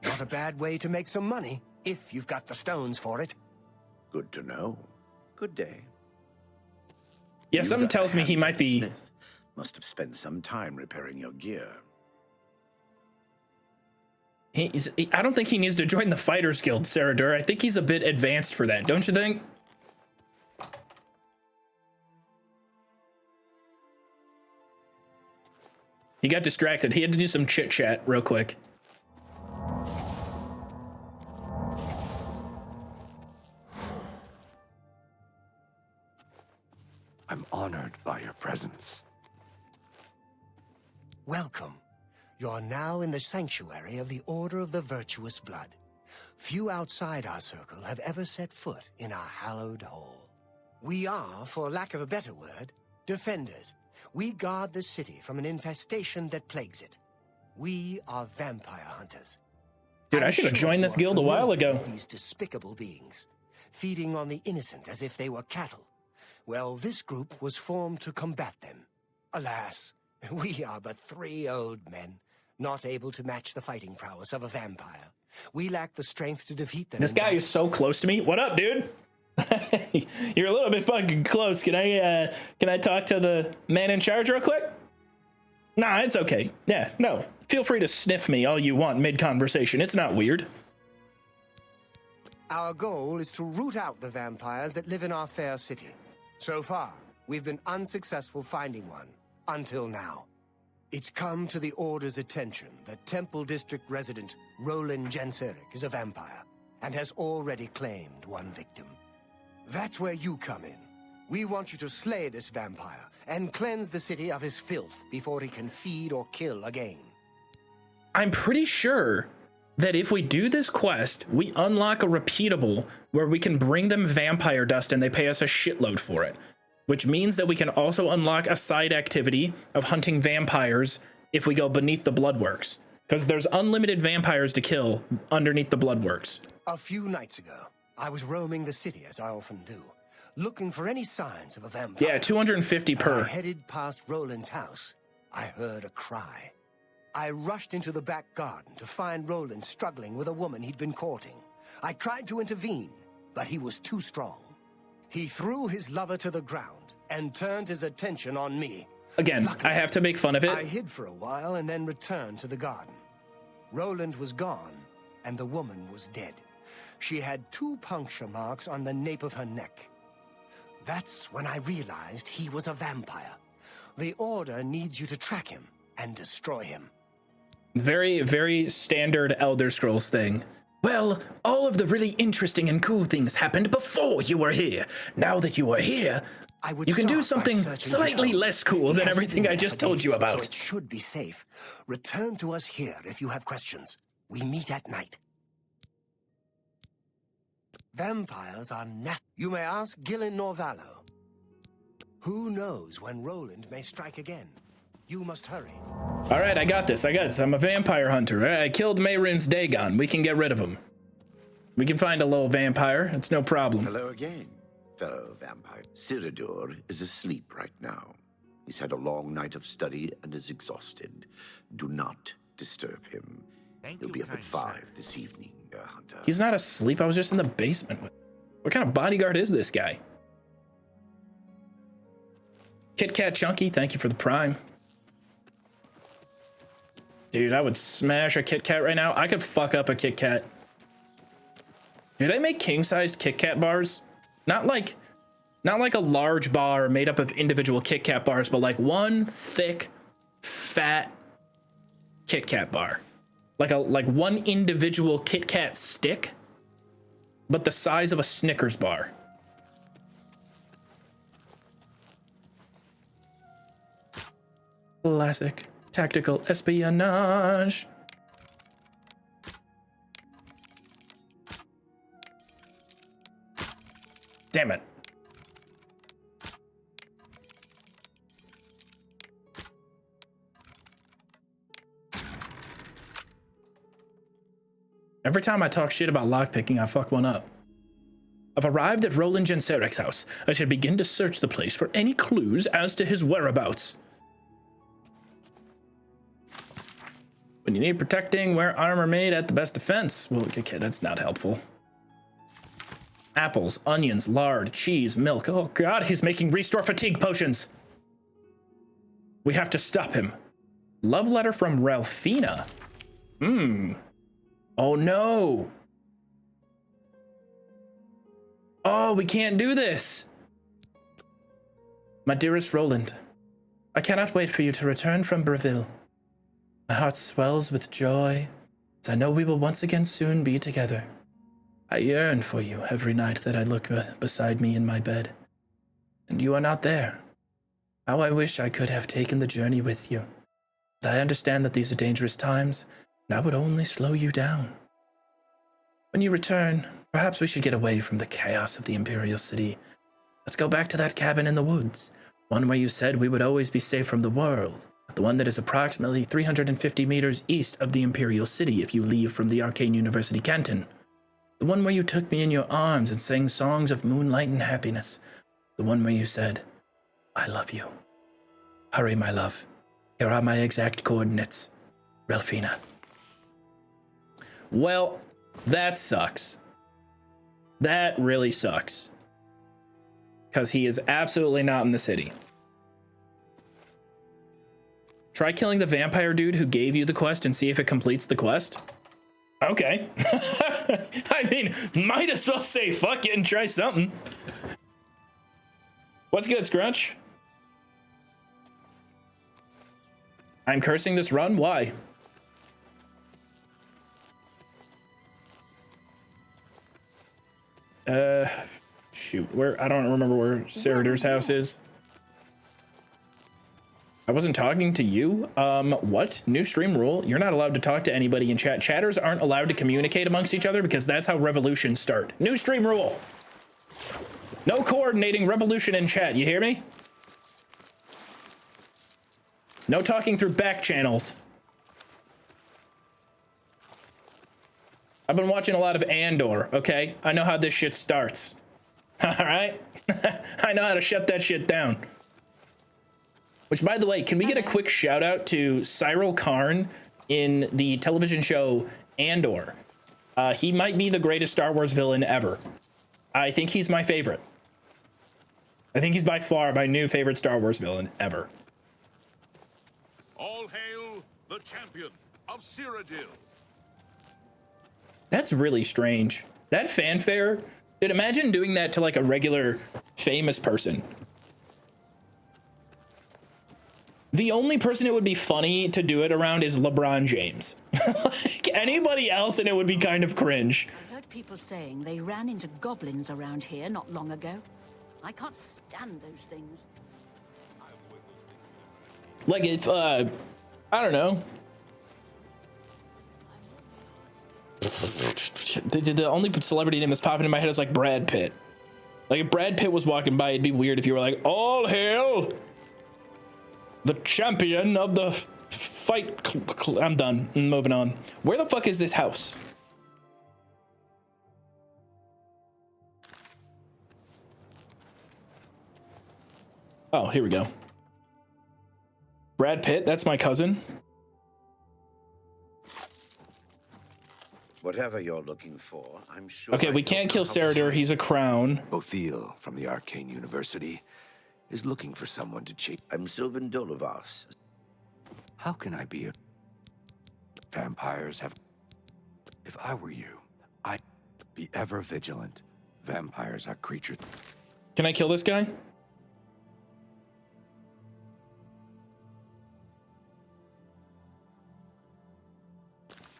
Not a bad way to make some money, if you've got the stones for it. Good to know. Good day. Yeah, something tells me he might be... Smith must have spent some time repairing your gear. I don't think he needs to join the Fighters Guild, Cyrodiil. I think he's a bit advanced for that, don't you think? He got distracted. He had to do some chit-chat real quick. I'm honored by your presence. Welcome. You're now in the sanctuary of the Order of the Virtuous Blood. Few outside our circle have ever set foot in our hallowed hall. We are, for lack of a better word, defenders. We guard the city from an infestation that plagues it. We are vampire hunters. Dude, I should have joined this guild a while ago. These despicable beings, feeding on the innocent as if they were cattle. Well, this group was formed to combat them. Alas, we are but 3 old men, not able to match the fighting prowess of a vampire. We lack the strength to defeat them. This guy is so close to me. What up, dude? You're a little bit fucking close. Can I talk to the man in charge real quick? Nah, it's okay. Yeah, no. Feel free to sniff me all you want mid-conversation. It's not weird. Our goal is to root out the vampires that live in our fair city. So far, we've been unsuccessful finding one. Until now. It's come to the Order's attention that Temple District resident Roland Genseric is a vampire and has already claimed one victim. That's where you come in. We want you to slay this vampire and cleanse the city of his filth before he can feed or kill again. I'm pretty sure that if we do this quest, we unlock a repeatable where we can bring them vampire dust and they pay us a shitload for it. Which means that we can also unlock a side activity of hunting vampires if we go beneath the Bloodworks. Because there's unlimited vampires to kill underneath the Bloodworks. A few nights ago, I was roaming the city as I often do, looking for any signs of a vampire. Yeah, 250 per. As I headed past Roland's house, I heard a cry. I rushed into the back garden to find Roland struggling with a woman he'd been courting. I tried to intervene, but he was too strong. He threw his lover to the ground and turned his attention on me. Again, luckily, I have to make fun of it. I hid for a while and then returned to the garden. Roland was gone, and the woman was dead. She had 2 puncture marks on the nape of her neck. That's when I realized he was a vampire. The Order needs you to track him and destroy him. Very, very standard Elder Scrolls thing. Well, all of the really interesting and cool things happened before you were here. Now that you are here, you can do something slightly less cool than everything I just told you So about. it should be safe. Return to us here if you have questions. We meet at night. Vampires are You may ask Gillen Norvallo. Who knows when Roland may strike again? You must hurry. All right, I got this. I'm a vampire hunter. I killed Mehrunes Dagon. We can get rid of him. We can find a little vampire. It's no problem. Hello again, fellow vampire. Cyrodiil is asleep right now. He's had a long night of study and is exhausted. Do not disturb him. He'll be up at 5 this evening, Hunter. He's not asleep. I was just in the basement with him. What kind of bodyguard is this guy? Kit Kat Chunky, thank you for the prime. Dude, I would smash a Kit Kat right now. I could fuck up a Kit Kat. Do they make king-sized Kit Kat bars? Not like a large bar made up of individual Kit Kat bars, but like one thick, fat Kit Kat bar. Like one individual Kit Kat stick, but the size of a Snickers bar. Classic tactical espionage. Damn it. Every time I talk shit about lockpicking, I fuck one up. I've arrived at Roland Genseric's house. I should begin to search the place for any clues as to his whereabouts. When you need protecting, wear armor made at the best defense. Well, okay, that's not helpful. Apples, onions, lard, cheese, milk. Oh god, he's making restore fatigue potions. We have to stop him. Love letter from Ralphina. Oh no. Oh, we can't do this. My dearest Roland, I cannot wait for you to return from Breville. My heart swells with joy, as I know we will once again soon be together. I yearn for you every night that I look beside me in my bed, and you are not there. How I wish I could have taken the journey with you, but I understand that these are dangerous times, and I would only slow you down. When you return, perhaps we should get away from the chaos of the Imperial City. Let's go back to that cabin in the woods, one where you said we would always be safe from the world. The one that is approximately 350 meters east of the Imperial City if you leave from the Arcane University Canton. The one where you took me in your arms and sang songs of moonlight and happiness. The one where you said, I love you. Hurry, my love. Here are my exact coordinates. Ralphina. Well, that sucks. That really sucks. Because he is absolutely not in the city. Try killing the vampire dude who gave you the quest and see if it completes the quest. Okay. I mean, might as well say fuck it and try something. What's good, Scrunch? I'm cursing this run? Why? Shoot. Where? I don't remember where Cyrodiil's house is. I wasn't talking to you. What? New stream rule? You're not allowed to talk to anybody in chat. Chatters aren't allowed to communicate amongst each other because that's how revolutions start. New stream rule. No coordinating revolution in chat. You hear me? No talking through back channels. I've been watching a lot of Andor, okay? I know how this shit starts. All right? I know how to shut that shit down. Which, by the way, can we get a quick shout out to Cyril Karn in the television show Andor? He might be the greatest Star Wars villain ever. I think he's my favorite. I think he's by far my new favorite Star Wars villain ever. All hail the champion of Cyrodiil. That's really strange. That fanfare, dude, imagine doing that to like a regular famous person. The only person it would be funny to do it around is LeBron James. Like anybody else and it would be kind of cringe. I heard people saying they ran into goblins around here not long ago. I can't stand those things. Like if, I don't know. The only celebrity name that's popping in my head is like Brad Pitt. Like if Brad Pitt was walking by, it'd be weird if you were like, all hail the champion of the fight. I'm done. I'm moving on. Where the fuck is this house? Oh, here we go. Brad Pitt, that's my cousin. Whatever you're looking for, I'm sure. Okay, we can't kill Saradur. He's a crown. Othil from the Arcane University is looking for someone to chase. I'm Sylvan Dolovas. How can I be a... Vampires have... If I were you, I'd be ever vigilant. Vampires are creatures... Can I kill this guy?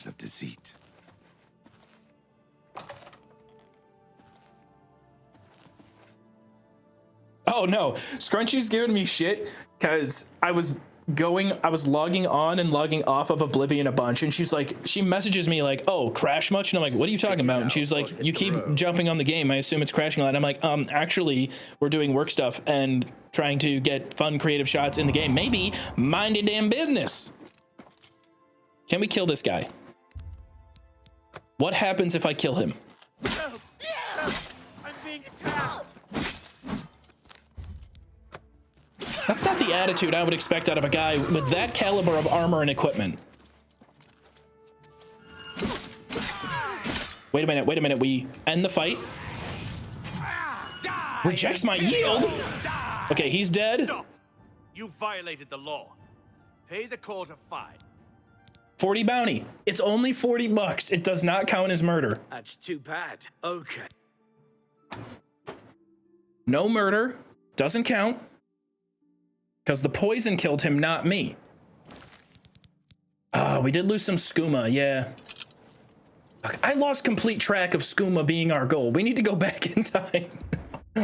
of deceit. Oh no, Scrunchy's giving me shit because I was logging on and logging off of Oblivion a bunch, and she's like, she messages me like, oh, crash much? And I'm like, what are you talking about? And she was like, you keep jumping on the game, I assume it's crashing a lot. And I'm like, actually, we're doing work stuff and trying to get fun creative shots in the game. Maybe mind your damn business. Can we kill this guy? What happens if I kill him? I'm being attacked. That's not the attitude I would expect out of a guy with that caliber of armor and equipment. Wait a minute, we end the fight. Rejects my yield? Okay, he's dead. Stop. You violated the law. Pay the court a fine. 40 bounty. It's only 40 bucks. It does not count as murder. That's too bad. Okay. No murder. Doesn't count. Because the poison killed him, not me. We did lose some skooma, yeah. I lost complete track of skooma being our goal. We need to go back in time.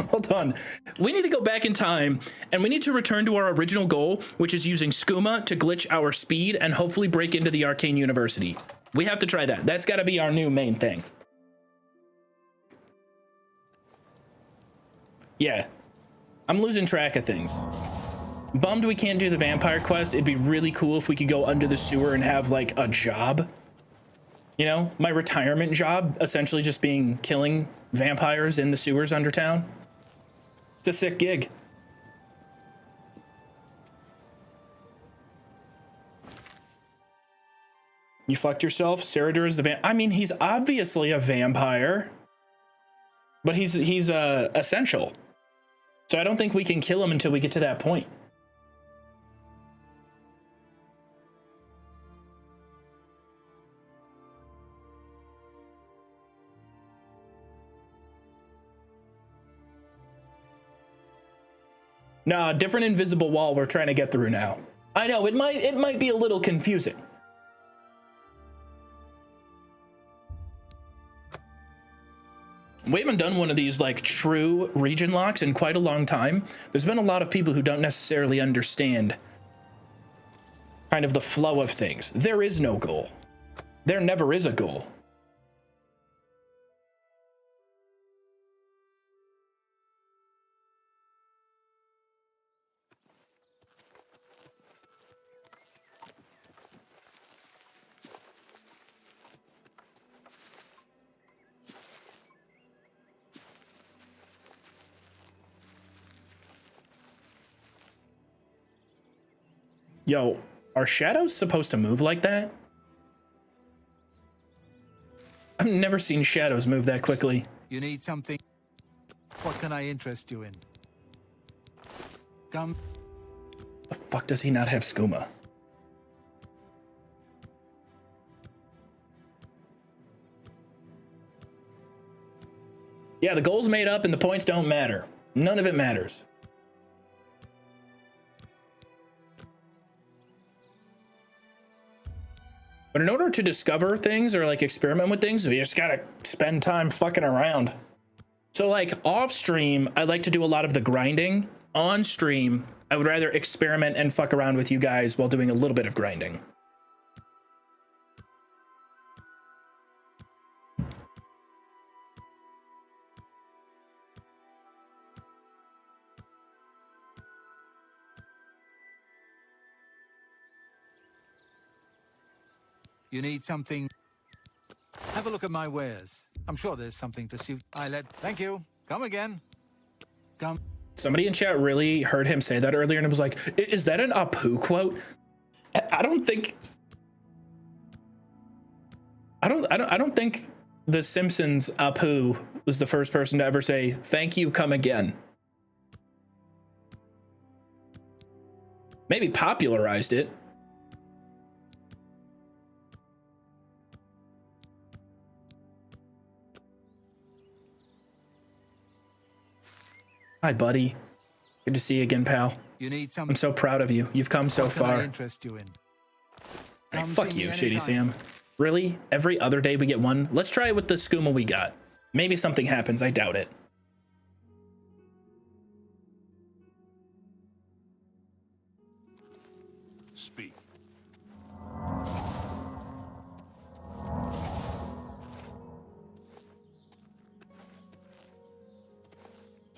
Hold on. We need to go back in time, and we need to return to our original goal, which is using skooma to glitch our speed and hopefully break into the Arcane University. We have to try that. That's got to be our new main thing. Yeah. I'm losing track of things. Bummed we can't do the vampire quest. It'd be really cool if we could go under the sewer and have like a job. You know, my retirement job, essentially just being killing vampires in the sewers under town. It's a sick gig. You fucked yourself? Saradur is the I mean, he's obviously a vampire, but he's essential. So I don't think we can kill him until we get to that point. Nah, different invisible wall we're trying to get through now. I know, it might be a little confusing. We haven't done one of these like true region locks in quite a long time. There's been a lot of people who don't necessarily understand kind of the flow of things. There is no goal. There never is a goal. Yo, are shadows supposed to move like that? I've never seen shadows move that quickly. You need something? What can I interest you in? Come. The fuck does he not have skooma? Yeah, the goal's made up and the points don't matter. None of it matters. But in order to discover things or like experiment with things, we just gotta spend time fucking around. So like off stream, I like to do a lot of the grinding. On stream, I would rather experiment and fuck around with you guys while doing a little bit of grinding. You need something? Have a look at my wares. I'm sure there's something to suit. Thank you. Come again. Come. Somebody in chat really heard him say that earlier and it was like, is that an Apu quote? I don't think The Simpsons Apu was the first person to ever say, thank you, come again. Maybe popularized it. Hi, buddy. Good to see you again, pal. You need some. I'm so proud of you. You've come so What can I far. interest you in? Right, fuck you, Shady Sam. Really? Every other day we get one? Let's try it with the skooma we got. Maybe something happens. I doubt it. Speak.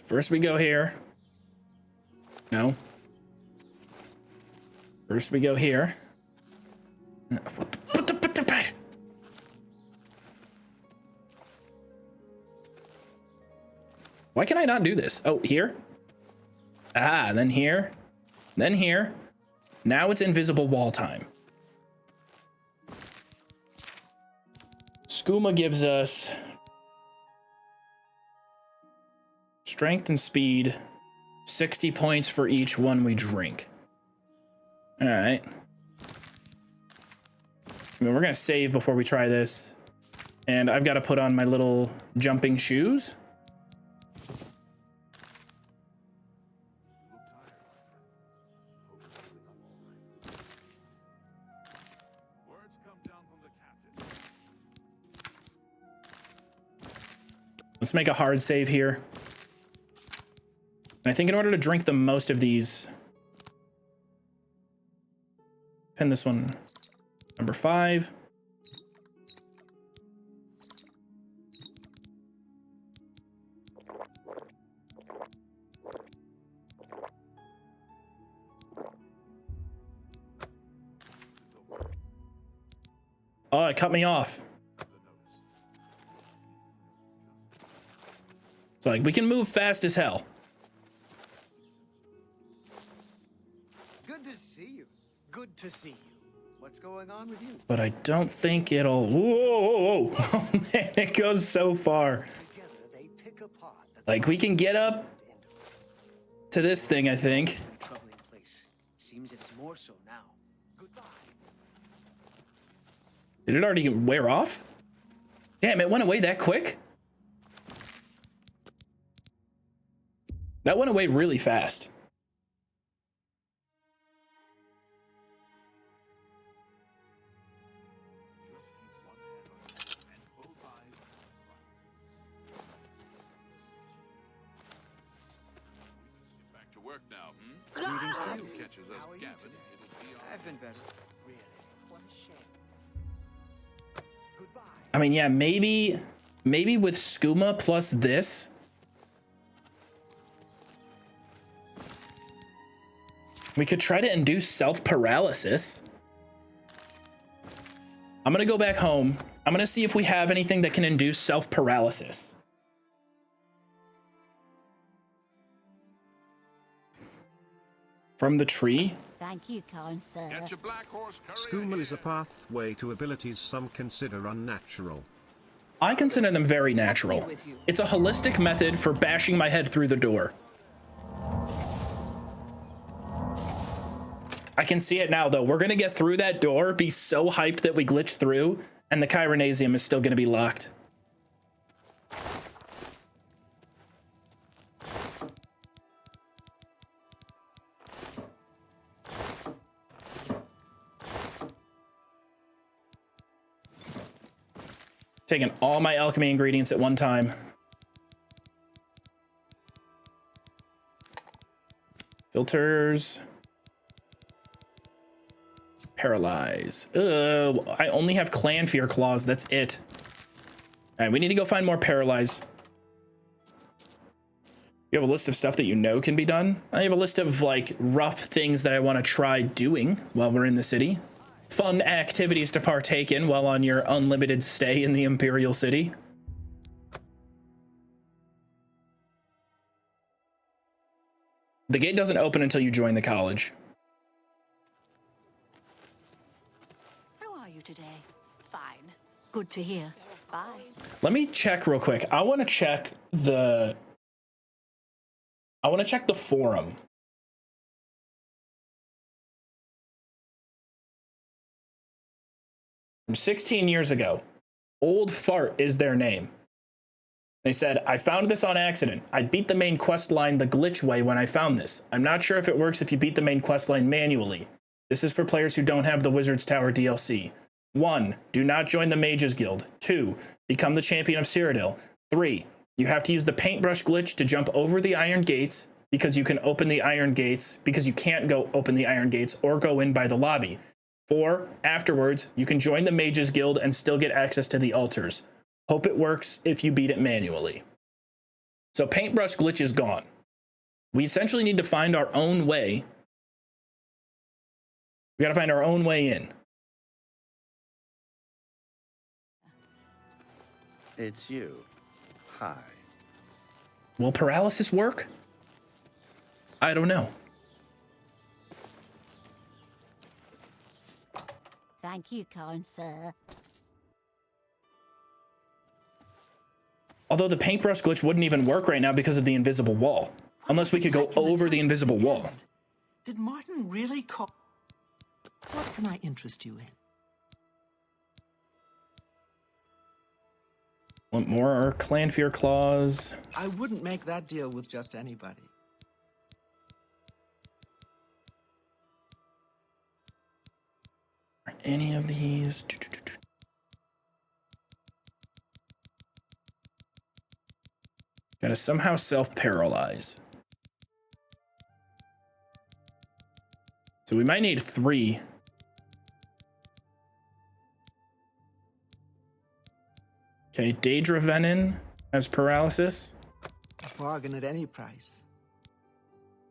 First we go here. No. First we go here. Why can I not do this? Oh, here? Ah, then here. Then here. Now it's invisible wall time. Skooma gives us strength and speed, 60 points for each one we drink. All right. I mean, we're gonna save before we try this. And I've got to put on my little jumping shoes. Let's make a hard save here. And I think in order to drink the most of these, pin this one, number 5. Oh, it cut me off. So like we can move fast as hell. Good to see you. Good to see you. What's going on with you? But I don't think it'll. Whoa, whoa, whoa. Oh man, it goes so far. Like we can get up to this thing, I think. Troubling place. Seems it is more so now. Goodbye. Did it already wear off? Damn, it went away that quick? That went away really fast. Back to work now, Greetings to you. Catches us gathered. I've been better. Really? What a shame. Goodbye. I mean, yeah, maybe with skooma plus this. We could try to induce self-paralysis. I'm gonna go back home. I'm gonna see if we have anything that can induce self-paralysis. From the tree? Thank you, kind sir. Get your black horse Skooma is a pathway to abilities some consider unnatural. I consider them very natural. It's a holistic method for bashing my head through the door. I can see it now, though. We're going to get through that door, be so hyped that we glitch through, and the Chironasium is still going to be locked. Taking all my alchemy ingredients at one time. Filters. Paralyze. I only have clan fear claws. That's it. All right, we need to go find more paralyze. You have a list of stuff that you know can be done. I have a list of like rough things that I want to try doing while we're in the city. Fun activities to partake in while on your unlimited stay in the Imperial City. The gate doesn't open until you join the college. How are you today? Fine. Good to hear. Bye. Let me check real quick. I want to check the forum. From 16 years ago. Old Fart is their name. They said, I found this on accident. I beat the main quest line the glitch way when I found this. I'm not sure if it works if you beat the main quest line manually. This is for players who don't have the Wizard's Tower DLC. 1. Do not join the Mages Guild. 2. Become the champion of Cyrodiil. 3. You have to use the paintbrush glitch to jump over the iron gates because you can open the iron gates because you can't go open the iron gates or go in by the lobby. 4. Afterwards, you can join the Mages Guild and still get access to the altars. Hope it works if you beat it manually. So paintbrush glitch is gone. We essentially need to find our own way. We got to find our own way in. It's you. Hi. Will paralysis work? I don't know. Thank you, kind sir. Although the paintbrush glitch wouldn't even work right now because of the invisible wall. Unless we could go over the invisible wall. Did Martin really call? What can I interest you in? Want more clan fear claws? I wouldn't make that deal with just anybody. Are any of these? Gotta somehow self-paralyze. So we might need 3. Okay, Daedra Venom has paralysis. A bargain at any price.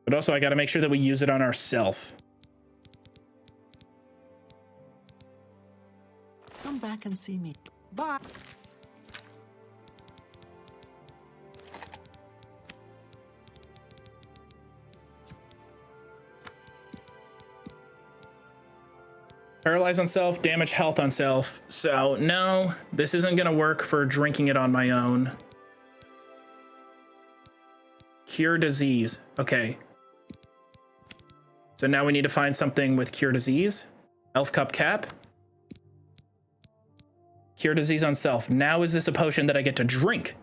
But also I gotta make sure that we use it on ourself. Come back and see me. Bye. Paralyze on self, damage health on self. So no, this isn't gonna work for drinking it on my own. Cure disease. Okay. So now we need to find something with cure disease. Elf cup cap. Cure disease on self. Now is this a potion that I get to drink?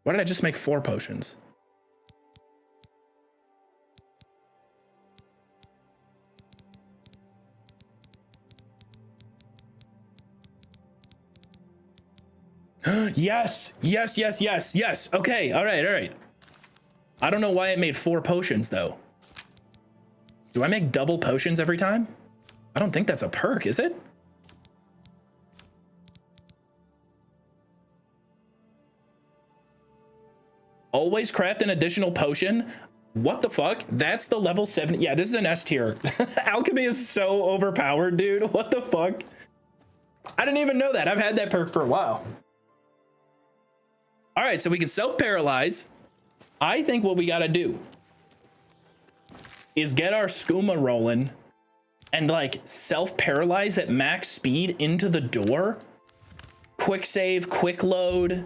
Why did I just make 4 potions? Yes, yes, yes, yes, yes. Okay, all right, all right. I don't know why it made 4 potions though. Do I make double potions every time? I don't think that's a perk, is it? Always craft an additional potion? What the fuck? That's the level 7. Yeah, this is an S tier. Alchemy is so overpowered, dude. What the fuck? I didn't even know that. I've had that perk for a while. All right, so we can self-paralyze. I think what we got to do is get our skooma rolling and like self-paralyze at max speed into the door. Quick save, quick load.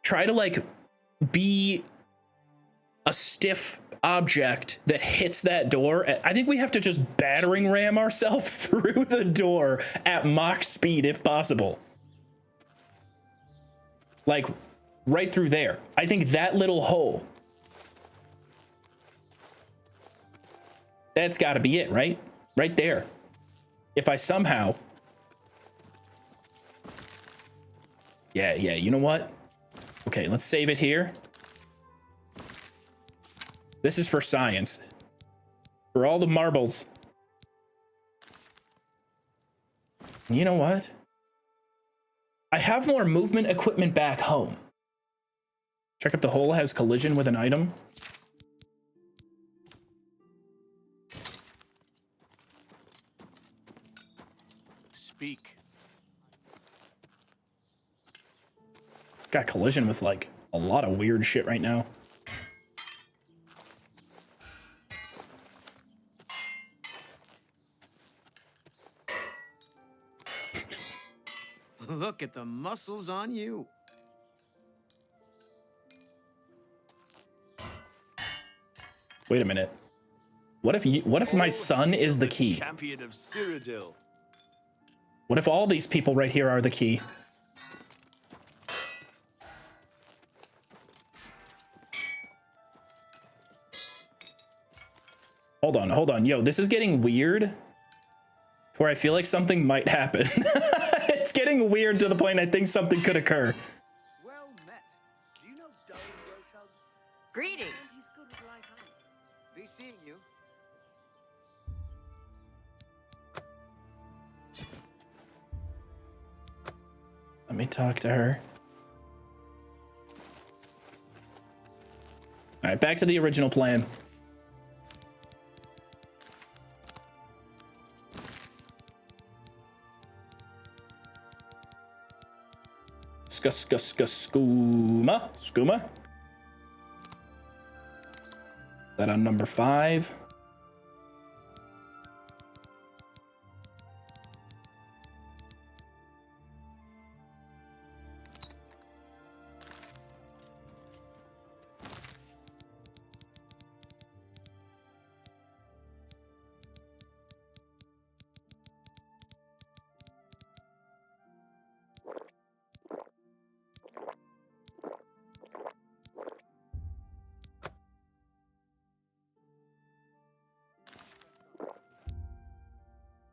Try to like be a stiff object that hits that door. I think we have to just battering ram ourselves through the door at Mach speed if possible. Like right through there. I think that little hole. That's got to be it, right? Right there. If I somehow... Yeah, you know what? Okay, let's save it here. This is for science. For all the marbles. You know what? I have more movement equipment back home. Check if the hole has collision with an item. Speak. It's got collision with like a lot of weird shit right now. Look at the muscles on you. Wait a minute. What if my son is the key? Champion of Cyrodiil. What if all these people right here are the key? Hold on. Yo, this is getting weird. Where I feel like something might happen. It's getting weird to the point I think something could occur. Well met. Do you know Joov? Greetings. He's good with light hand. Be seeing you. Let me talk to her. All right, back to the original plan. Skooma. That on number 5.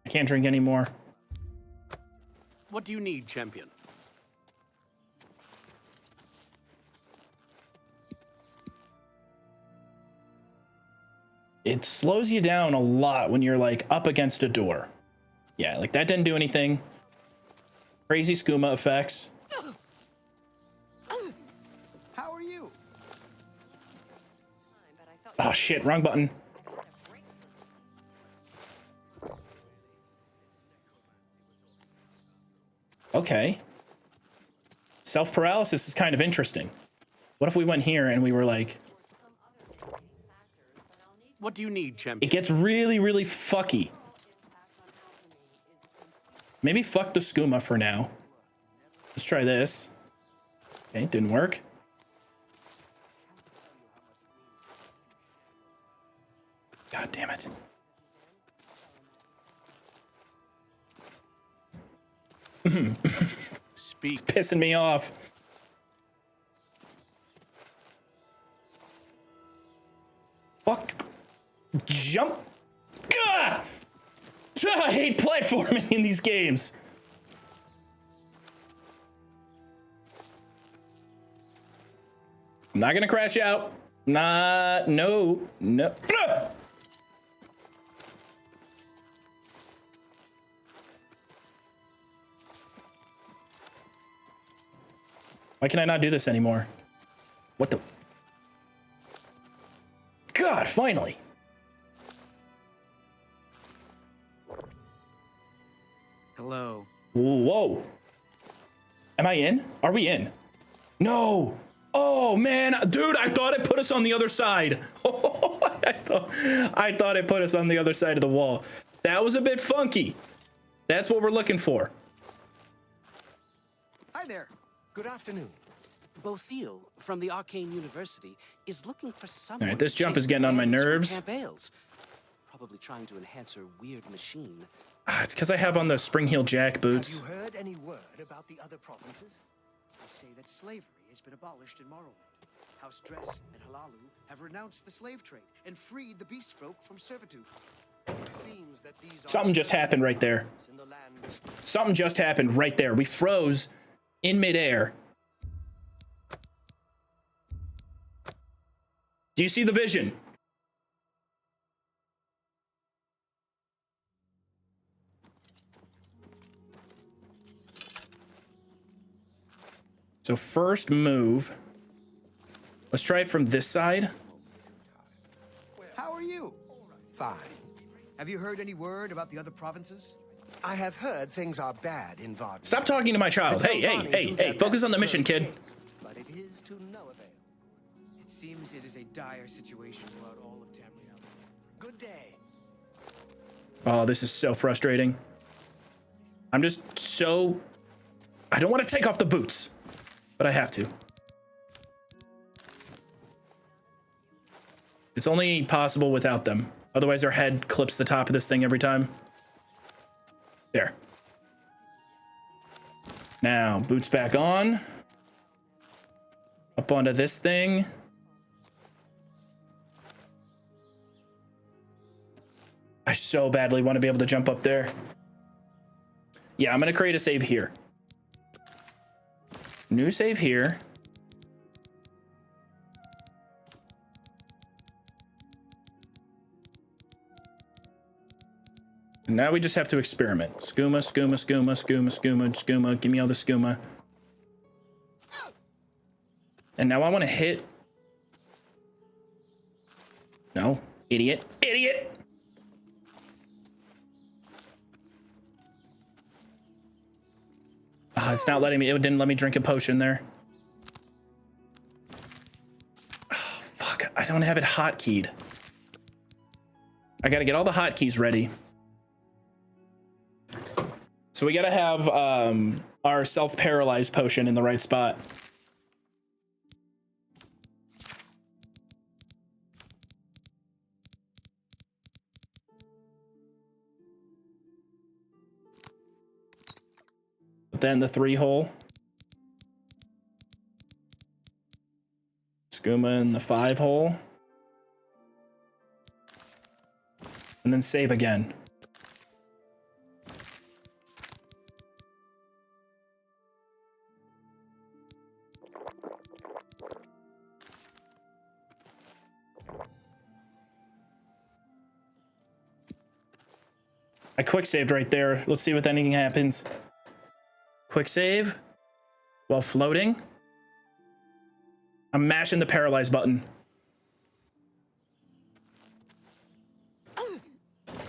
I can't drink anymore. What do you need, champion? It slows you down a lot when you're like up against a door. Yeah, like that didn't do anything. Crazy skooma effects. How are you? Oh shit, wrong button. Okay. Self-paralysis is kind of interesting. What if we went here and we were like... What do you need, champion? It gets really, really fucky. Maybe fuck the skooma for now. Let's try this. Okay, it didn't work. God damn it. Speak. It's pissing me off. Fuck. Jump. Gah! I hate platforming in these games. I'm not gonna crash out. No. Gah! Why can I not do this anymore? What the? God, finally. Hello. Whoa. Am I in? Are we in? No. Oh, man. Dude, I thought it put us on the other side. I thought it put us on the other side of the wall. That was a bit funky. That's what we're looking for. Hi there. Good afternoon. Bothiel from the Arcane University is looking for someone. All right, this to jump chase is getting on my Bales from nerves. Camp Bales. Probably trying to enhance her weird machine. It's because I have on the Spring Heel Jack boots. Have you heard any word about the other provinces? They say that slavery has been abolished in Morrowind. House Dress and Halalu have renounced the slave trade and freed the beast folk from servitude. It seems that these Something just happened right there. in the land. Something just happened right there. We froze in midair. Do you see the vision? So first move. Let's try it from this side. How are you? Fine. Have you heard any word about the other provinces? I have heard things are bad in Vard. Stop talking to my child. Hey, focus on the mission, kid. But it is to no avail. It seems it is a dire situation throughout all of Tamriel. Good day. Oh, this is so frustrating. I'm just so... I don't want to take off the boots, but I have to. It's only possible without them. Otherwise, our head clips the top of this thing every time. There. Now, boots back on. Up onto this thing. I so badly want to be able to jump up there. Yeah, I'm going to create a save here. New save here. And now we just have to experiment. Skooma, skooma, skooma, skooma, skooma, skooma. Give me all the skooma. And now I want to hit. No, idiot, idiot. It's not letting me, it didn't let me drink a potion there. Oh, fuck, I don't have it hotkeyed. I gotta get all the hotkeys ready. So we gotta have our self-paralyzed potion in the right spot. Then the 3-hole. Skooma in the 5-hole. And then save again. I quick saved right there. Let's see if anything happens. Quick save while floating. I'm mashing the paralyze button.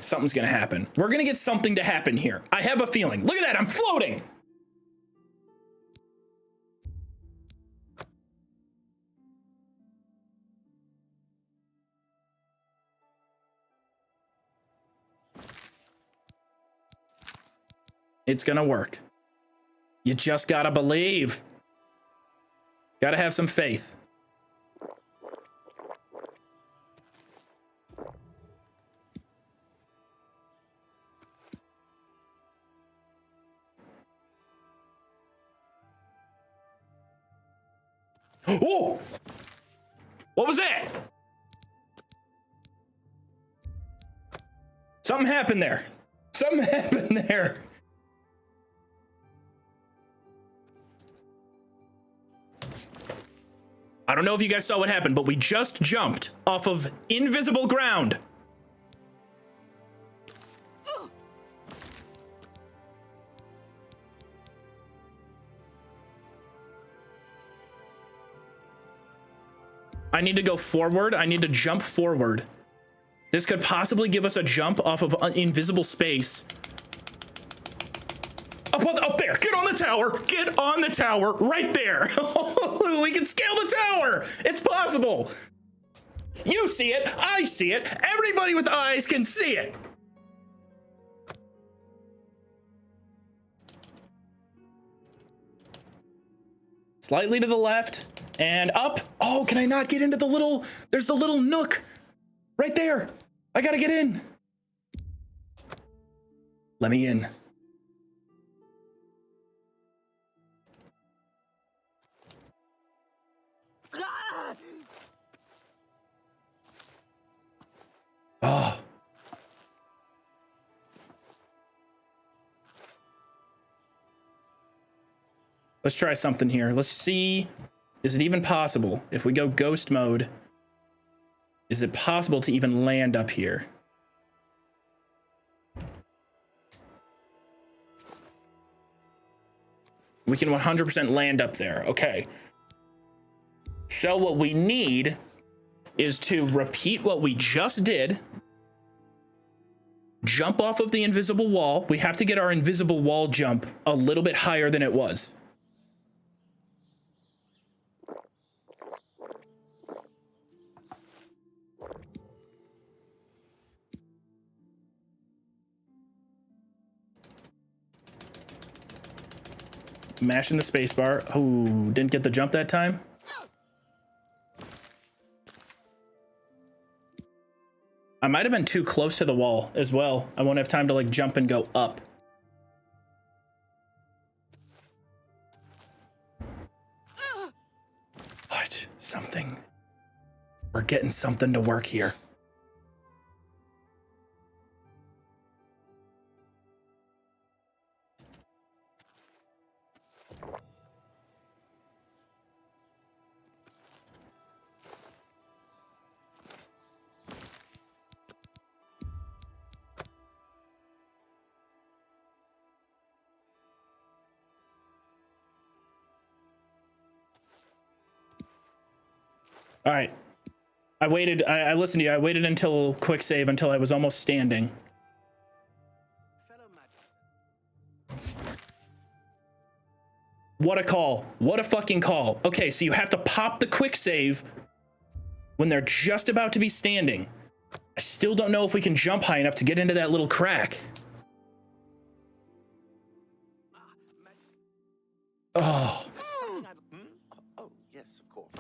Something's gonna happen. We're gonna get something to happen here. I have a feeling. Look at that, I'm floating. It's gonna work. You just gotta believe. Gotta have some faith. Oh! What was that? Something happened there. Something happened there. I don't know if you guys saw what happened, but we just jumped off of invisible ground. I need to go forward. I need to jump forward. This could possibly give us a jump off of invisible space. Up there, get on the tower, get on the tower, right there. We can scale the tower, it's possible. You see it, I see it, everybody with eyes can see it. Slightly to the left and up. Oh, can I not get into the little, there's the little nook right there. I gotta get in. Let me in. Let's try something here. Let's see. Is it even possible? If we go ghost mode, is it possible to even land up here? We can 100% land up there. Okay. So what we need is to repeat what we just did. Jump off of the invisible wall. We have to get our invisible wall jump a little bit higher than it was. Mashing the spacebar. Oh, didn't get the jump that time. I might have been too close to the wall as well. I won't have time to like jump and go up. What? Something. We're getting something to work here. All right. I waited. I listened to you. I waited until quick save until I was almost standing. What a call. What a fucking call. Okay, so you have to pop the quick save when they're just about to be standing. I still don't know if we can jump high enough to get into that little crack. Oh. Oh, yes, of course.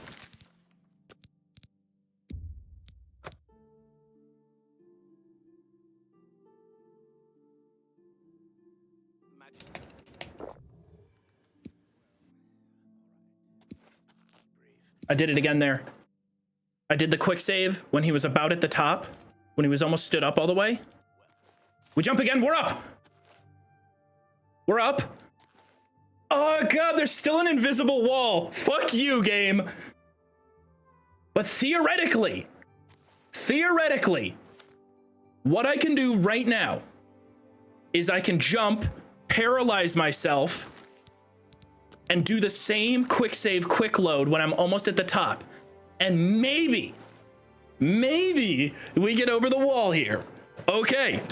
I did it again there. I did the quick save when he was about at the top, when he was almost stood up all the way. We jump again. We're up. We're up. Oh, God, there's still an invisible wall. Fuck you, game. But theoretically, what I can do right now is I can jump, paralyze myself, and do the same quick save, quick load when I'm almost at the top. And maybe we get over the wall here. Okay.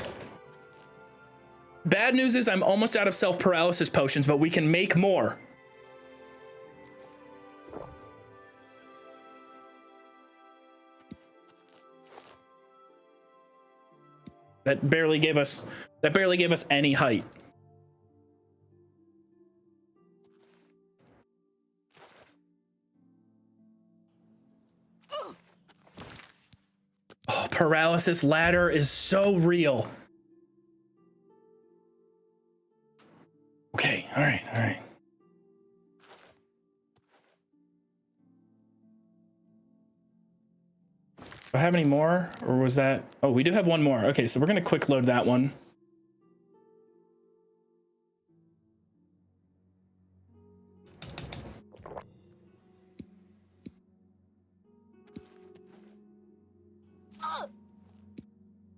Bad news is I'm almost out of self-paralysis potions, but we can make more. That barely gave us any height. Oh, paralysis ladder is so real. Okay, all right. Do I have any more, or was that? Oh, we do have one more. Okay, so we're gonna quick load that one.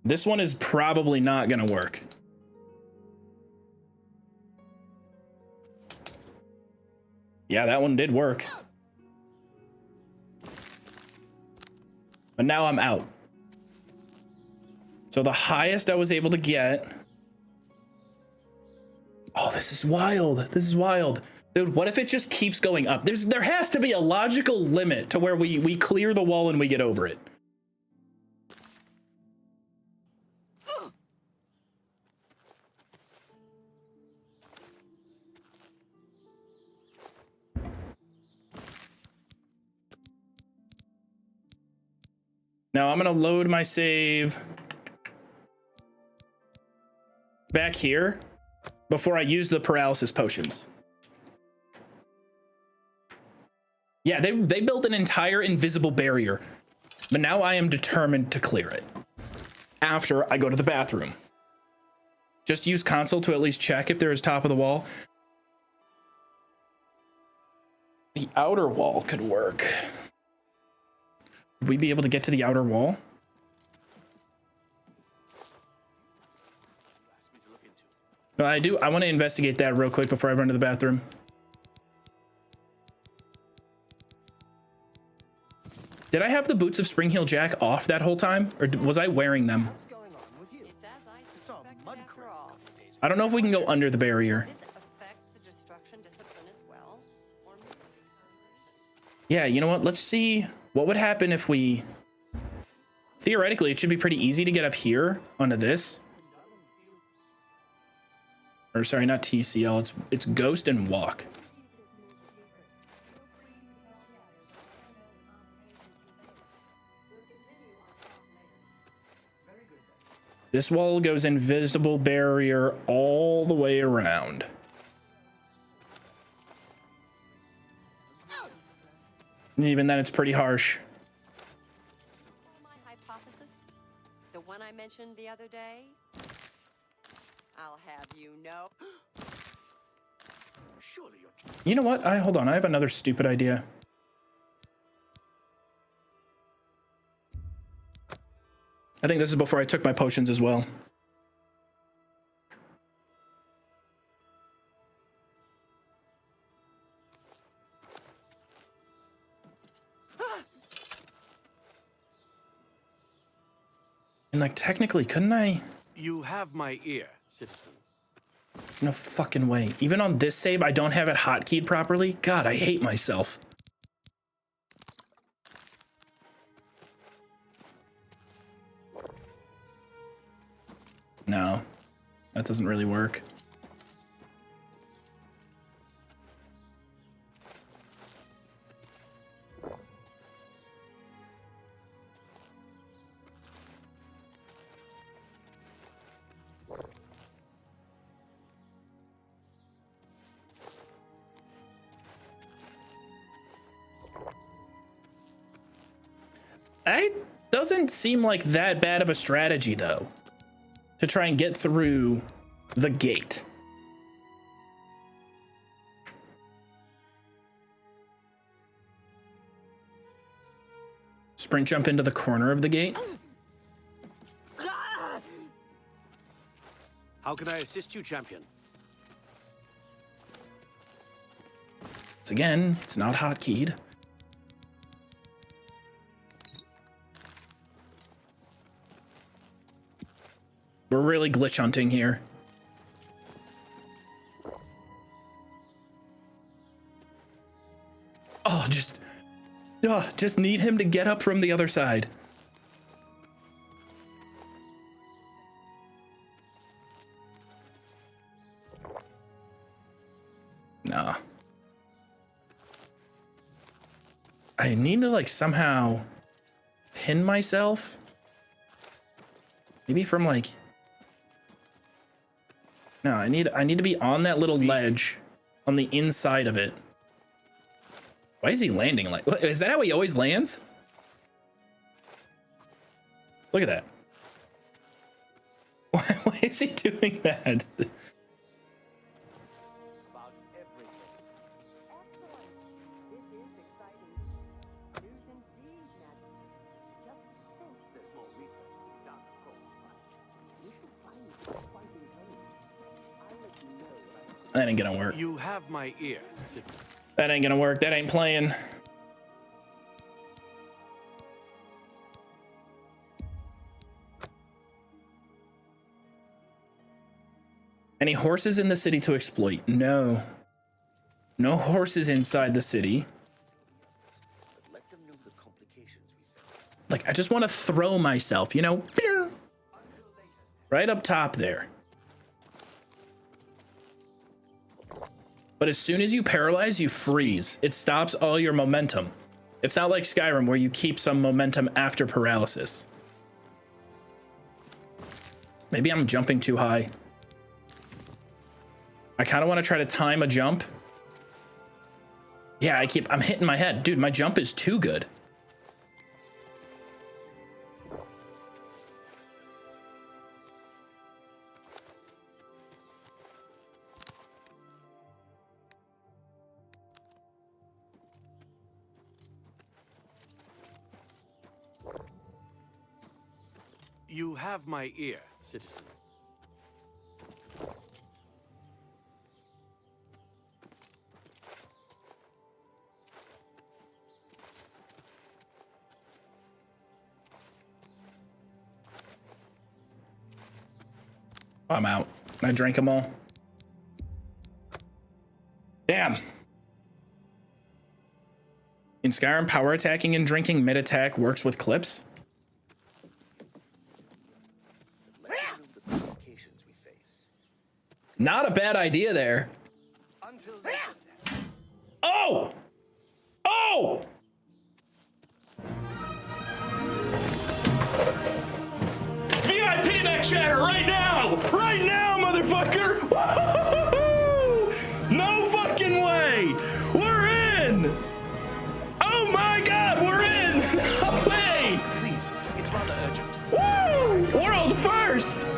This one is probably not gonna work. Yeah, that one did work. But now I'm out. So the highest I was able to get. Oh, this is wild. This is wild. Dude, what if it just keeps going up? There has to be a logical limit to where we clear the wall and we get over it. Now I'm gonna load my save back here before I use the paralysis potions. Yeah, they built an entire invisible barrier, but now I am determined to clear it after I go to the bathroom. Just use console to at least check if there is top of the wall. The outer wall could work. Would we be able to get to the outer wall? No, I do. I want to investigate that real quick before I run to the bathroom. Did I have the boots of Spring-Heel Jack off that whole time? Or was I wearing them? I don't know if we can go under the barrier. Yeah, you know what? Let's see what would happen if we... Theoretically, it should be pretty easy to get up here onto this. Or sorry, not TCL. It's Ghost and Walk. This wall goes invisible barrier all the way around. And even then, it's pretty harsh. My hypothesis, the one I mentioned the other day, I'll have you know. Surely you're... You know what? Hold on. I have another stupid idea. I think this is before I took my potions as well. And like technically, couldn't I? You have my ear, citizen. There's no fucking way. Even on this save, I don't have it hotkeyed properly. God, I hate myself. No, that doesn't really work. It doesn't seem like that bad of a strategy, though, to try and get through the gate. Sprint jump into the corner of the gate. How can I assist you, champion? Once again, it's not hotkeyed. We're really glitch hunting here. Oh, just need him to get up from the other side. Nah. I need to like somehow pin myself. Maybe from like... No, I need to be on that little ledge on the inside of it. Why is he landing like... Is that how he always lands? Look at that. Why is he doing that? That ain't gonna work. You have my ear. That ain't gonna work. That ain't playing. Any horses in the city to exploit? No. No horses inside the city. Like, I just want to throw myself, you know? Right up top there. But as soon as you paralyze, you freeze. It stops all your momentum. It's not like Skyrim where you keep some momentum after paralysis. Maybe I'm jumping too high. I kind of want to try to time a jump. Yeah, I'm hitting my head. Dude, my jump is too good. You have my ear, citizen. I'm out. I drank them all. Damn. In Skyrim, power attacking and drinking mid-attack works with clips. Not a bad idea there. Oh! Oh! VIP that chatter right now! Right now, motherfucker! Woo-hoo-hoo-hoo! No fucking way! We're in! Oh my god, we're in! No way! Please, it's rather urgent. Woo! World first!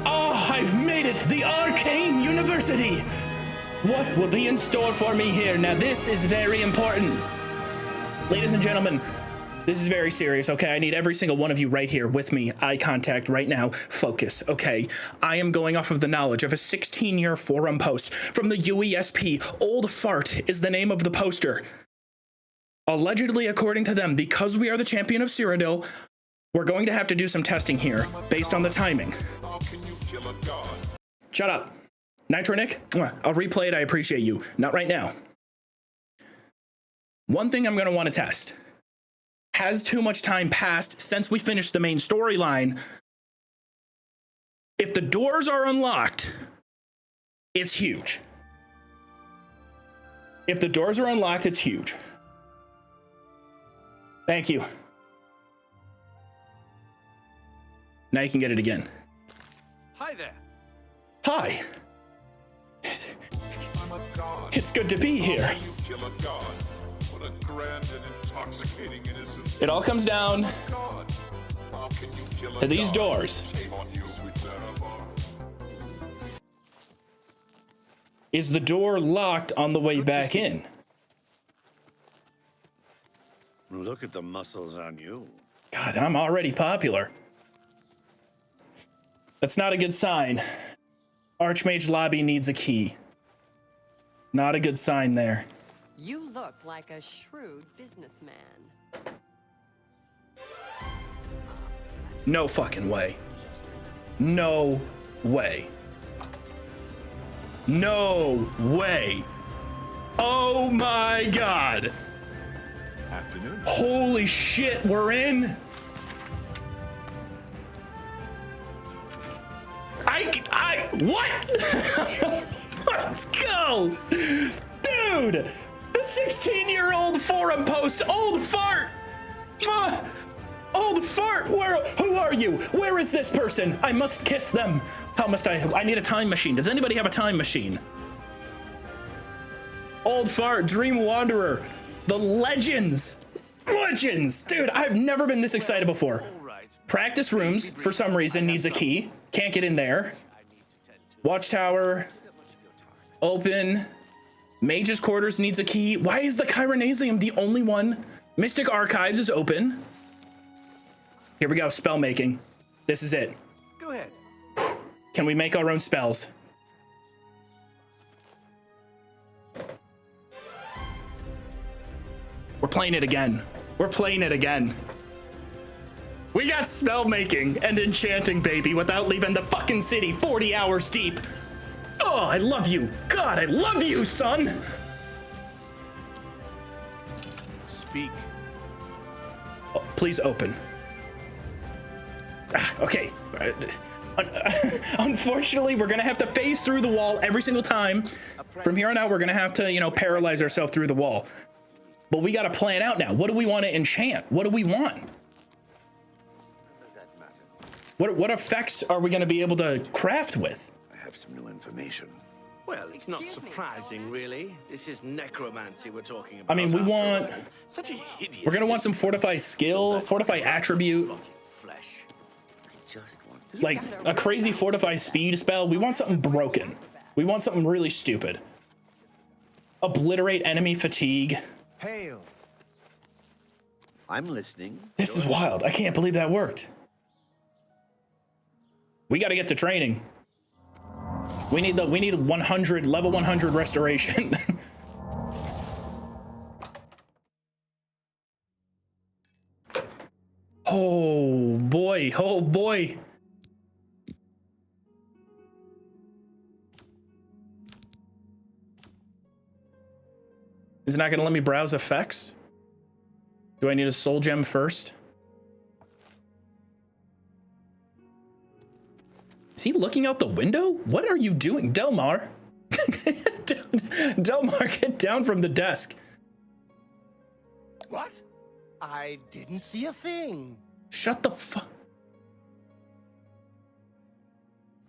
Oh, I've made it! The Arcane University! What will be in store for me here? Now, this is very important. Ladies and gentlemen, this is very serious, okay? I need every single one of you right here with me. Eye contact right now. Focus, okay? I am going off of the knowledge of a 16-year forum post from the UESP. Old Fart is the name of the poster. Allegedly, according to them, because we are the champion of Cyrodiil, we're going to have to do some testing here based on the timing. How can you kill a god? Shut up. Nitro Nick, I'll replay it. I appreciate you. Not right now. One thing I'm going to want to test. Has too much time passed since we finished the main storyline? If the doors are unlocked, it's huge. If the doors are unlocked, it's huge. Thank you. Now you can get it again. Hi there. Hi. I'm a god. It's good to be here. How can you kill a god? What a grand and intoxicating innocence. It all comes down God. How can you kill a to these god? doors. Shame on you, sweet Zarabar. Is the door locked on the way back in? Look at the muscles on you. God, I'm already popular. That's not a good sign. Archmage Lobby needs a key. Not a good sign there. You look like a shrewd businessman. No fucking way. No way. No way. Oh my god. Afternoon. Holy shit, we're in. What? Let's go. Dude, the 16-year-old forum post, Old Fart. Old Fart, who are you? Where is this person? I must kiss them. How must I need a time machine. Does anybody have a time machine? Old Fart, Dream Wanderer, the legends. Legends. Dude, I've never been this excited before. Practice rooms, for some reason, needs a key. Can't get in there. Watchtower. Open. Mage's Quarters needs a key. Why is the Chironasium the only one? Mystic Archives is open. Here we go, spell making. This is it. Go ahead. Can we make our own spells? We're playing it again. We're playing it again. We got spell making and enchanting, baby, without leaving the fucking city 40 hours deep. Oh, I love you. God, I love you, son. Speak. Oh, please open. Okay. Unfortunately, we're gonna have to phase through the wall every single time. From here on out, we're gonna have to, paralyze ourselves through the wall. But we gotta plan out now. What do we want to enchant? What do we want? What effects are we gonna be able to craft with? I have some new information. Well, it's not surprising, really. This is necromancy we're talking about. I mean, we want... Such a hideous... We're gonna want some fortify skill, fortify attribute. Like a crazy fortify speed spell. We want something broken. We want something really stupid. Obliterate enemy fatigue. Hail. I'm listening. This is wild. I can't believe that worked. We got to get to training. We need 100 level 100 restoration. Oh boy. Oh boy. Is it not going to let me browse effects? Do I need a soul gem first? Is he looking out the window? What are you doing, Delmar? Delmar, get down from the desk. What? I didn't see a thing. Shut the fuck.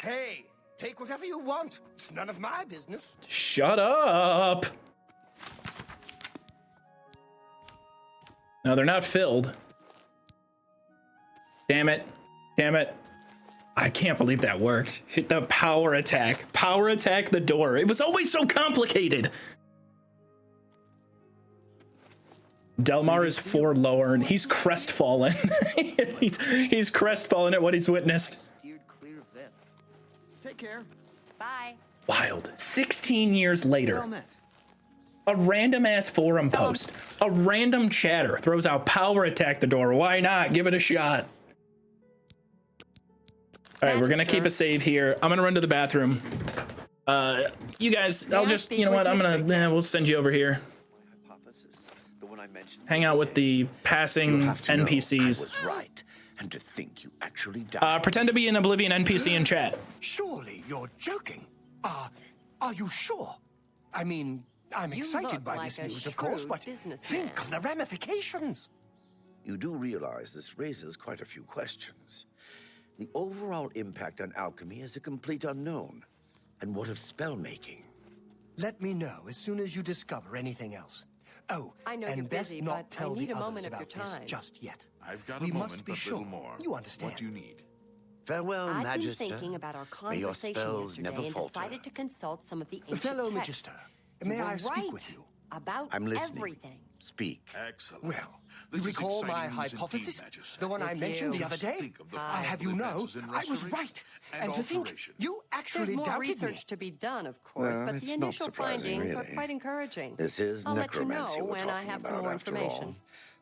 Hey, take whatever you want. It's none of my business. Shut up. No, they're not filled. Damn it. Damn it. I can't believe that worked. Hit the power attack. Power attack the door. It was always so complicated. Delmar is forlorn. He's crestfallen. he's crestfallen at what he's witnessed. Steered clear of them. Take care. Bye. Wild. 16 years later. Well met. A random ass forum post. A random chatter throws out power attack the door. Why not? Give it a shot. All right, we're gonna keep a save here. I'm gonna run to the bathroom. You guys, I'll just, you know what? We'll send you over here. Hang out with the passing NPCs. I was right, and to think you actually died. Pretend to be an Oblivion NPC in chat. Surely you're joking. Are you sure? I mean, I'm excited by this news, of course, but think of the ramifications. You do realize this raises quite a few questions. The overall impact on alchemy is a complete unknown. And what of spell making? Let me know as soon as you discover anything else. Oh, I know and you're best busy, not but tell I need the a others moment of your about this time. just yet. I've got We a moment, must be but sure. little more. You understand. What do you need? Farewell, I've Magister. been thinking about our May your conversation spells never yesterday and falter. decided to consult some of the ancient Fellow texts. Magister, You may were I speak right with you? about I'm listening. everything. Speak. Excellent. Well, This you is recall my exciting news hypothesis? Indeed, Magister. The one I It's mentioned you. the other day? Think of the I have you possible know, advances in I was restoration right. And to think, alteration. you actually There's more doubted research me. to be done, of course, Well, but it's the not initial surprising, findings are really. quite encouraging. This is I'll let you necromancy know we're when I talking have some about, more after all. information.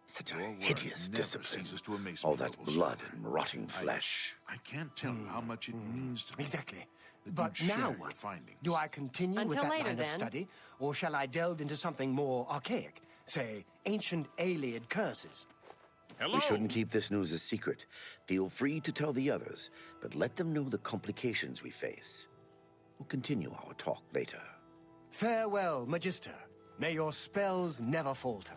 Such Your a word hideous never discipline. ceases to amaze All me, that noble blood scholar. and rotting flesh. I can't tell you how much it means to me. Exactly. that But you'd share now your what? findings. Do I continue with Until that later, line then. of study, or shall I delve into something more archaic? Say, ancient Aeoliad curses? Hello. We shouldn't keep this news a secret. Feel free to tell the others, but let them know the complications we face. We'll continue our talk later. Farewell, Magister. May your spells never falter.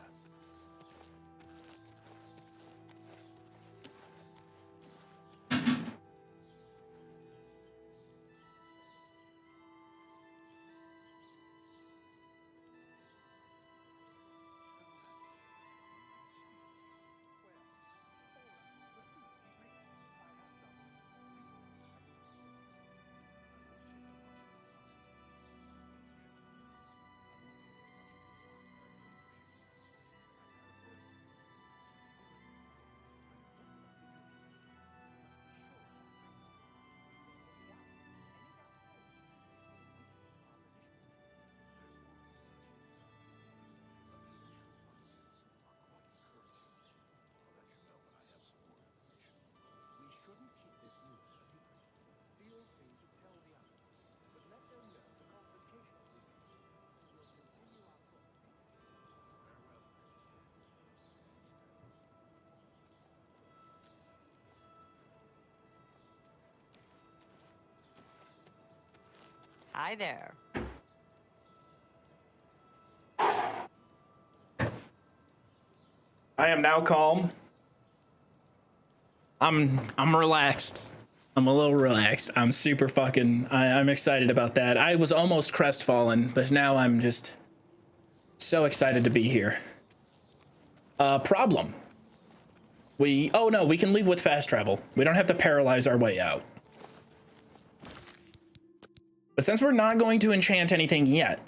Hi there. I am now calm. I'm relaxed. I'm a little relaxed. I'm super fucking, I'm excited about that. I was almost crestfallen, but now I'm just so excited to be here. Problem. Oh no, we can leave with fast travel. We don't have to paralyze our way out. But since we're not going to enchant anything yet,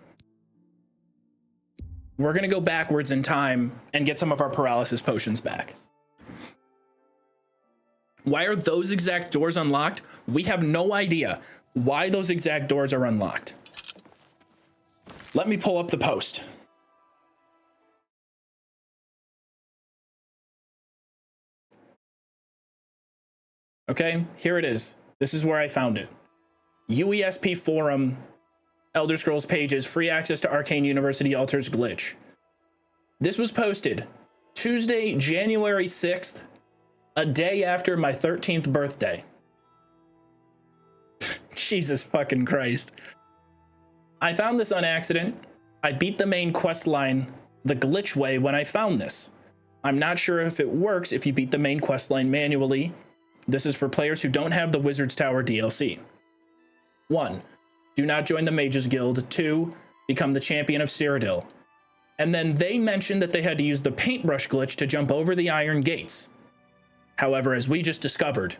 we're going to go backwards in time and get some of our paralysis potions back. Why are those exact doors unlocked? We have no idea why those exact doors are unlocked. Let me pull up the post. Okay, here it is. This is where I found it. UESP forum, Elder Scrolls pages, free access to Arcane University altars glitch. This was posted Tuesday, January 6th, a day after my 13th birthday. Jesus fucking Christ. I found this on accident. I beat the main quest line the glitch way when I found this. I'm not sure if it works if you beat the main quest line manually. This is for players who don't have the Wizard's Tower DLC. 1. Do not join the Mages Guild. 2. Become the champion of Cyrodiil. And then they mentioned that they had to use the paintbrush glitch to jump over the iron gates. However, as we just discovered,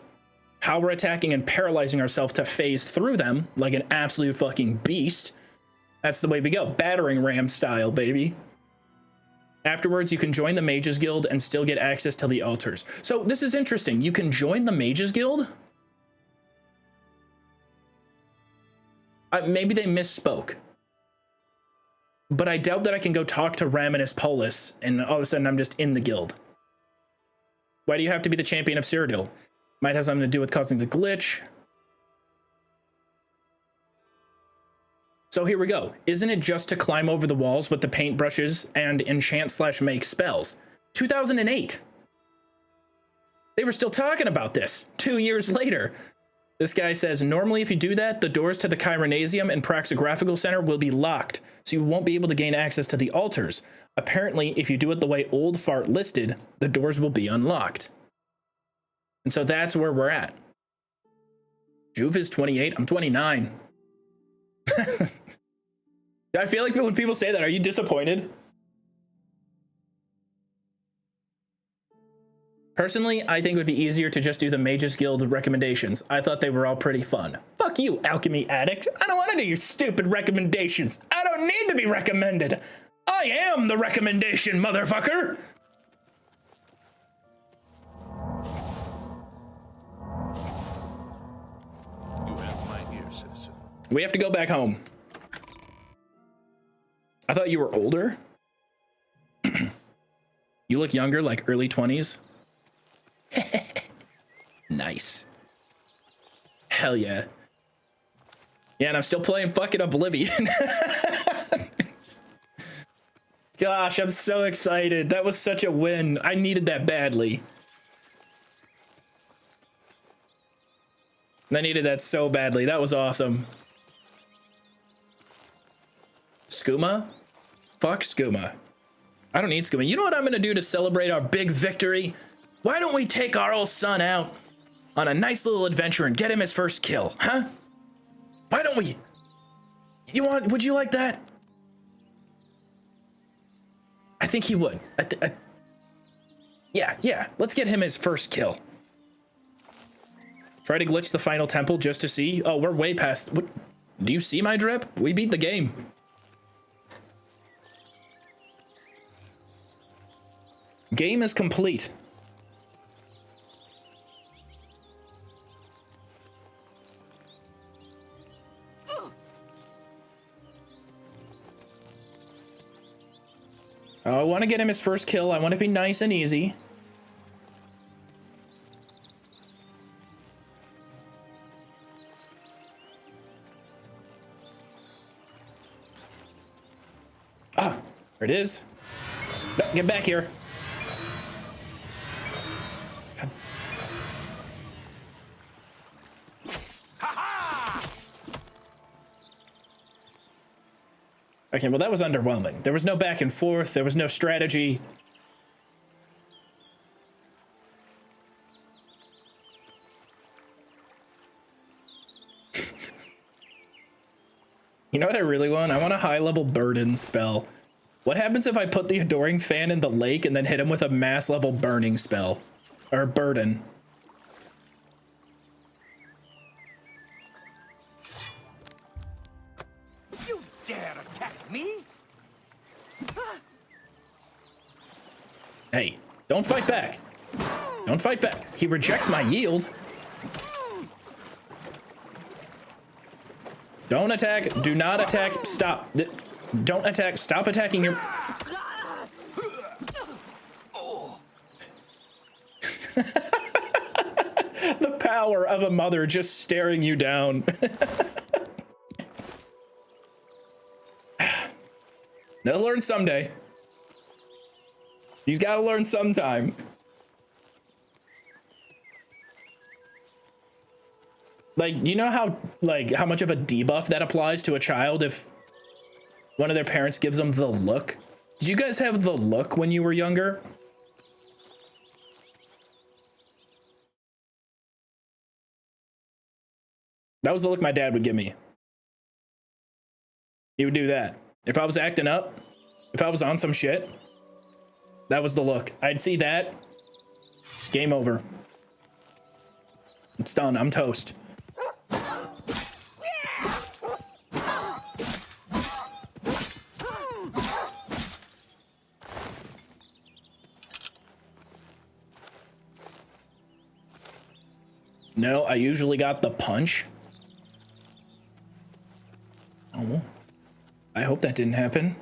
power attacking and paralyzing ourselves to phase through them like an absolute fucking beast. That's the way we go. Battering ram style, baby. Afterwards, you can join the Mages Guild and still get access to the altars. So this is interesting. You can join the Mages Guild? Maybe they misspoke. But I doubt that I can go talk to Raminus Polis and all of a sudden I'm just in the guild. Why do you have to be the champion of Cyrodiil? Might have something to do with causing the glitch. So here we go. Isn't it just to climb over the walls with the paintbrushes and enchant/make spells? 2008. They were still talking about this 2 years later. This guy says, normally if you do that, the doors to the Chironasium and Praxographical Center will be locked, so you won't be able to gain access to the altars. Apparently, if you do it the way Old Fart listed, the doors will be unlocked. And so that's where we're at. Joov is 28, I'm 29. I feel like when people say that, are you disappointed? Personally, I think it would be easier to just do the Mages Guild recommendations. I thought they were all pretty fun. Fuck you, Alchemy Addict. I don't want to do your stupid recommendations. I don't need to be recommended. I am the recommendation, motherfucker. You have my ear, citizen. We have to go back home. I thought you were older. You look younger, like early 20s. Nice. Hell yeah. Yeah, and I'm still playing fucking Oblivion. Gosh, I'm so excited. That was such a win. I needed that badly. I needed that so badly. That was awesome. Skooma? Fuck Skooma. I don't need Skooma. You know what I'm gonna do to celebrate our big victory? Why don't we take our old son out on a nice little adventure and get him his first kill, huh? Why don't we? Would you like that? I think he would. Yeah, let's get him his first kill. Try to glitch the final temple just to see. Oh, we're way past. What? Do you see my drip? We beat the game. Game is complete. I want to get him his first kill. I want to be nice and easy. Ah, there it is. No, get back here. Okay, well, that was underwhelming. There was no back and forth. There was no strategy. You know what I really want? I want a high-level burden spell. What happens if I put the Adoring Fan in the lake and then hit him with a mass-level burning spell? Or burden. You dare attack me? Don't fight back. Don't fight back. He rejects my yield. Don't attack. Do not attack. Stop. Don't attack. Stop attacking your... The power of a mother just staring you down. They'll learn someday. He's got to learn sometime. Like, you know how, like, how much of a debuff that applies to a child if one of their parents gives them the look? Did you guys have the look when you were younger? That was the look my dad would give me. He would do that. If I was acting up, if I was on some shit, that was the look. I'd see that. Game over. It's done. I'm toast. No, I usually got the punch. Oh, I hope that didn't happen.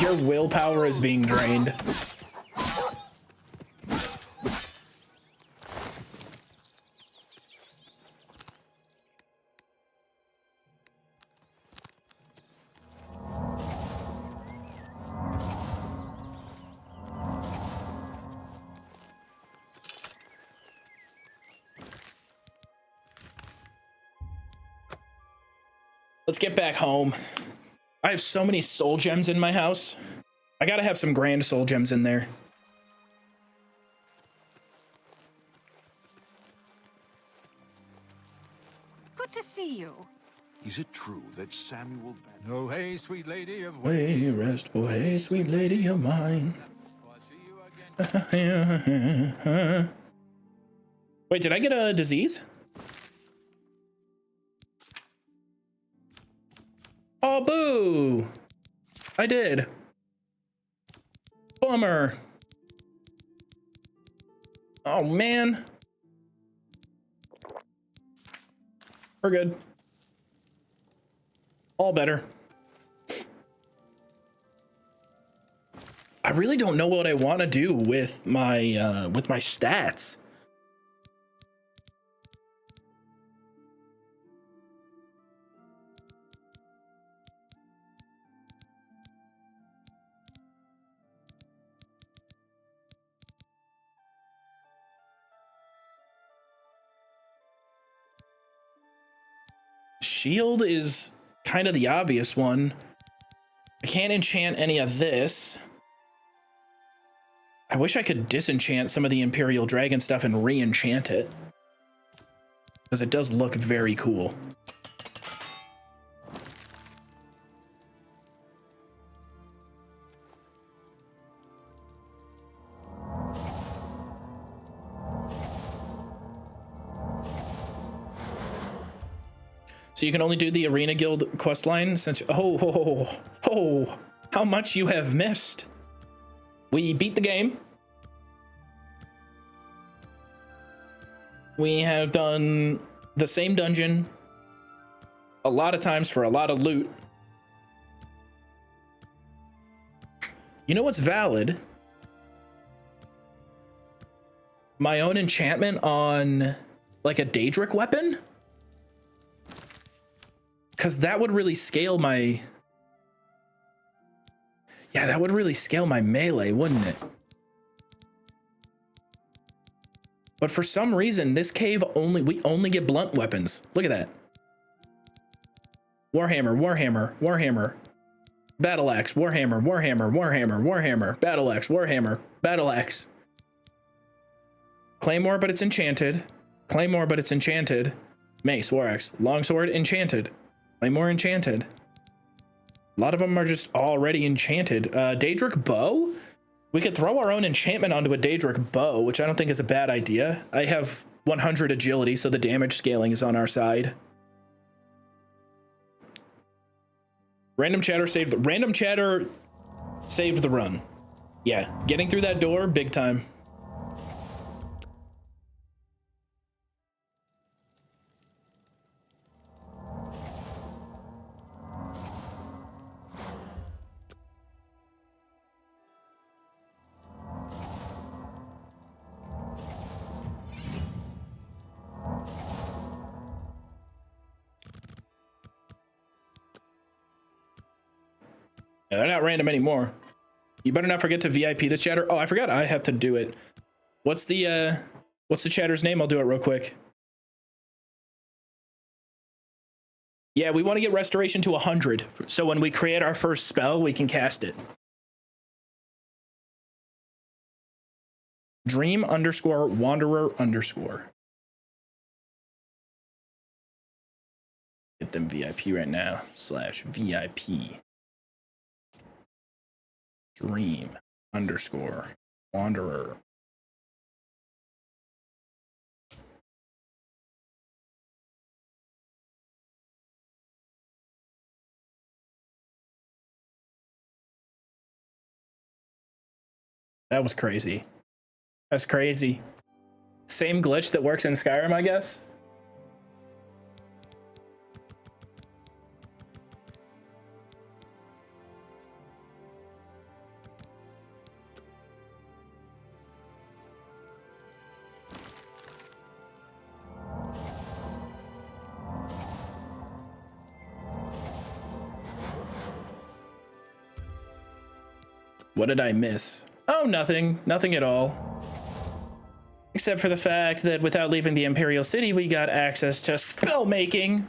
Your willpower is being drained. Let's get back home. I have so many soul gems in my house. I gotta have some grand soul gems in there. Good to see you. Is it true that Samuel... Oh, hey, sweet lady of... Way rest, oh hey, sweet lady of mine. Wait, did I get a disease? Oh, boo! I did. Bummer. Oh, man. We're good. All better. I really don't know what I want to do with my stats. Shield is kind of the obvious one. I can't enchant any of this. I wish I could disenchant some of the Imperial Dragon stuff and re-enchant it, because it does look very cool. So you can only do the Arena Guild questline since... Oh, how much you have missed. We beat the game. We have done the same dungeon a lot of times for a lot of loot. You know what's valid? My own enchantment on like a Daedric weapon? Because that would really scale my... Yeah, that would really scale my melee, wouldn't it? But for some reason, this cave we only get blunt weapons. Look at that. Warhammer, Warhammer, Warhammer. Battle axe, Warhammer, Warhammer, Warhammer, Warhammer. Battle axe, Warhammer, battle axe. Claymore, but it's enchanted. Claymore, but it's enchanted. Mace, war axe, longsword, enchanted. Claymore, enchanted. A lot of them are just already enchanted. Daedric bow? We could throw our own enchantment onto a Daedric bow, which I don't think is a bad idea. I have 100 agility, so the damage scaling is on our side. Random chatter saved the run. Yeah, getting through that door, big time. Yeah, they're not random anymore. You better not forget to VIP the chatter. Oh, I forgot I have to do it. What's the chatter's name? I'll do it real quick. Yeah, we want to get restoration to 100. So when we create our first spell, we can cast it. Dream_Wanderer_. Get them VIP right now. /VIP. Dream_Wanderer. That was crazy. That's crazy. Same glitch that works in Skyrim, I guess. What did I miss? Oh, nothing. Nothing at all. Except for the fact that without leaving the Imperial City, we got access to spell making.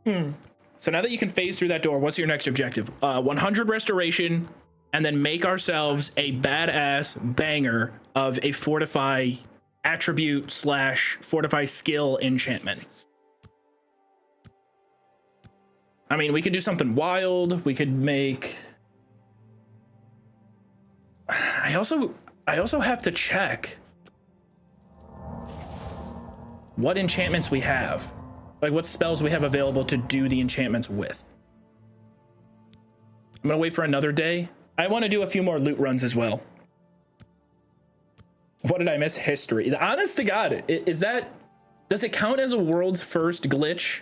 So now that you can phase through that door, what's your next objective? 100 restoration, and then make ourselves a badass banger of a fortify attribute / fortify skill enchantment. I mean, we could do something wild. We could make... I also have to check what enchantments we have, like what spells we have available to do the enchantments with. I'm gonna wait for another day. I want to do a few more loot runs as well. What did I miss? History. Honest to God, does it count as a world's first glitch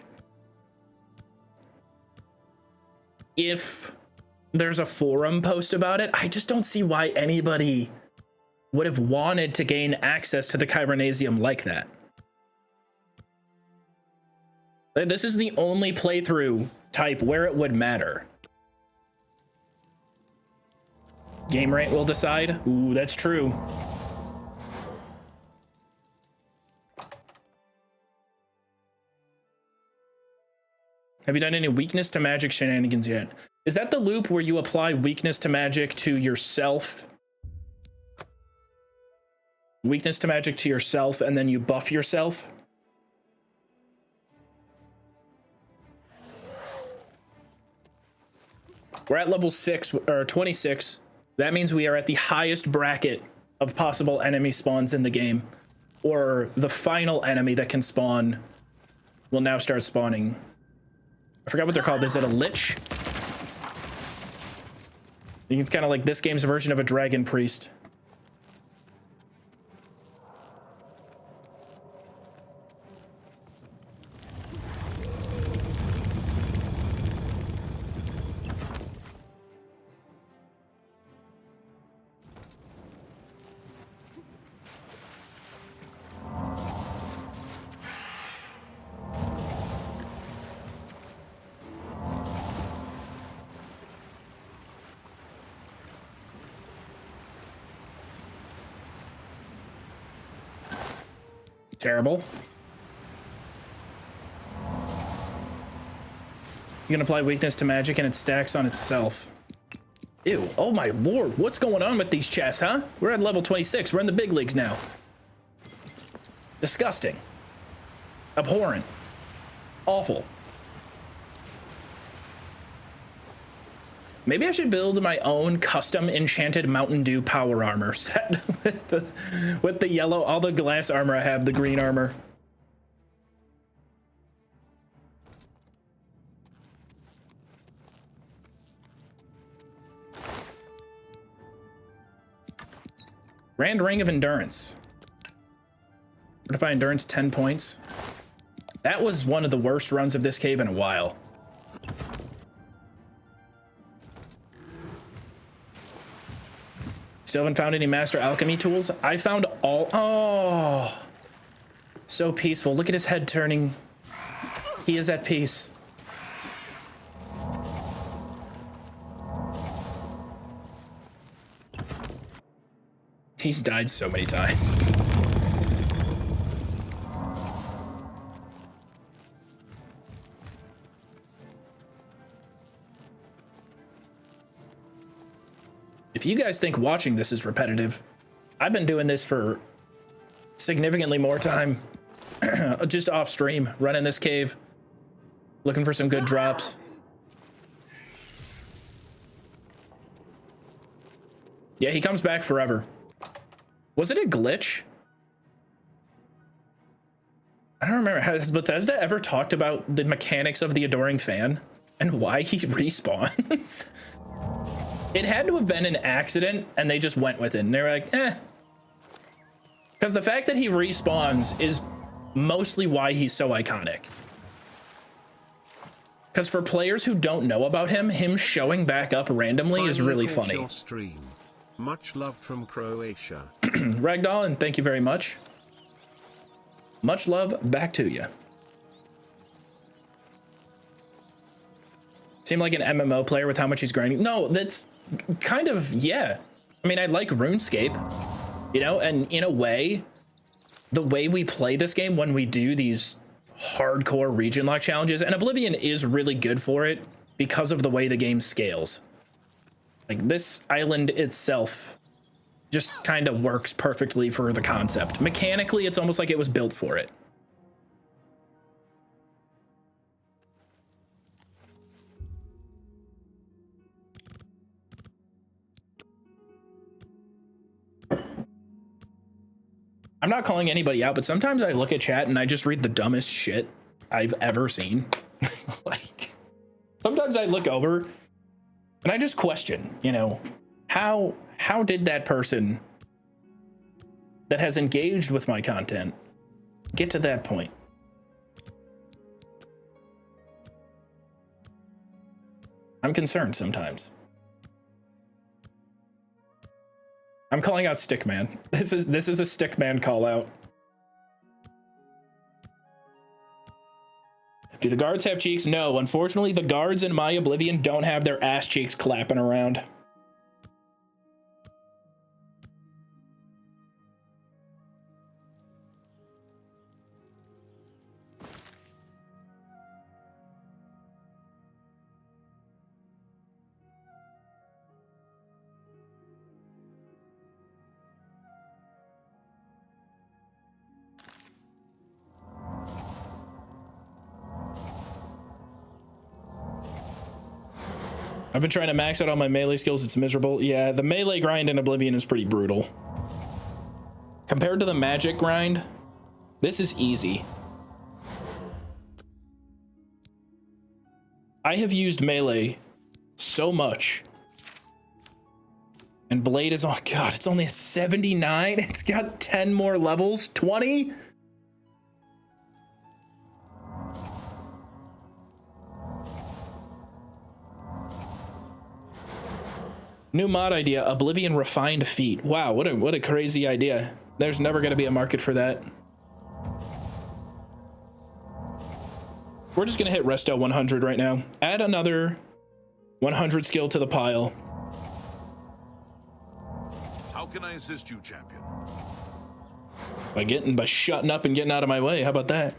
if there's a forum post about it? I just don't see why anybody would have wanted to gain access to the Chiranazium like that. This is the only playthrough type where it would matter. Game rate will decide. Ooh, that's true. Have you done any weakness to magic shenanigans yet? Is that the loop where you apply weakness to magic to yourself? Weakness to magic to yourself, and then you buff yourself? We're at level 6 or 26. That means we are at the highest bracket of possible enemy spawns in the game, or the final enemy that can spawn will now start spawning. I forgot what they're called. Is it a lich? I think it's kind of like this game's version of a dragon priest. Terrible. You can apply weakness to magic and it stacks on itself. Ew, oh my lord, what's going on with these chests, huh? We're at level 26, we're in the big leagues now. Disgusting. Abhorrent. Awful. Maybe I should build my own custom enchanted Mountain Dew power armor set with the yellow, all the glass armor I have, the green armor. Grand Ring of Endurance. Fortify Endurance, 10 points. That was one of the worst runs of this cave in a while. Still haven't found any Master Alchemy tools. I found all... Oh! So peaceful. Look at his head turning. He is at peace. He's died so many times. If you guys think watching this is repetitive, I've been doing this for significantly more time. Just off stream, running this cave, looking for some good drops. Yeah, he comes back forever. Was it a glitch? I don't remember. Has Bethesda ever talked about the mechanics of the Adoring Fan and why he respawns? It had to have been an accident and they just went with it and they were like, eh. Because the fact that he respawns is mostly why he's so iconic. Because for players who don't know about him, showing back up randomly is really funny. Stream. Much love from Croatia. Ragdoll, thank you very much. Much love back to you. Seem like an MMO player with how much he's grinding. No, that's kind of, yeah. I mean, I like RuneScape, you know, and in a way, the way we play this game when we do these hardcore region lock challenges, and Oblivion is really good for it because of the way the game scales. Like, this island itself just kind of works perfectly for the concept. Mechanically, it's almost like it was built for it. I'm not calling anybody out, but sometimes I look at chat and I just read the dumbest shit I've ever seen. Like, sometimes I look over and I just question, you know, how did that person that has engaged with my content get to that point? I'm concerned sometimes. I'm calling out Stickman. This is a Stickman call out. Do the guards have cheeks? No, unfortunately, the guards in my Oblivion don't have their ass cheeks clapping around. I've been trying to max out all my melee skills. It's miserable. Yeah, the melee grind in Oblivion is pretty brutal. Compared to the magic grind, this is easy. I have used melee so much. And Blade is, oh god, it's only at 79. It's got 10 more levels. 20? New mod idea, Oblivion refined feet. Wow, what a crazy idea. There's never going to be a market for that. We're just going to hit Resto 100 right now. Add another 100 skill to the pile. How can I assist you, champion? By shutting up and getting out of my way. How about that?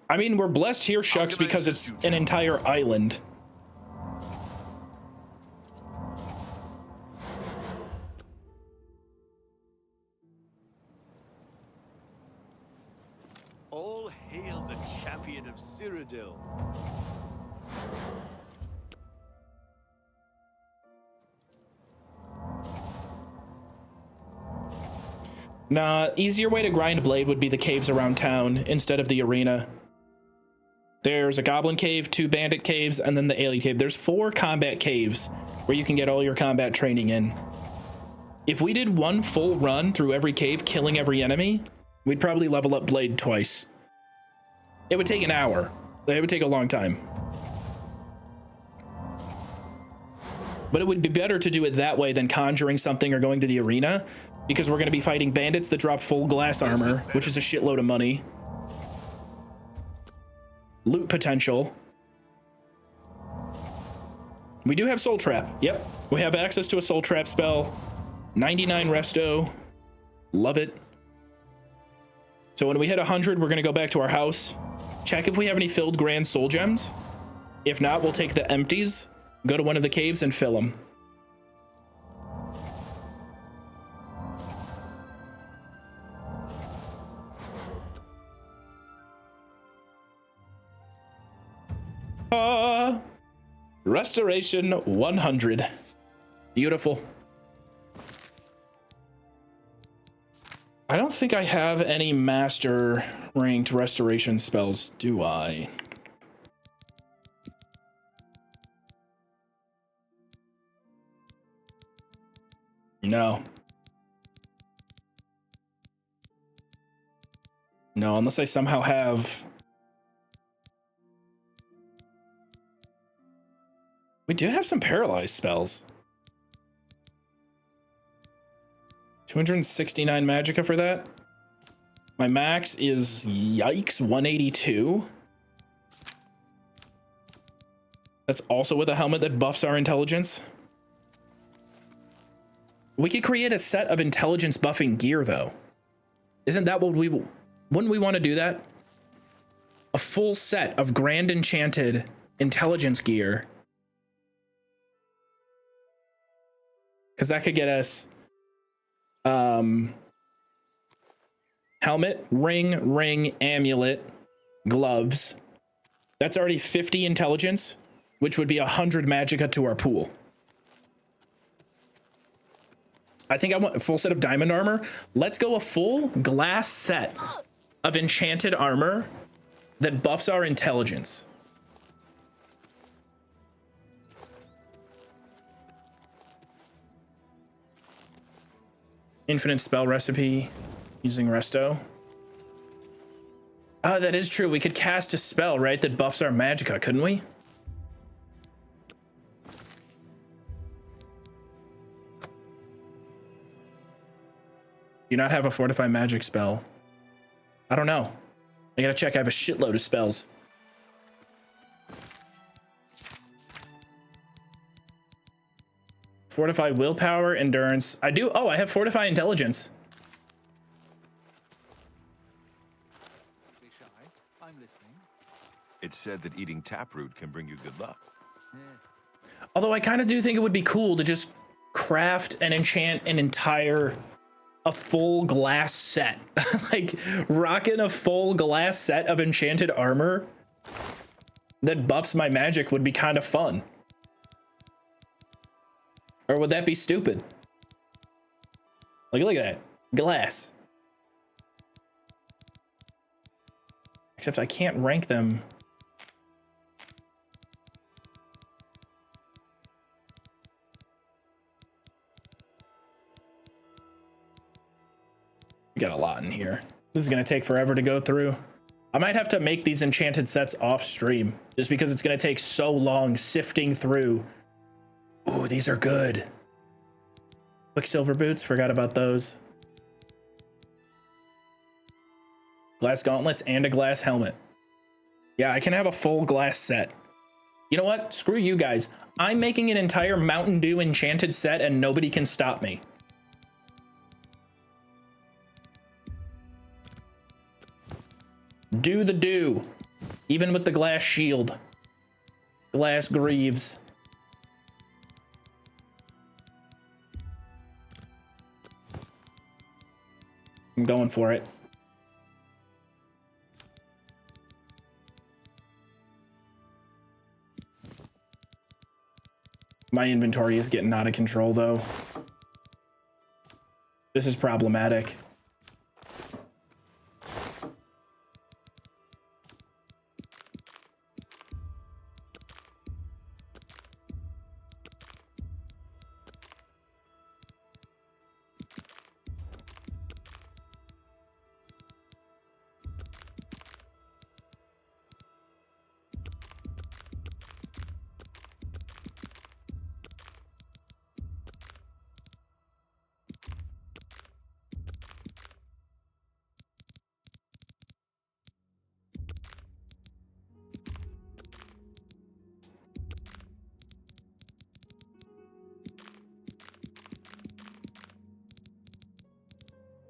I mean, we're blessed here, Shucks, because it's an entire island. All hail the champion of Cyrodiil. Nah, easier way to grind blade would be the caves around town instead of the arena. There's a goblin cave, 2 bandit caves, and then the alien cave. There's 4 combat caves where you can get all your combat training in. If we did one full run through every cave, killing every enemy, we'd probably level up blade twice. It would take an hour. It would take a long time. But it would be better to do it that way than conjuring something or going to the arena, because we're going to be fighting bandits that drop full glass armor, which is a shitload of money. Loot potential. We do have Soul Trap. Yep. We have access to a Soul Trap spell. 99 resto. Love it. So when we hit 100, we're going to go back to our house. Check if we have any filled grand soul gems. If not, we'll take the empties, go to one of the caves and fill them. Restoration 100. Beautiful. I don't think I have any master ranked restoration spells, do I? No. No, unless I somehow have... We do have some paralyzed spells. 269 magicka for that. My max is, yikes, 182. That's also with a helmet that buffs our intelligence. We could create a set of intelligence buffing gear, though. Isn't that what wouldn't we want to do that? A full set of grand enchanted intelligence gear. Because that could get us helmet, ring, amulet, gloves. That's already 50 intelligence, which would be 100 magicka to our pool. I think I want a full set of diamond armor. Let's go a full glass set of enchanted armor that buffs our intelligence. Infinite spell recipe using resto. Oh, that is true. We could cast a spell, right, that buffs our magicka, couldn't we? Do you not have a fortify magic spell? I don't know. I gotta check. I have a shitload of spells. Fortify willpower, endurance. I do. Oh, I have fortify intelligence. I'm listening. It's said that eating taproot can bring you good luck. Although I kind of do think it would be cool to just craft and enchant a full glass set. Like rocking a full glass set of enchanted armor that buffs my magic would be kind of fun. Or would that be stupid? Like, look at that. Glass. Except I can't rank them. We got a lot in here. This is going to take forever to go through. I might have to make these enchanted sets off stream just because it's going to take so long sifting through. Ooh, these are good. Quicksilver boots, forgot about those. Glass gauntlets and a glass helmet. Yeah, I can have a full glass set. You know what? Screw you guys. I'm making an entire Mountain Dew enchanted set and nobody can stop me. Do the do. Even with the glass shield. Glass greaves. I'm going for it. My inventory is getting out of control, though. This is problematic.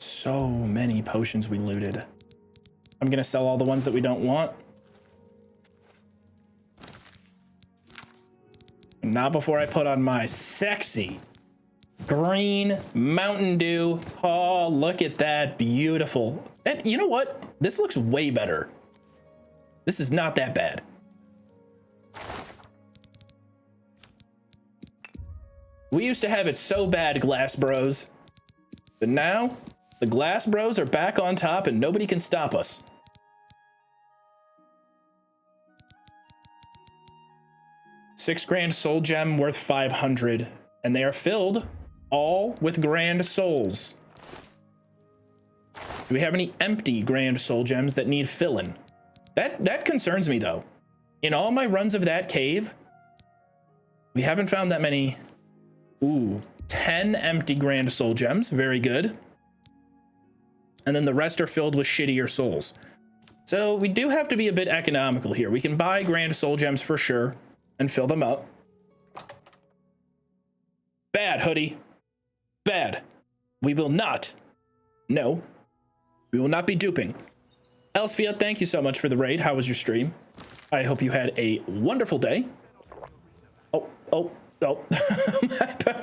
So many potions we looted. I'm gonna sell all the ones that we don't want. Not before I put on my sexy green Mountain Dew. Oh, look at that. Beautiful. And you know what? This looks way better. This is not that bad. We used to have it so bad, Glass Bros. But now, the Glass Bros are back on top and nobody can stop us. $6 grand soul gem worth 500, and they are filled all with grand souls. Do we have any empty grand soul gems that need filling? That concerns me though. In all my runs of that cave, we haven't found that many. Ooh, 10 empty grand soul gems, very good. And then the rest are filled with shittier souls. So we do have to be a bit economical here. We can buy grand soul gems for sure and fill them up. Bad, Hoodie. Bad. We will not. No. We will not be duping. Elspia, thank you so much for the raid. How was your stream? I hope you had a wonderful day. Oh.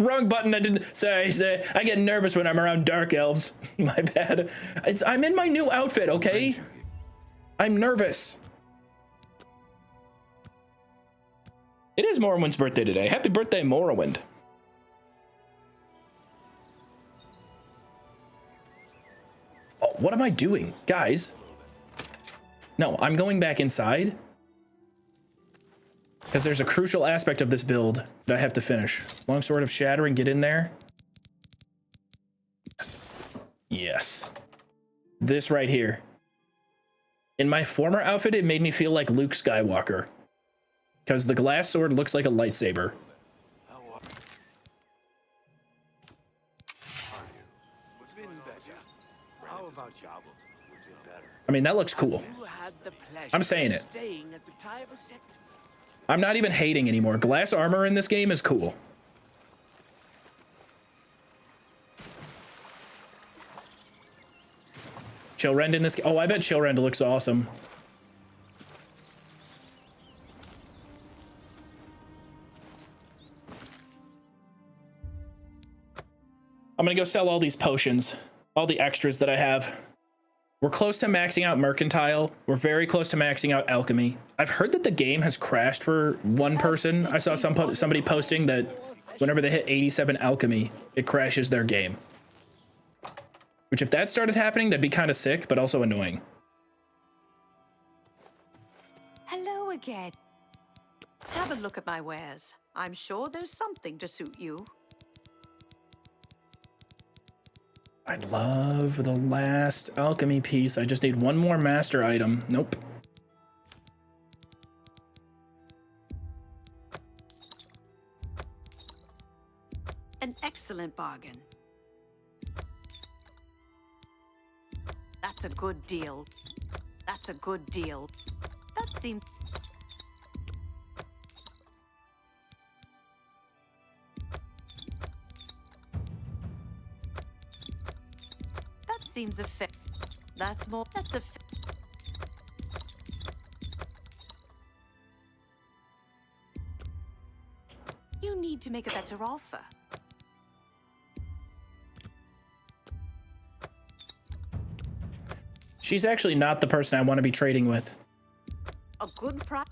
Wrong button. I didn't. Sorry. I get nervous when I'm around dark elves. My bad. I'm in my new outfit, okay? I'm nervous. It is Morrowind's birthday today. Happy birthday, Morrowind. Oh, what am I doing? Guys. No, I'm going back inside. Because there's a crucial aspect of this build that I have to finish. Longsword of Shattering, get in there. Yes. Yes. This right here. In my former outfit, it made me feel like Luke Skywalker. Because the glass sword looks like a lightsaber. I mean, that looks cool. I'm saying it. I'm not even hating anymore. Glass armor in this game is cool. Chillrend in this. Oh, I bet Chillrend looks awesome. I'm gonna go sell all these potions, all the extras that I have. We're close to maxing out Mercantile. We're very close to maxing out Alchemy. I've heard that the game has crashed for one person. I saw somebody posting that whenever they hit 87 Alchemy, it crashes their game. Which if that started happening, that'd be kind of sick, but also annoying. Hello again. Have a look at my wares. I'm sure there's something to suit you. I love the last alchemy piece. I just need one more master item. Nope. An excellent bargain. That's a good deal. That's a good deal. That seems... seems a fit. That's more. That's a fit. You need to make a better offer. She's actually not the person I want to be trading with. A good price.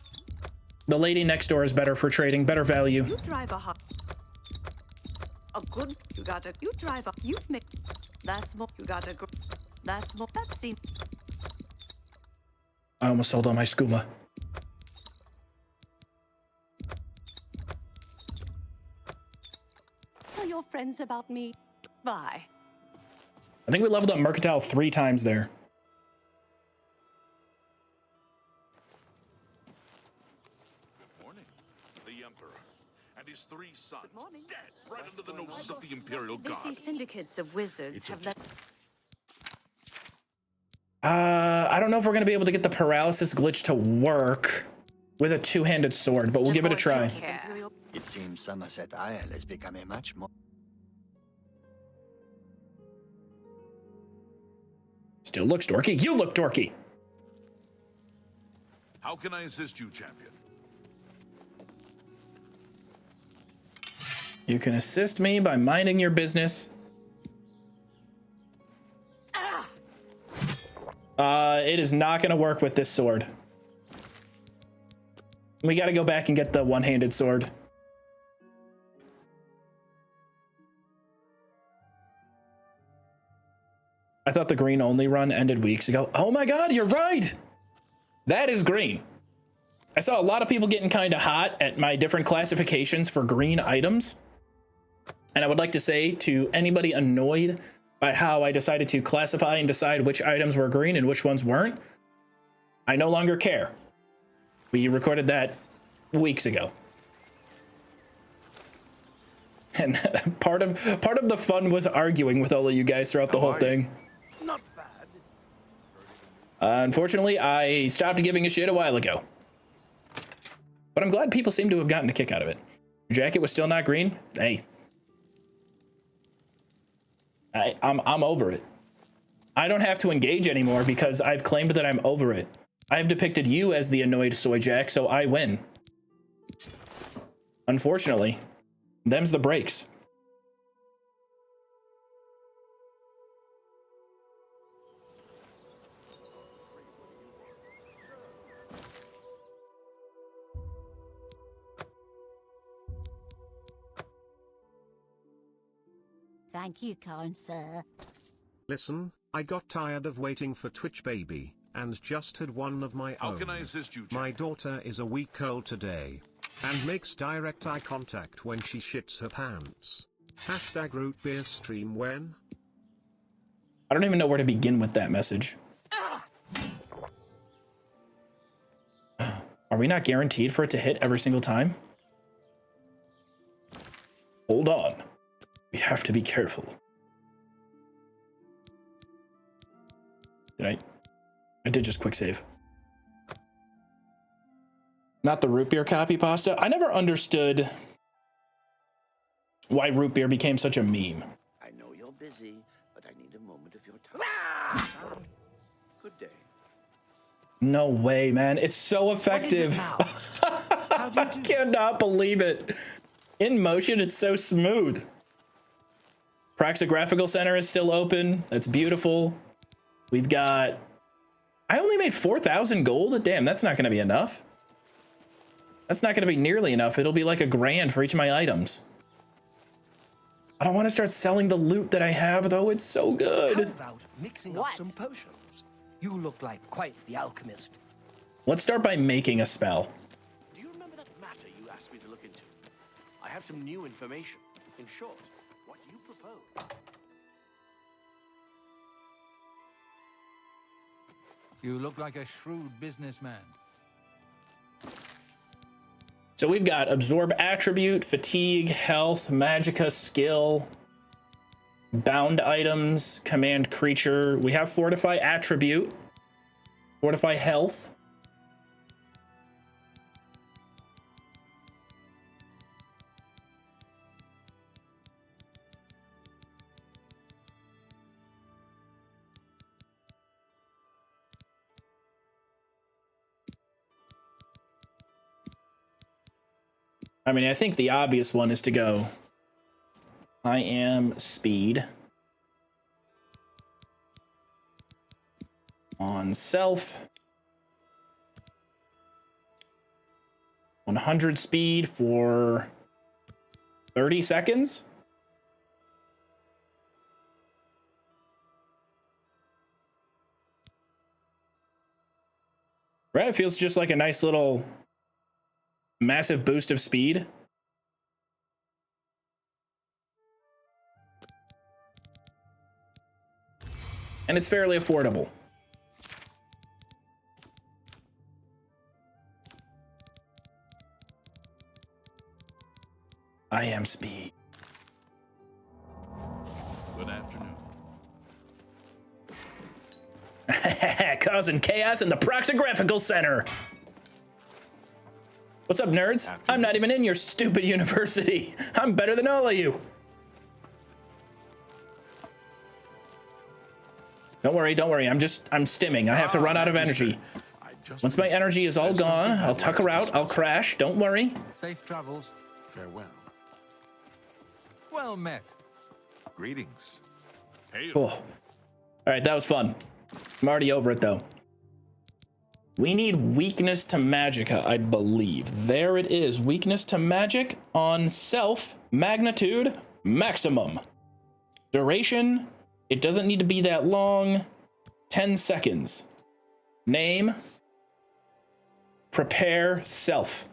The lady next door is better for trading, better value. You drive a good. You got a. You drive a. You've made. That's more. You got a. That's more. That seems. I almost sold all my skooma. Tell your friends about me. Bye. I think we leveled up Mercantile 3 times there. Good morning. The Emperor and his 3 sons dead right under the noses of the Imperial Guard. Busy syndicates of wizards have let. I don't know if we're going to be able to get the paralysis glitch to work with a 2-handed sword, but we'll give it a try. It seems Somerset Isle is becoming much more... Still looks dorky. You look dorky. How can I assist you, champion? You can assist me by minding your business. It is not going to work with this sword. We got to go back and get the one-handed sword. I thought the green only run ended weeks ago. Oh my god, you're right! That is green. I saw a lot of people getting kind of hot at my different classifications for green items. And I would like to say to anybody annoyed by how I decided to classify and decide which items were green and which ones weren't, I no longer care. We recorded that weeks ago. And part of the fun was arguing with all of you guys throughout the whole thing. Not bad. Unfortunately, I stopped giving a shit a while ago. But I'm glad people seem to have gotten a kick out of it. Your jacket was still not green? Hey. I'm over it. I don't have to engage anymore because I've claimed that I'm over it. I have depicted you as the annoyed soy jack, so I win. Unfortunately, them's the breaks. Thank you, kind sir. Listen, I got tired of waiting for Twitch baby, and just had one of my own. How can I assist you, My daughter is a week old today, and makes direct eye contact when she shits her pants. Hashtag root beer stream when? I don't even know where to begin with that message. Are we not guaranteed for it to hit every single time? Hold on. We have to be careful. I did just quick save. Not the root beer copy pasta. I never understood why root beer became such a meme. I know you're busy, but I need a moment of your time. Good day. No way, man. It's so effective. I cannot believe it. In motion, it's so smooth. Praxographical Center is still open. That's beautiful. We've got... I only made 4,000 gold? Damn, that's not going to be enough. That's not going to be nearly enough. It'll be like $1,000 for each of my items. I don't want to start selling the loot that I have, though. It's so good. How about mixing up some potions? You look like quite the alchemist. Let's start by making a spell. Do you remember that matter you asked me to look into? I have some new information. In short, what do you propose? You look like a shrewd businessman. So we've got absorb attribute, fatigue, health, magicka, skill, bound items, command creature. We have fortify attribute, fortify health. I mean, I think the obvious one is to go, I am speed on self, 100 speed for 30 seconds. Right, it feels just like a nice little massive boost of speed. And it's fairly affordable. I am speed. Good afternoon. Causing chaos in the Praxographical Center. What's up, nerds? I'm not even in your stupid university. I'm better than all of you. Don't worry, don't worry. I'm stimming. I have to run out of energy. Once my energy is all gone, I'll tuck her out. I'll crash. Don't worry. Safe travels. Farewell. Well met. Greetings. Cool. All right, that was fun. I'm already over it, though. We need weakness to magicka, I believe. There it is. Weakness to magic on self. Magnitude maximum. Duration. It doesn't need to be that long. 10 seconds. Name. Prepare self.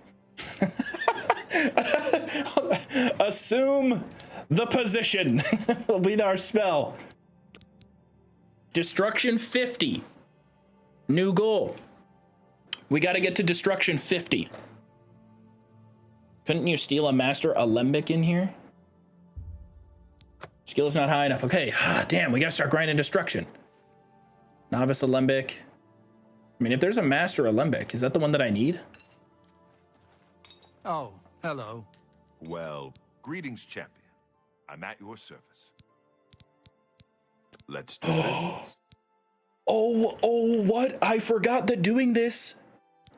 Assume the position. Will be our spell. Destruction 50. New goal. We got to get to destruction 50. Couldn't you steal a master alembic in here? Skill is not high enough. Okay, damn, we got to start grinding destruction. Novice alembic. I mean, if there's a master alembic, is that the one that I need? Oh, hello. Well, greetings, champion. I'm at your service. Let's do business. Oh, what? I forgot that doing this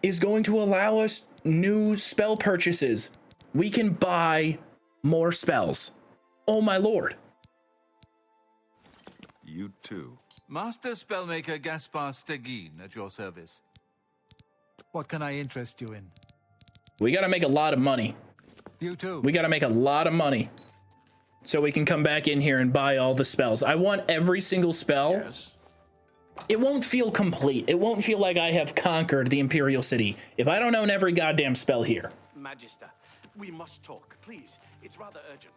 is going to allow us new spell purchases. We can buy more spells. Oh, my lord. You too. Master Spellmaker Gaspar Stegin at your service. What can I interest you in? We got to make a lot of money. You too. We got to make a lot of money so we can come back in here and buy all the spells. I want every single spell. Yes. It won't feel complete. It won't feel like I have conquered the Imperial City if I don't own every goddamn spell here. Magister, we must talk, please. It's rather urgent.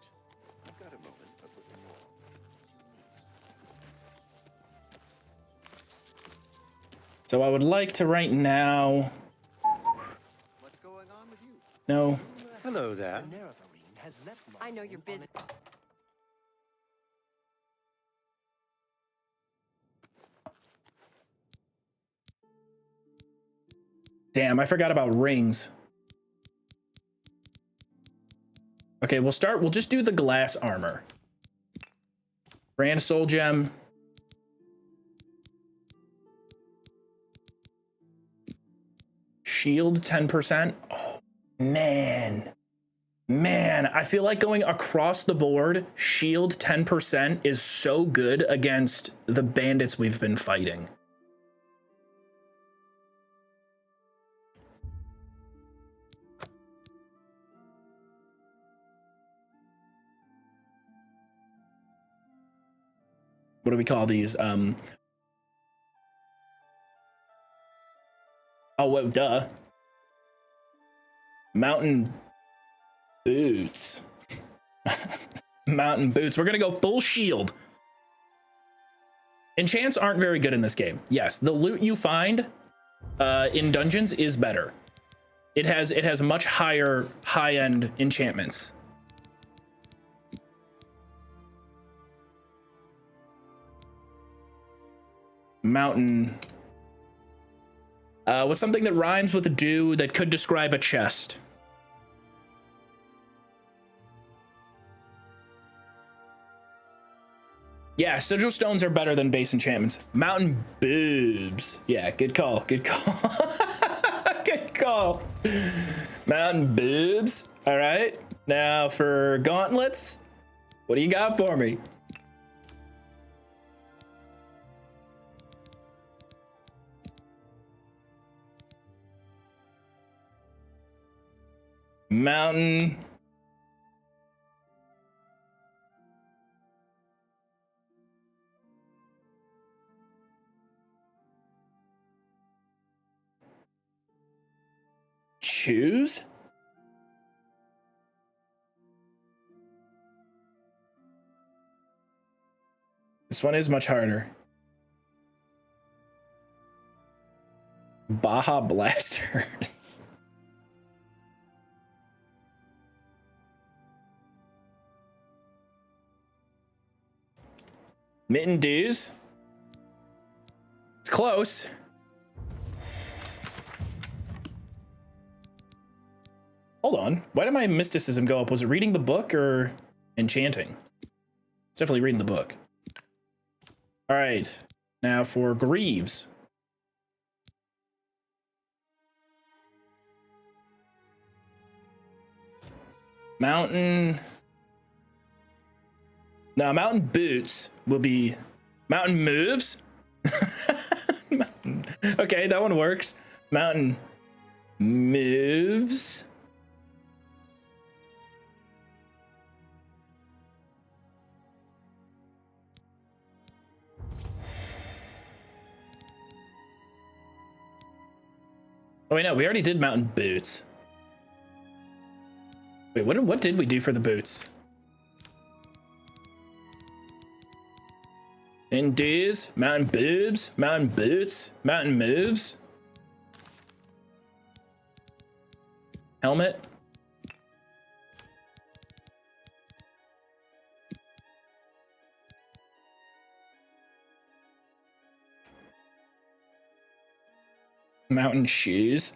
I've got a moment. I'll put them all. So I would like to right now. What's going on with you? No. Hello there. I know you're busy. Damn, I forgot about rings. Okay, we'll just do the glass armor. Brand soul gem. Shield 10%. Oh, man. Man, I feel like going across the board, shield 10% is so good against the bandits we've been fighting. What do we call these? Oh, well, duh. Mountain boots. Mountain boots. We're gonna go full shield. Enchants aren't very good in this game. Yes, the loot you find in dungeons is better. It has much higher high-end enchantments. Mountain. What's something that rhymes with a dew that could describe a chest? Yeah, sigil stones are better than base enchantments. Mountain boobs. Yeah, good call. Good call. Good call. Mountain boobs. All right. Now for gauntlets, what do you got for me? Mountain. Choose? This one is much harder. Baja Blasters. Mitten Dews. It's close. Hold on. Why did my mysticism go up? Was it reading the book or enchanting? It's definitely reading the book. All right. Now for Greaves. Mountain. No, mountain boots will be mountain moves. Okay, that one works. Mountain moves. Oh wait, no, we already did mountain boots. Wait, what did we do for the boots? Mountain dues, mountain boobs, mountain boots, mountain moves. Helmet. Mountain shoes.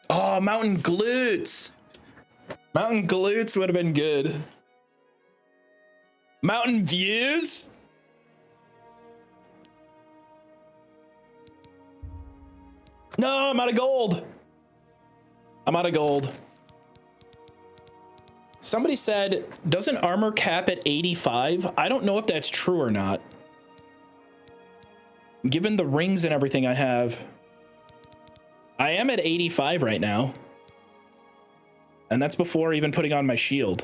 Oh, mountain glutes. Mountain glutes would have been good. Mountain views. No, I'm out of gold. I'm out of gold. Somebody said, doesn't armor cap at 85? I don't know if that's true or not. Given the rings and everything I have, I am at 85 right now. And that's before even putting on my shield.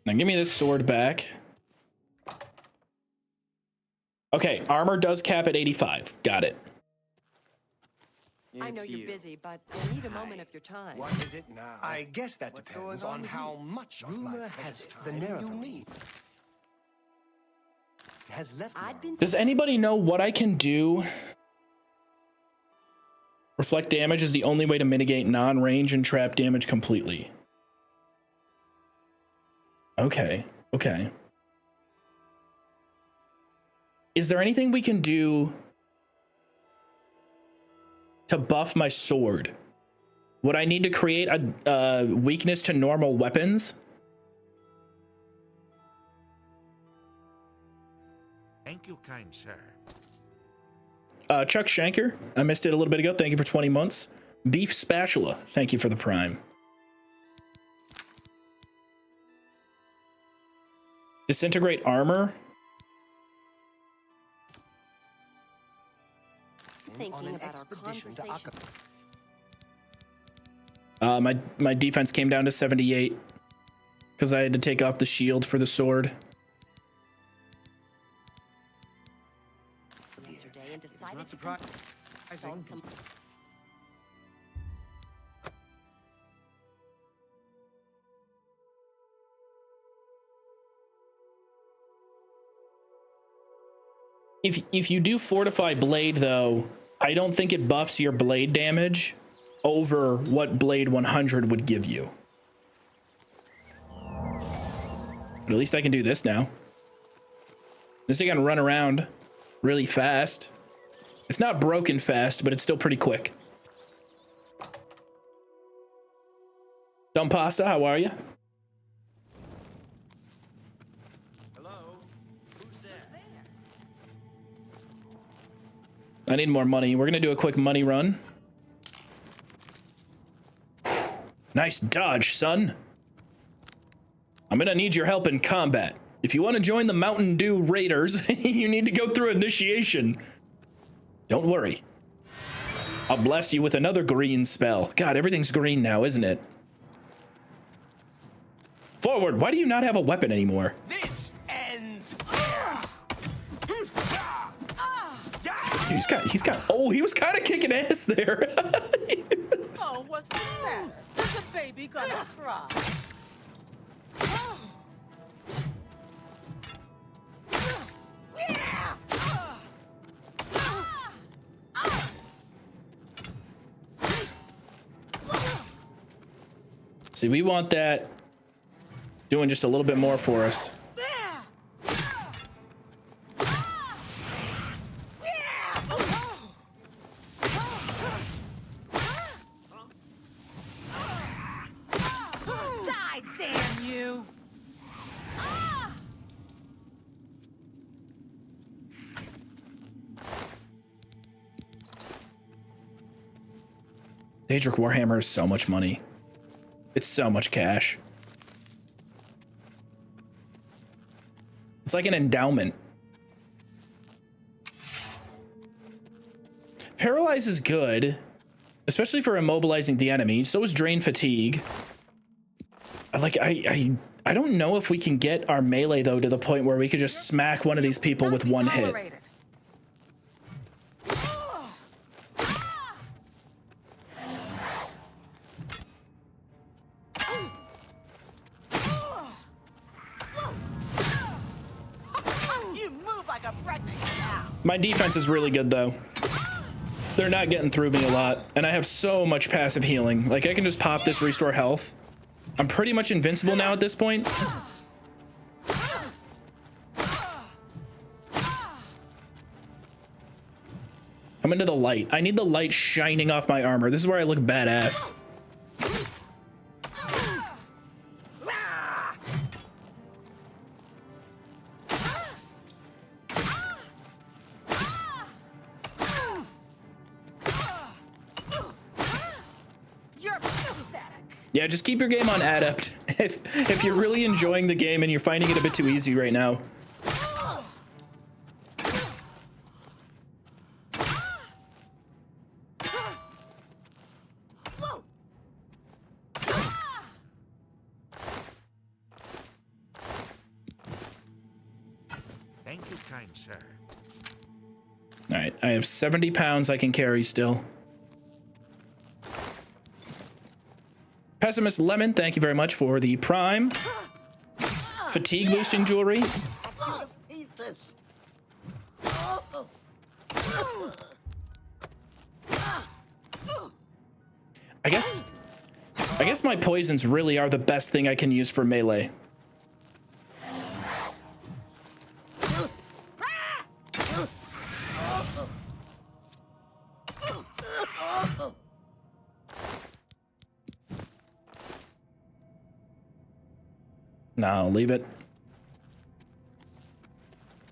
Now give me this sword back. Okay, armor does cap at 85. Got it. I know you're busy, but I need a moment of your time. What is it now? I guess that depends on how much of my has the narrative you need. Has left. Does anybody know what I can do? Reflect damage is the only way to mitigate non-range and trap damage completely. Okay, okay. Is there anything we can do to buff my sword? Would I need to create a weakness to normal weapons? Thank you, kind sir. Chuck Shanker, I missed it a little bit ago. Thank you for 20 months. Beef Spatula, thank you for the prime. Disintegrate armor. Thinking about our conversation. My defense came down to 78 because I had to take off the shield for the sword. Yesterday and decided Not to surprising. consult some. If you do fortify blade though, I don't think it buffs your blade damage over what blade 100 would give you. But at least I can do this now. This thing can run around really fast. It's not broken fast, but it's still pretty quick. Dumb Pasta, how are you? I need more money. We're gonna do a quick money run. Nice dodge, son. I'm gonna need your help in combat. If you want to join the Mountain Dew Raiders, you need to go through initiation. Don't worry. I'll blast you with another green spell. God, everything's green now, isn't it? Forward. Why do you not have a weapon anymore? This ends. Dude, he was kind of kicking ass there. Oh, what's the matter? Is the baby gonna cry? See, we want that doing just a little bit more for us. Daedric Warhammer is so much money. It's so much cash. It's like an endowment. Paralyze is good, especially for immobilizing the enemy. So is Drain Fatigue. I don't know if we can get our melee though to the point where we could just smack one of these people with one hit. You move like a pregnant cow. My defense is really good though. They're not getting through me a lot, and I have so much passive healing. Like I can just pop this, restore health. I'm pretty much invincible now at this point. I'm into the light. I need the light shining off my armor. This is where I look badass. Yeah, just keep your game on Adept. If you're really enjoying the game and you're finding it a bit too easy right now. Thank you, kind sir. All right, I have 70 pounds I can carry still. Pessimist Lemon, thank you very much for the Prime. Fatigue boosting jewelry. I guess my poisons really are the best thing I can use for melee. No, leave it.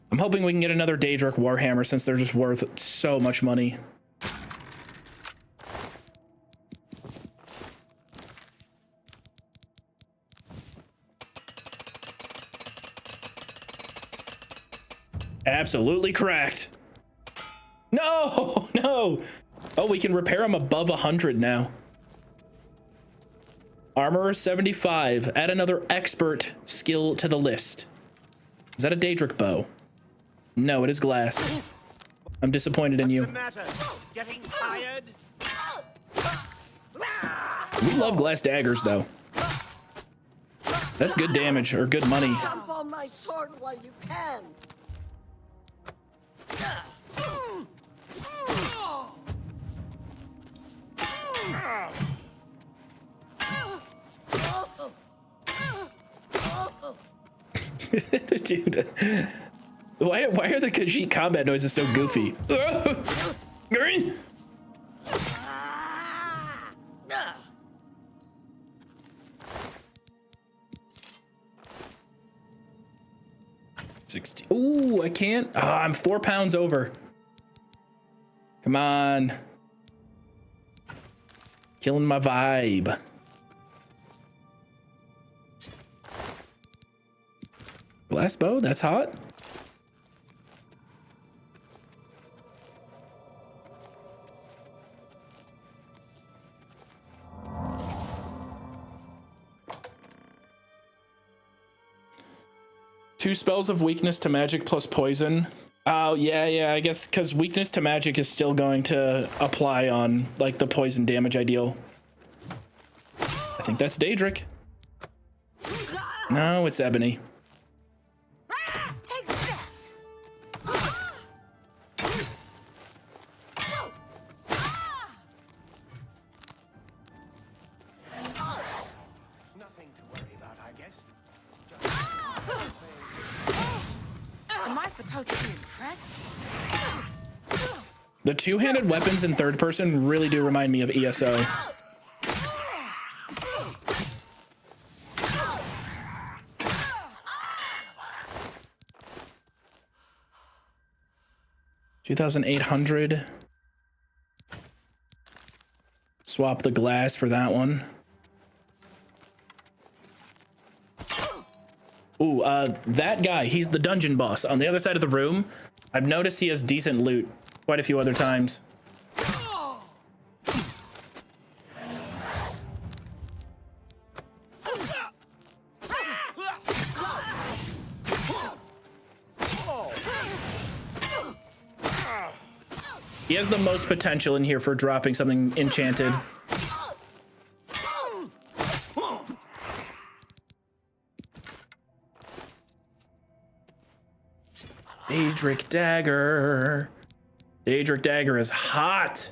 I'm hoping we can get another Daedric Warhammer since they're just worth so much money. Absolutely cracked. No, no. Oh, we can repair them above 100 now. Armor 75. Add another expert skill to the list. Is that a Daedric bow? No, it is glass. I'm disappointed in you. What's the matter? Getting tired? We love glass daggers, though. That's good damage, or good money. Jump on my sword while you can. Dude, why are the Khajiit combat noises so goofy? Green. Ooh, I can't. I'm 4 pounds over. Come on. Killing my vibe. Glass bow, that's hot. Two spells of weakness to magic plus poison. Oh, yeah, I guess because weakness to magic is still going to apply on, like, the poison damage ideal. I think that's Daedric. No, it's Ebony. Am I supposed to be impressed? The two-handed weapons in third person really do remind me of ESO. $2,800. Swap the glass for that one. Ooh, that guy, he's the dungeon boss on the other side of the room. I've noticed he has decent loot quite a few other times. He has the most potential in here for dropping something enchanted. Daedric Dagger. Daedric Dagger is hot.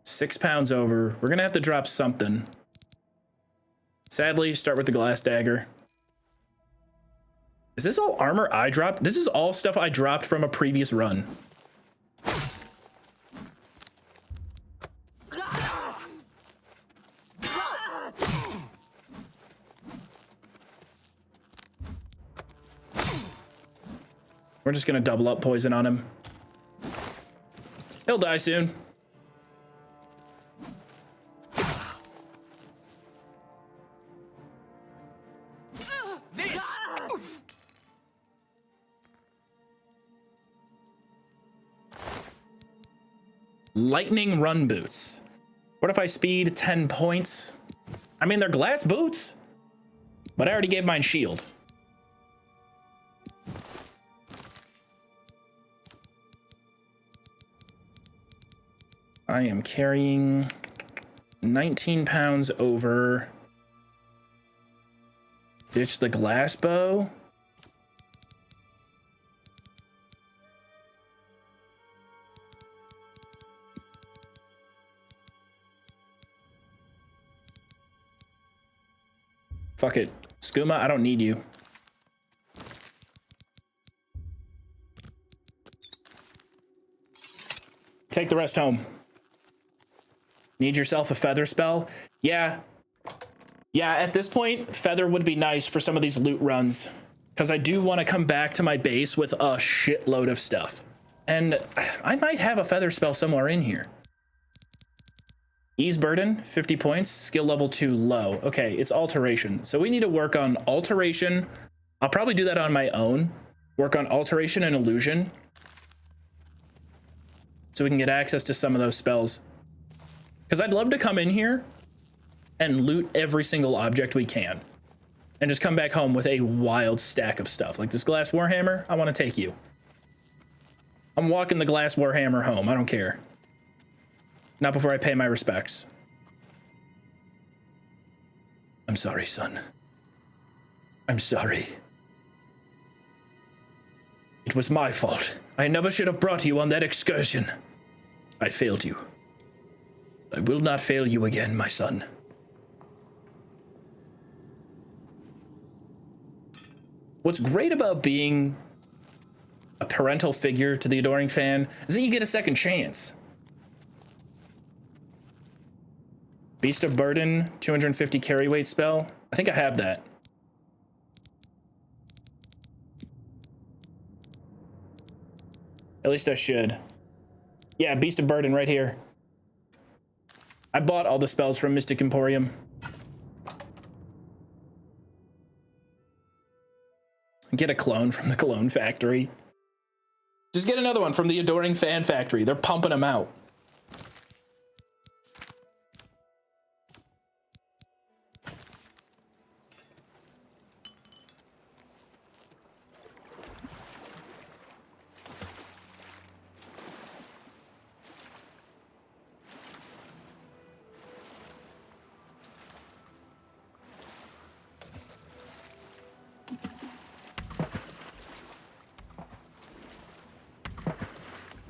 £6 over. We're gonna have to drop something. Sadly, start with the glass dagger. Is this all armor I dropped? This is all stuff I dropped from a previous run. We're just gonna double up poison on him. He'll die soon. Lightning run boots. What if I speed 10 points? I mean, they're glass boots, but I already gave mine shield. I am carrying 19 pounds over. Ditch the glass bow. Fuck it. Skooma, I don't need you. Take the rest home. Need yourself a feather spell? Yeah. Yeah, at this point, feather would be nice for some of these loot runs. Because I do want to come back to my base with a shitload of stuff. And I might have a feather spell somewhere in here. Ease burden, 50 points, skill level 2 low. Okay, it's alteration. So we need to work on alteration. I'll probably do that on my own. Work on alteration and illusion. So we can get access to some of those spells. Because I'd love to come in here and loot every single object we can. And just come back home with a wild stack of stuff. Like this glass warhammer, I want to take you. I'm walking the glass warhammer home, I don't care. Not before I pay my respects. I'm sorry, son. I'm sorry. It was my fault. I never should have brought you on that excursion. I failed you. I will not fail you again, my son. What's great about being a parental figure to the adoring fan is that you get a second chance. Beast of Burden, 250 carry weight spell. I think I have that. At least I should. Yeah, Beast of Burden right here. I bought all the spells from Mystic Emporium. Get a clone from the clone factory. Just get another one from the adoring fan factory. They're pumping them out.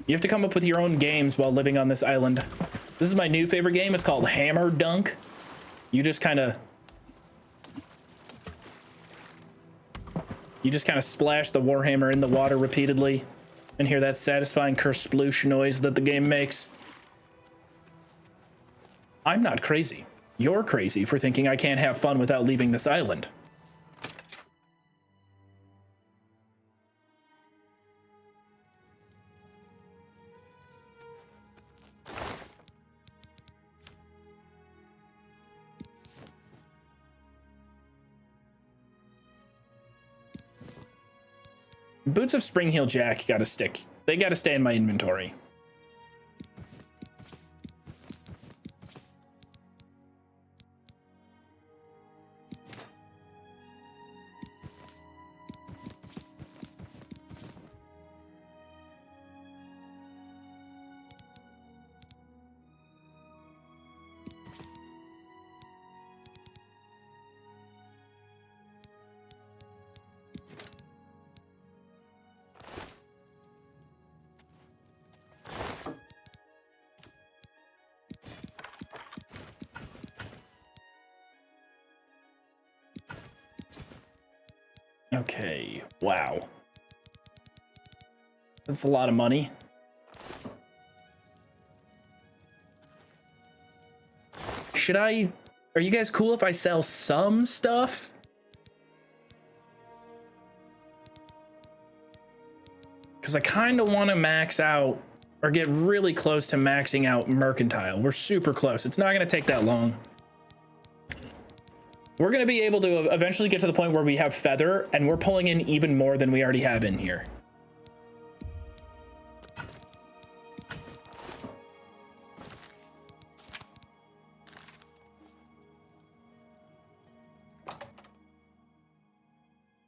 You have to come up with your own games while living on this island. This is my new favorite game. It's called Hammer Dunk. You just kind of splash the warhammer in the water repeatedly and hear that satisfying kersploosh noise that the game makes. I'm not crazy. You're crazy for thinking I can't have fun without leaving this island. Boots of Spring Heel Jack gotta stick. They gotta stay in my inventory. Okay, wow. That's a lot of money. Should I... Are you guys cool if I sell some stuff? Because I kind of want to max out or get really close to maxing out Mercantile. We're super close. It's not going to take that long. We're going to be able to eventually get to the point where we have Feather, and we're pulling in even more than we already have in here.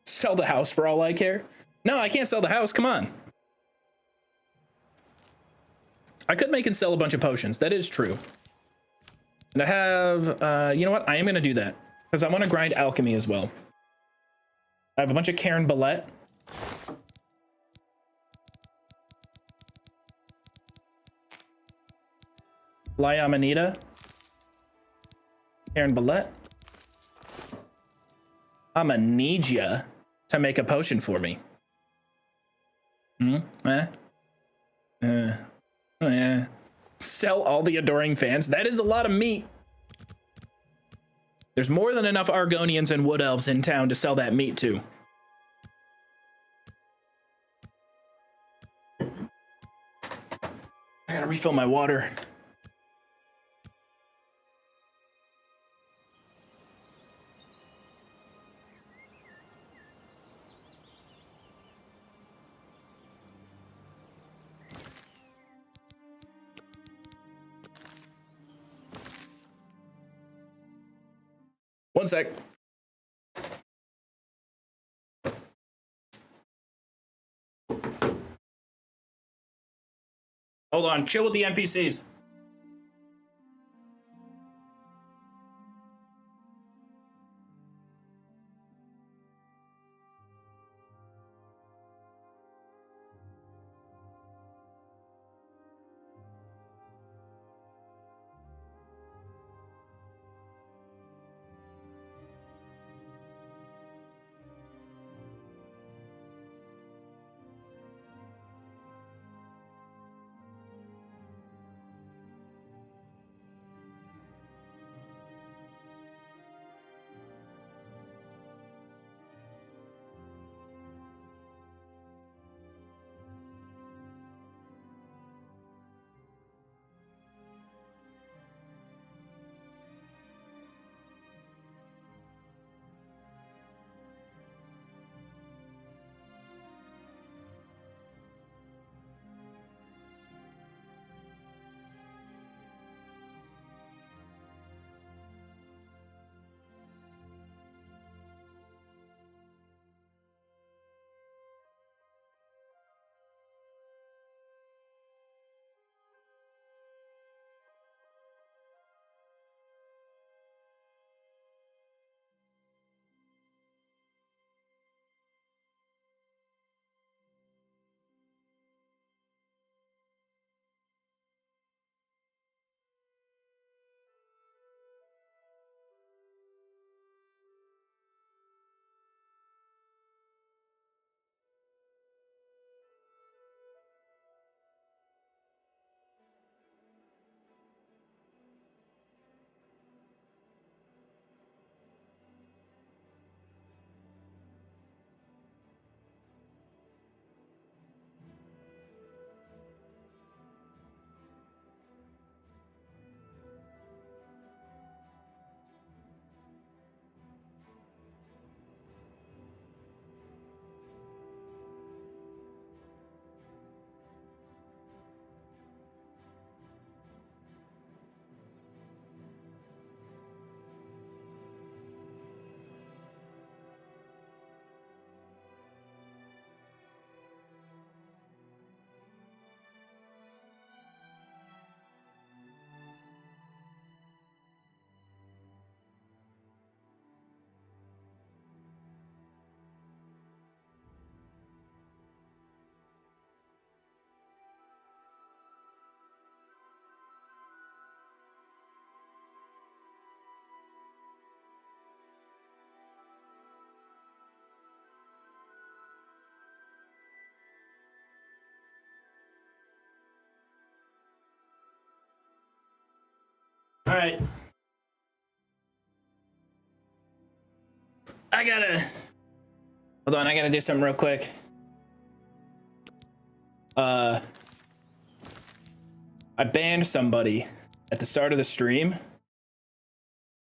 Sell the house for all I care. No, I can't sell the house. Come on. I could make and sell a bunch of potions. That is true. And I have, you know what? I am going to do that because I want to grind alchemy as well. I have a bunch of Karen Ballet. Liamanita. Karen Ballet. I'm gonna need ya to make a potion for me. Sell all the adoring fans. That is a lot of meat. There's more than enough Argonians and Wood Elves in town to sell that meat to. I gotta refill my water. One sec. Hold on, chill with the NPCs. All right. Hold on, I gotta do something real quick. I banned somebody at the start of the stream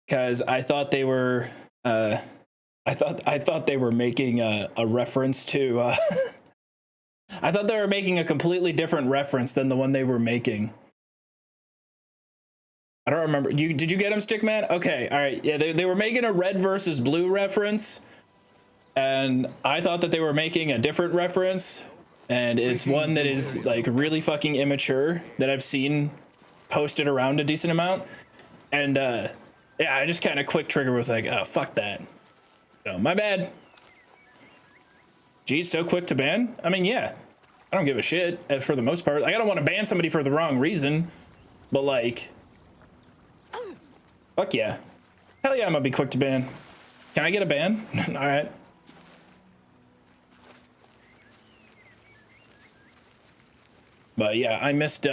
because I thought they were I thought they were making a reference to I thought they were making a completely different reference than the one they were making. I don't remember. Did you get him, Stickman? Okay, all right. Yeah, they were making a red versus blue reference, and I thought that they were making a different reference, and it's one that is like really fucking immature that I've seen posted around a decent amount, and yeah, I just kind of quick trigger was like, oh fuck that. So my bad. Geez, so quick to ban? I mean, yeah, I don't give a shit for the most part. Like, I don't want to ban somebody for the wrong reason, but like, fuck yeah. Hell yeah, I'm gonna be quick to ban. Can I get a ban? All right. But yeah, I missed,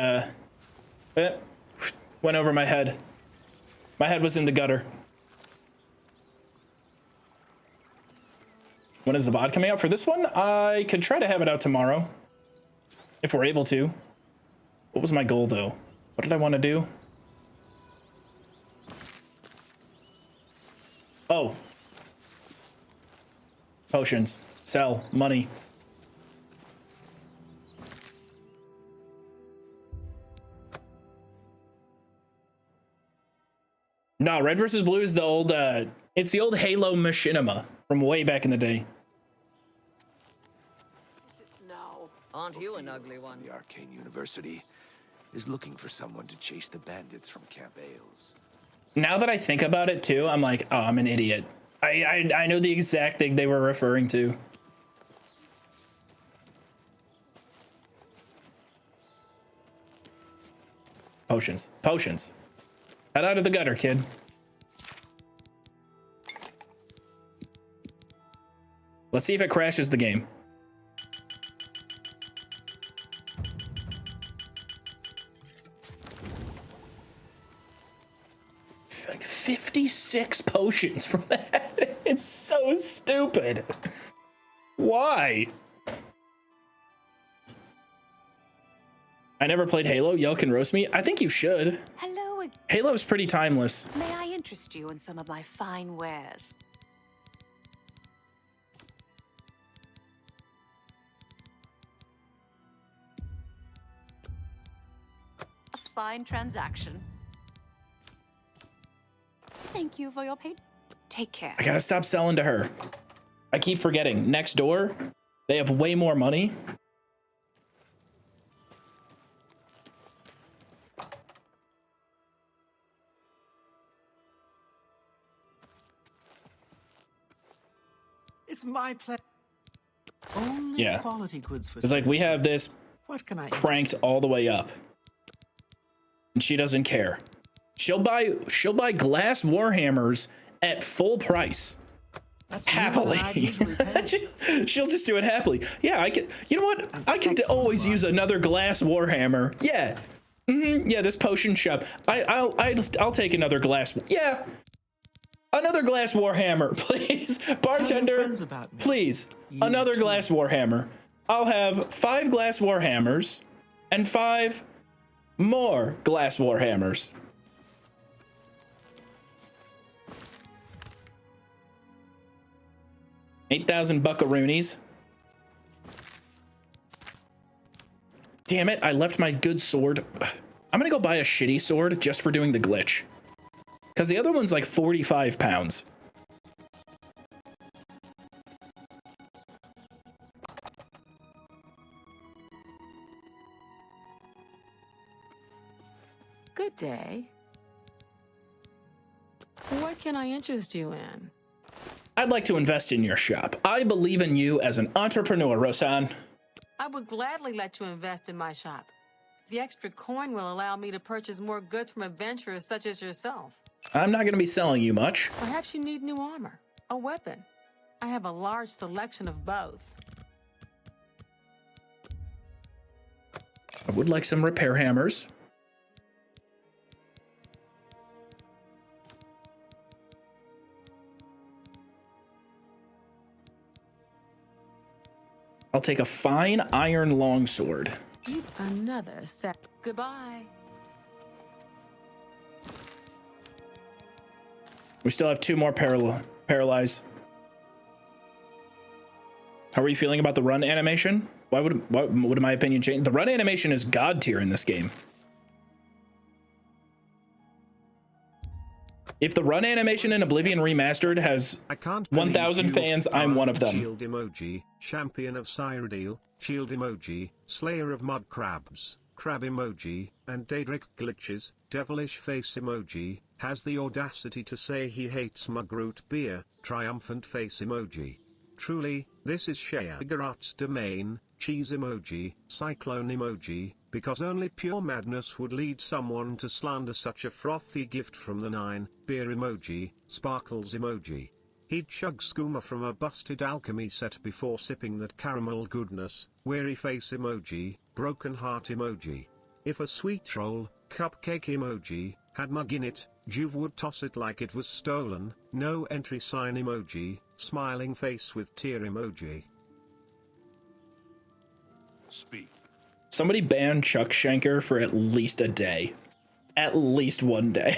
went over my head. My head was in the gutter. When is the VOD coming out for this one? I could try to have it out tomorrow, if we're able to. What was my goal though? What did I want to do? Oh. Potions. Sell. Money. No, red versus blue is the old, it's the old Halo machinima from way back in the day. Aren't you an ugly one? The Arcane University is looking for someone to chase the bandits from Camp Ailes. Now that I think about it too, I'm like, oh, I'm an idiot. I know the exact thing they were referring to. Potions. Potions. Head out of the gutter, kid. Let's see if it crashes the game. Like 56 potions from that. It's so stupid. Why? I never played Halo. Y'all can roast me. I think you should. Hello. Halo's pretty timeless. May I interest you in some of my fine wares? A fine transaction. Thank you for your pay. Take care. I gotta stop selling to her. I keep forgetting. Next door, they have way more money. It's my pleasure. Only Yeah. quality goods for It's like we have this What can I cranked all the way up. And she doesn't care. She'll buy glass warhammers at full price. That's happily. She'll just do it happily. Yeah, I can. You know what? I can always use another glass warhammer. Yeah. Yeah, this potion shop. I'll take another glass. Yeah. Another glass warhammer, please. Bartender, please. Another glass warhammer. I'll have 5 glass warhammers and 5 more glass warhammers. $8,000 buckaroonies. Damn it, I left my good sword. I'm gonna go buy a shitty sword just for doing the glitch. Because the other one's like 45 pounds. Good day. What can I interest you in? I'd like to invest in your shop. I believe in you as an entrepreneur, Rosan. I would gladly let you invest in my shop. The extra coin will allow me to purchase more goods from adventurers such as yourself. I'm not going to be selling you much. Perhaps you need new armor, a weapon. I have a large selection of both. I would like some repair hammers. I'll take a fine iron longsword. Another set. Goodbye. We still have 2 more paralyze. How are you feeling about the run animation? Why would my opinion change? The run animation is god tier in this game. If the run animation in Oblivion Remastered has 1,000 fans, I'm one of them. Shield emoji, champion of Cyrodiil, shield emoji, slayer of mud crabs, crab emoji, and Daedric glitches, devilish face emoji, has the audacity to say he hates mug root beer, triumphant face emoji. Truly, this is Sheogorath's domain, cheese emoji, cyclone emoji, because only pure madness would lead someone to slander such a frothy gift from the 9, beer emoji, sparkles emoji. He'd chug skooma from a busted alchemy set before sipping that caramel goodness, weary face emoji, broken heart emoji. If a sweet roll, cupcake emoji, had mug in it, Joov would toss it like it was stolen, no entry sign emoji, smiling face with tear emoji. Speak. Somebody ban Chuck Shanker for at least a day. At least one day.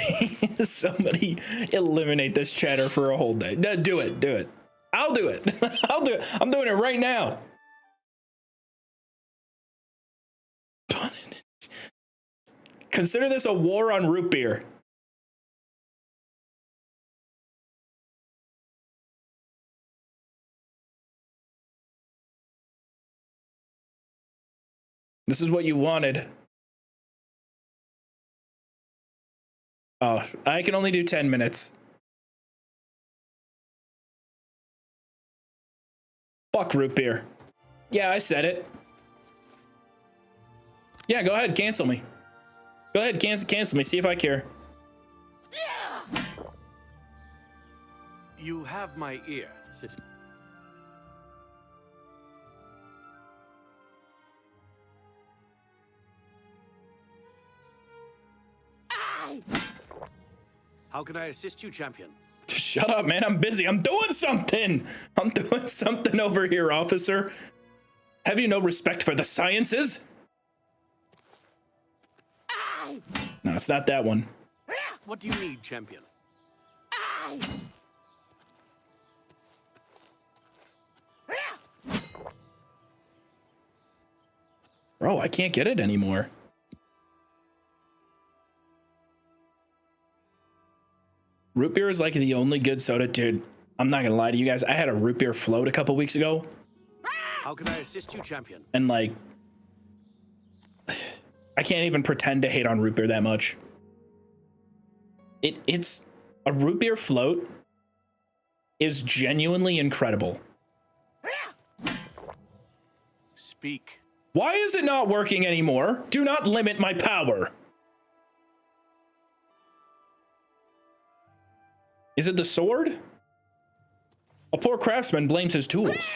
Somebody eliminate this chatter for a whole day. No, do it. Do it. I'll do it. I'll do it. I'm doing it right now. Consider this a war on root beer. This is what you wanted. Oh, I can only do 10 minutes. Fuck root beer. Yeah, I said it. Yeah, go ahead, cancel me. Go ahead, cancel me, see if I care. You have my ear, citizen. How can I assist you, champion? Shut up, man. I'm busy. I'm doing something. I'm doing something over here, officer. Have you no respect for the sciences? No, it's not that one. What do you need, champion? Bro, I can't get it anymore. Root beer is like the only good soda, dude. I'm not gonna lie to you guys. I had a root beer float a couple weeks ago. How can I assist you, champion? And like, I can't even pretend to hate on root beer that much. It's a root beer float is genuinely incredible. Speak. Why is it not working anymore? Do not limit my power. Is it the sword? A poor craftsman blames his tools.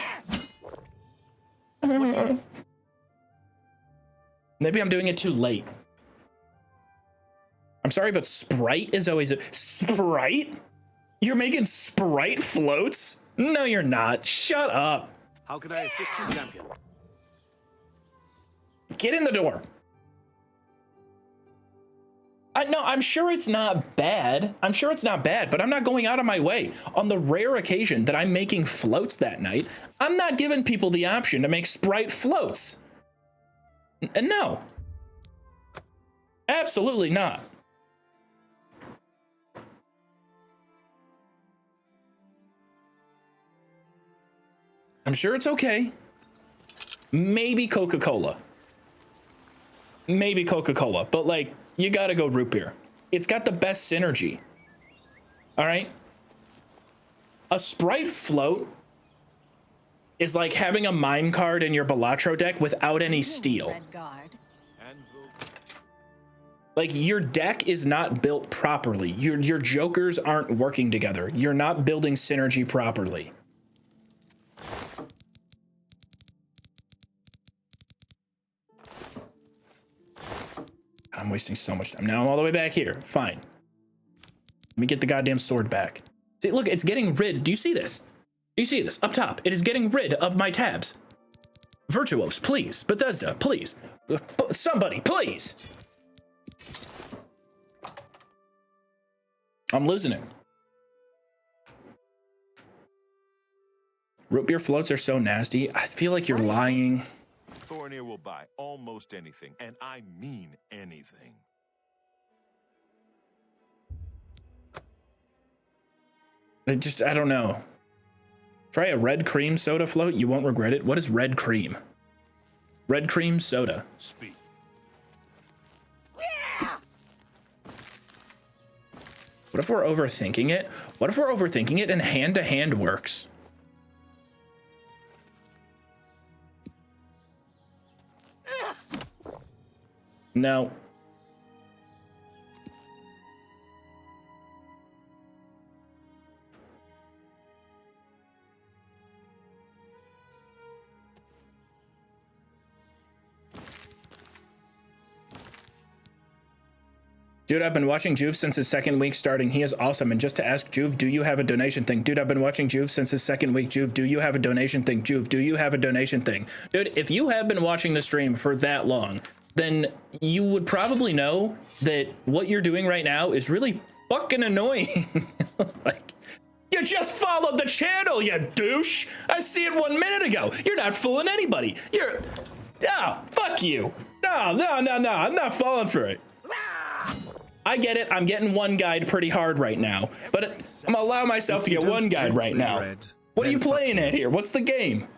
Maybe I'm doing it too late. I'm sorry, but Sprite is always a... Sprite? You're making Sprite floats? No, you're not. Shut up. How can I assist you, champion? Get in the door. No, I'm sure it's not bad. I'm sure it's not bad, but I'm not going out of my way. On the rare occasion that I'm making floats that night, I'm not giving people the option to make Sprite floats. No. Absolutely not. I'm sure it's okay. Maybe Coca-Cola. Maybe Coca-Cola, but like, you gotta go root beer. It's got the best synergy. All right? A Sprite float is like having a mine card in your Balatro deck without any steel. Like, your deck is not built properly. Your jokers aren't working together. You're not building synergy properly. I'm wasting so much time. Now I'm all the way back here. Fine. Let me get the goddamn sword back. See, look, it's getting rid. Do you see this? Do you see this? Up top. It is getting rid of my tabs. Virtuos, please. Bethesda, please. Somebody, please. I'm losing it. Root beer floats are so nasty. I feel like you're lying. Thornir will buy almost anything, and I mean anything. I don't know. Try a red cream soda float. You won't regret it. What is red cream? Red cream soda. Speak. What if we're overthinking it? What if we're overthinking it and hand-to-hand works? No. Dude, I've been watching Joov since his second week starting. He is awesome. And just to ask Joov, do you have a donation thing? Dude, I've been watching Joov since his second week. Joov, do you have a donation thing? Joov, do you have a donation thing? Dude, if you have been watching the stream for that long, then you would probably know that what you're doing right now is really fucking annoying. Like, you just followed the channel, you douche. I see it 1 minute ago. You're not fooling anybody. Fuck you. No, I'm not falling for it. I get it. I'm getting one guide pretty hard right now, but I'm gonna allow myself to get one guide right now. What are you playing at here? What's the game?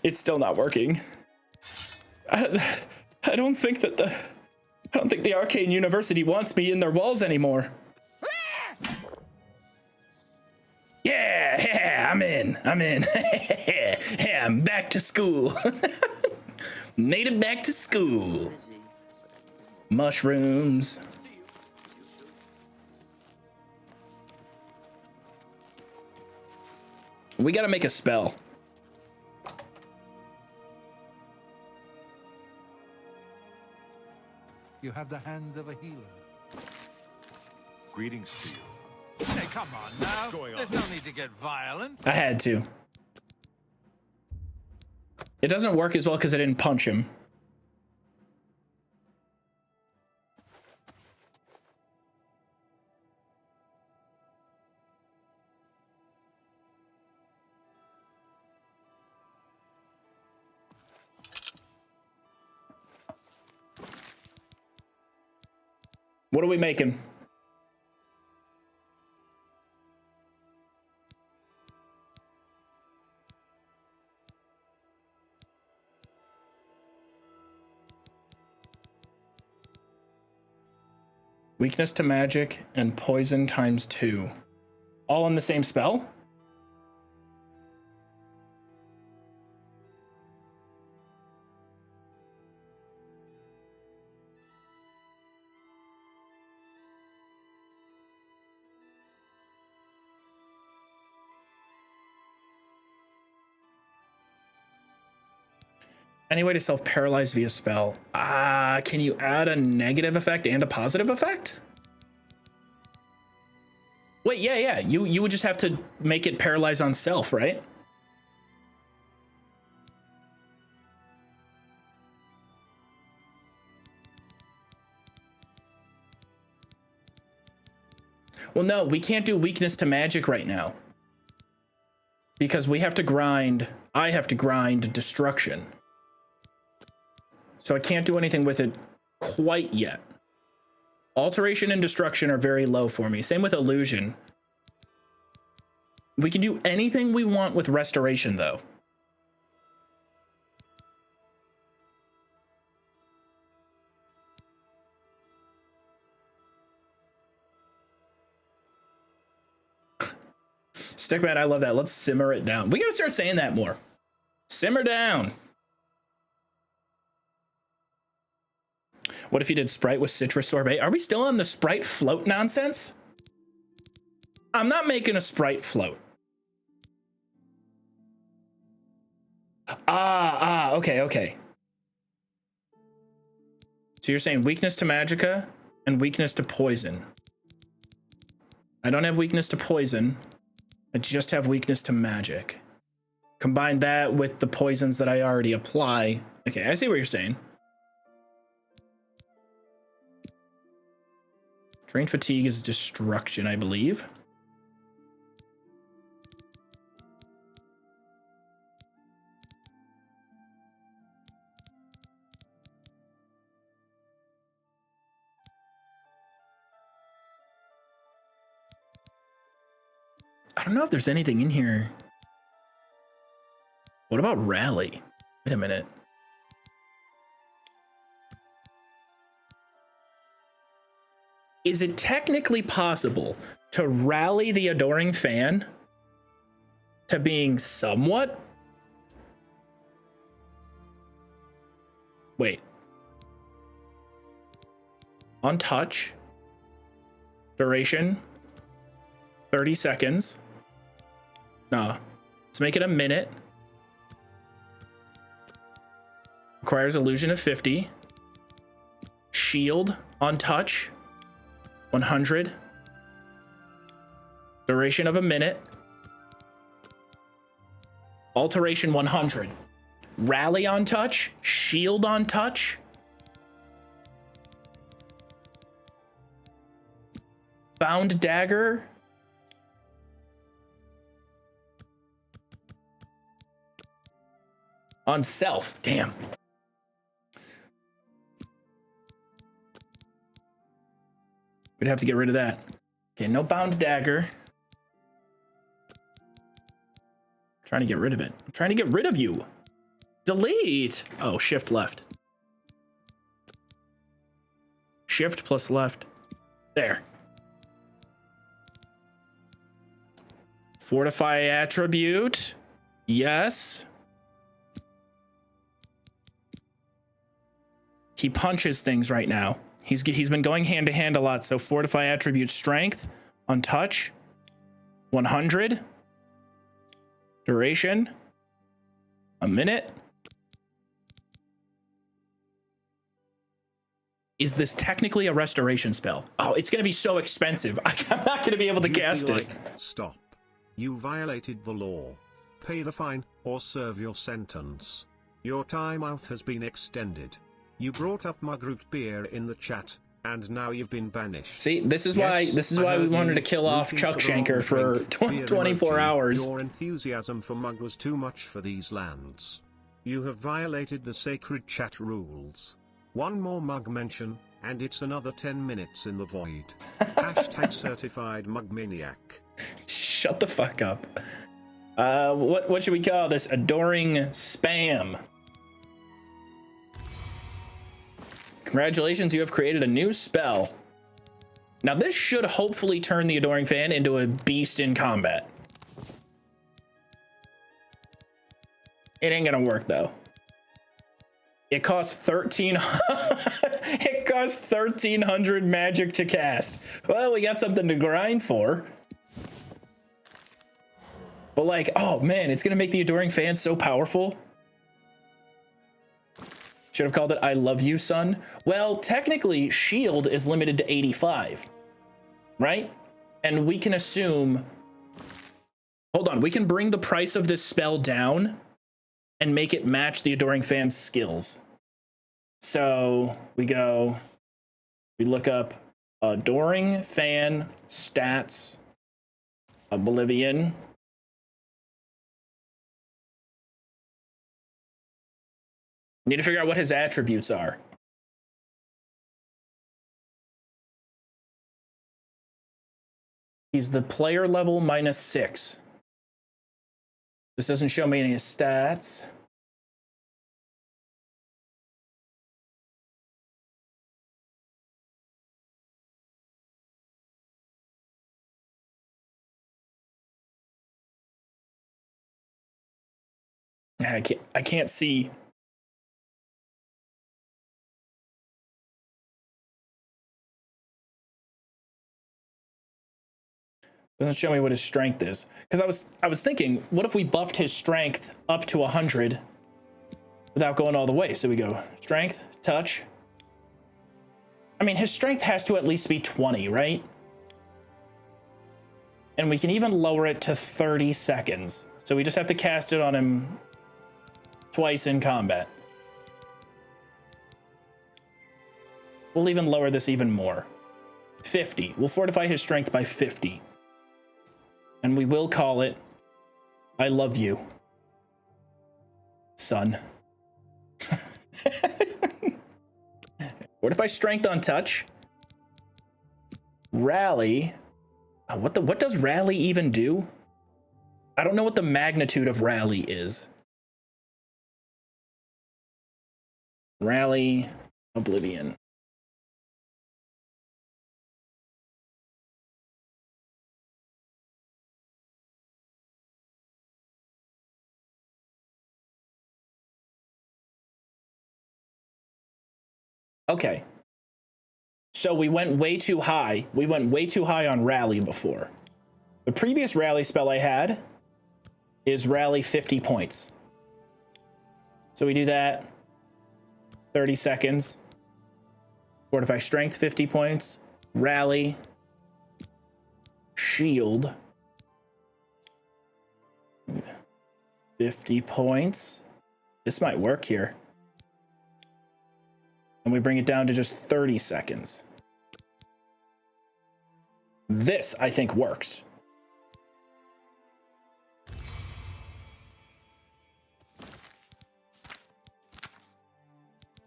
It's still not working. I don't think the Arcane University wants me in their walls anymore. Yeah, I'm in. Yeah, I'm back to school. Made it back to school. Mushrooms. We gotta make a spell. You have the hands of a healer. Greetings to you. Hey, come on now. What's going on? There's no need to get violent. I had to. It doesn't work as well because I didn't punch him. What are we making? Weakness to magic and poison ×2. All on the same spell? Any way to self-paralyze via spell? Can you add a negative effect and a positive effect? Wait, yeah. You would just have to make it paralyze on self, right? Well, no, we can't do weakness to magic right now. Because we have to grind, I have to grind destruction. So I can't do anything with it quite yet. Alteration and destruction are very low for me. Same with illusion. We can do anything we want with restoration, though. Stickman, I love that. Let's simmer it down. We gotta start saying that more. Simmer down. What if you did Sprite with citrus sorbet? Are we still on the Sprite float nonsense? I'm not making a Sprite float. Okay. So you're saying weakness to magicka and weakness to poison. I don't have weakness to poison. I just have weakness to magic. Combine that with the poisons that I already apply. Okay, I see what you're saying. Drain fatigue is destruction, I believe. I don't know if there's anything in here. What about rally? Wait a minute. Is it technically possible to rally the Adoring Fan to being somewhat? Wait. Untouch. Duration. 30 seconds. No. Let's make it a minute. Requires illusion of 50. Shield. Untouch. 100. Duration of a minute. Alteration 100. Rally on touch. Shield on touch. Bound dagger. On self. Damn. We'd have to get rid of that. Okay, no bound dagger. Trying to get rid of it. I'm trying to get rid of you. Delete. Oh, shift left. Shift plus left. There. Fortify attribute. Yes. He punches things right now. He's been going hand to hand a lot, so fortify attribute strength, untouch, 100, duration, a minute. Is this technically a restoration spell? Oh, it's going to be so expensive. I'm not going to be able to cast it. Stop. You violated the law. Pay the fine, or serve your sentence. Your time out has been extended. You brought up Mugroot beer in the chat, and now you've been banished. See, this is why we wanted to kill off Chuck Shanker for 24 hours. Your enthusiasm for Mug was too much for these lands. You have violated the sacred chat rules. One more Mug mention, and it's another 10 minutes in the void. Hashtag certified Mug maniac. Shut the fuck up. What should we call this? Adoring spam. Congratulations, you have created a new spell. Now this should hopefully turn the Adoring Fan into a beast in combat. It ain't gonna work though. It costs 1300 magic to cast. Well, we got something to grind for. But like, oh man, it's gonna make the Adoring Fan so powerful. Should have called it I Love You, Son. Well, technically, shield is limited to 85, right? And we can assume, hold on, we can bring the price of this spell down and make it match the Adoring Fan's skills. So we look up Adoring Fan stats, Oblivion. Need to figure out what his attributes are. He's the player level -6. This doesn't show me any stats. I can't see. Doesn't show me what his strength is. Because I was thinking, what if we buffed his strength up to 100 without going all the way? So we go strength, touch. I mean, his strength has to at least be 20, right? And we can even lower it to 30 seconds. So we just have to cast it on him twice in combat. We'll even lower this even more. 50. We'll fortify his strength by 50. And we will call it, I love you, son. Fortify strength on touch. Rally. What does rally even do? I don't know what the magnitude of rally is. Rally, Oblivion. Okay. So we went way too high. We went way too high on rally before. The previous rally spell I had is rally 50 points. So we do that. 30 seconds. Fortify strength 50 points. Rally. Shield. 50 points. This might work here. And we bring it down to just 30 seconds. This, I think, works.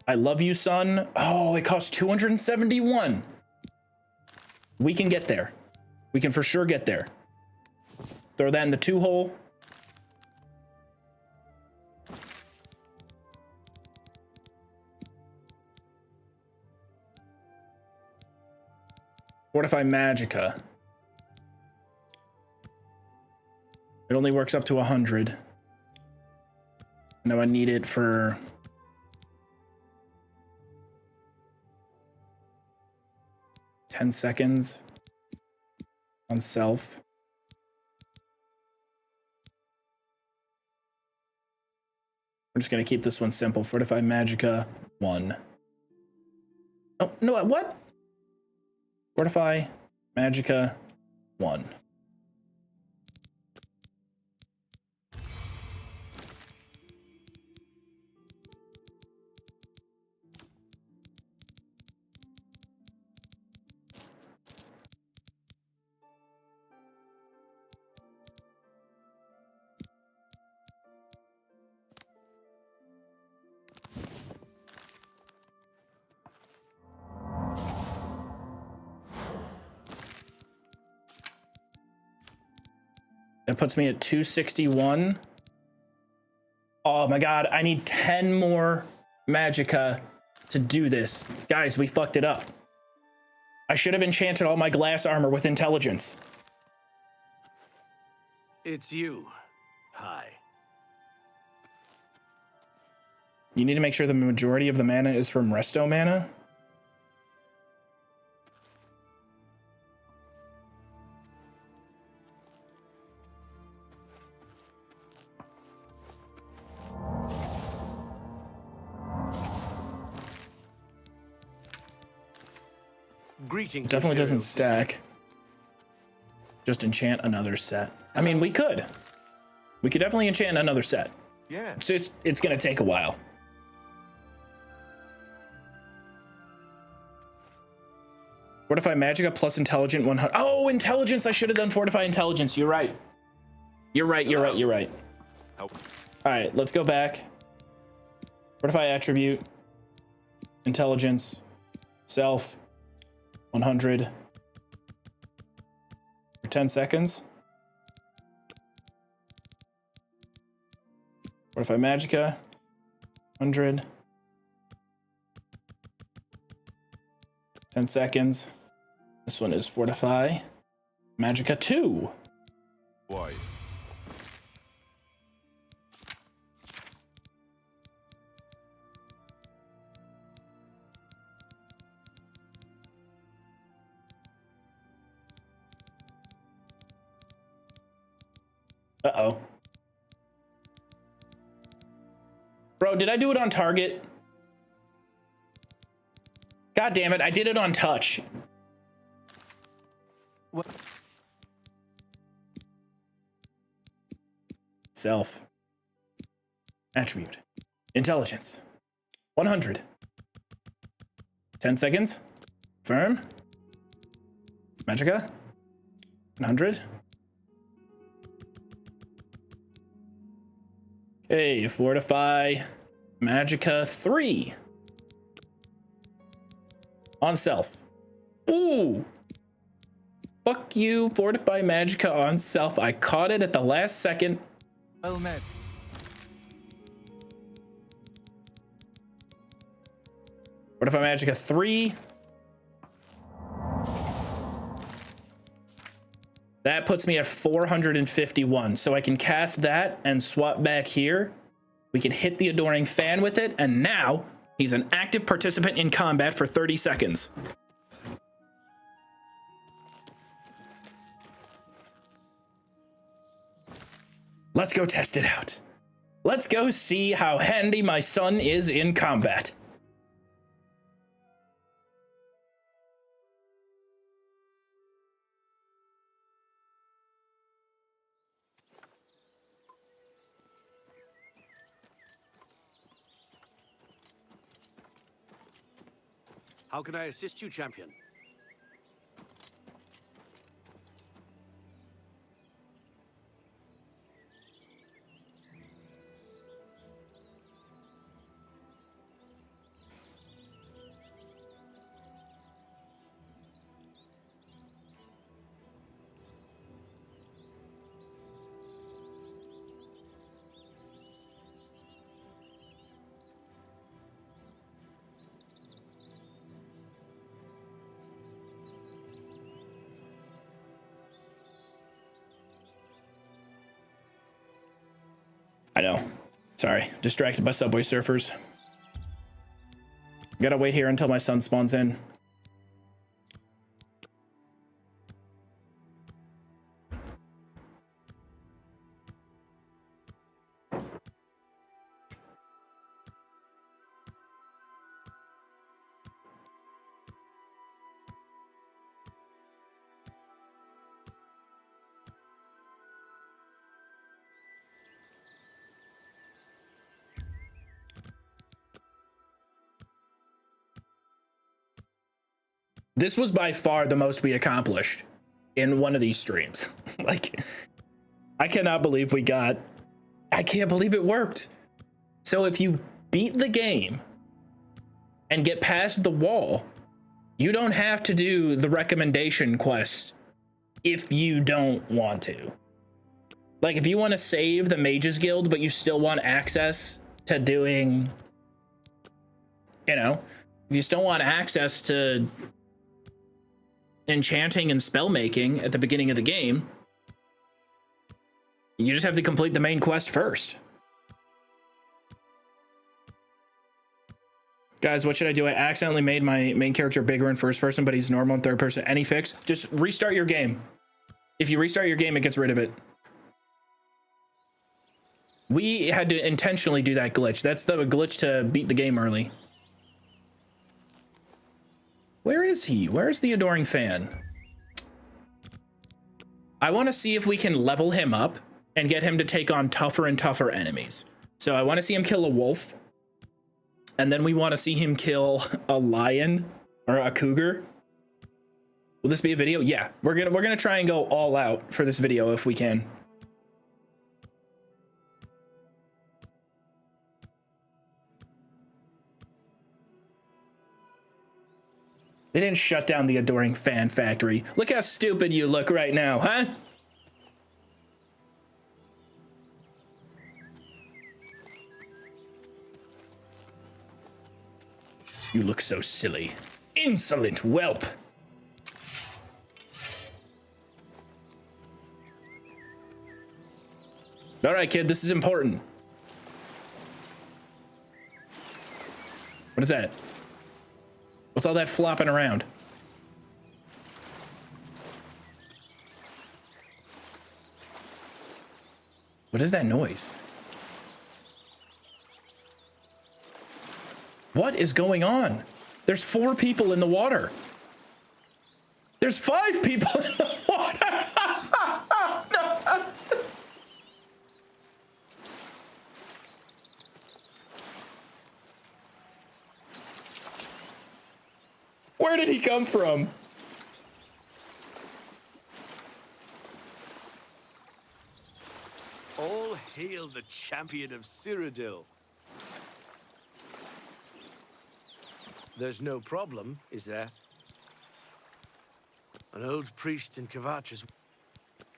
I love you, son. Oh, it costs 271. We can get there. We can for sure get there. Throw that in the 2-hole. Fortify Magicka. It only works up to 100. Now I need it for... ten seconds on self. We're just gonna keep this one simple. Fortify Magicka 1. Oh, no, what? Fortify Magicka 1. That puts me at 261. Oh my god, I need 10 more Magicka to do this. Guys, we fucked it up. I should have enchanted all my glass armor with intelligence. It's you. Hi. You need to make sure the majority of the mana is from resto mana. Greetings. Definitely doesn't Imperial stack. Just enchant another set. I mean, we could. We could definitely enchant another set. Yeah. So it's gonna take a while. Fortify Magicka plus Intelligent 100. Oh, Intelligence! I should have done Fortify Intelligence. You're right. You're right. You're right. You're right. Oh. All right, let's go back. Fortify Attribute. Intelligence. Self. 100. For 10 seconds. Fortify Magicka. 100. 10 seconds. This one is Fortify Magicka 2. Why? Uh-oh. Bro, did I do it on target? God damn it, I did it on touch. What? Self. Attribute. Intelligence. 100. 10 seconds. Firm. Magicka. 100. Okay, fortify. Magicka 3. On self. Ooh! Fuck you, fortify Magicka on self. I caught it at the last second. Well met. Fortify Magicka 3. That puts me at 451. So I can cast that and swap back here. We can hit the Adoring Fan with it. And now he's an active participant in combat for 30 seconds. Let's go test it out. Let's go see how handy my son is in combat. How can I assist you, champion? I know. Sorry, distracted by Subway Surfers. Gotta wait here until my son spawns in. This was by far the most we accomplished in one of these streams. Like, I cannot believe we got, I can't believe it worked. So if you beat the game and get past the wall, you don't have to do the recommendation quest if you don't want to. Like, if you want to save the Mages Guild, but you still want access to doing, you know, if you still want access to enchanting and spell making at the beginning of the game, you just have to complete the main quest first. Guys, what should I do? I accidentally made my main character bigger in first person, but he's normal in third person. Any fix? Just restart your game. If you restart your game, it gets rid of it. We had to intentionally do that glitch. That's the glitch to beat the game early. Where is he? Where's the Adoring Fan? I want to see if we can level him up and get him to take on tougher and tougher enemies. So I want to see him kill a wolf. And then we want to see him kill a lion or a cougar. Will this be a video? Yeah, we're gonna try and go all out for this video if we can. They didn't shut down the Adoring Fan Factory. Look how stupid you look right now, huh? You look so silly. Insolent whelp. All right, kid, this is important. What is that? What's all that flopping around? What is that noise? What is going on? There's 4 people in the water. There's 5 people in the water. No. Where did he come from? All hail the champion of Cyrodiil. There's no problem, is there? An old priest in Kvatch's.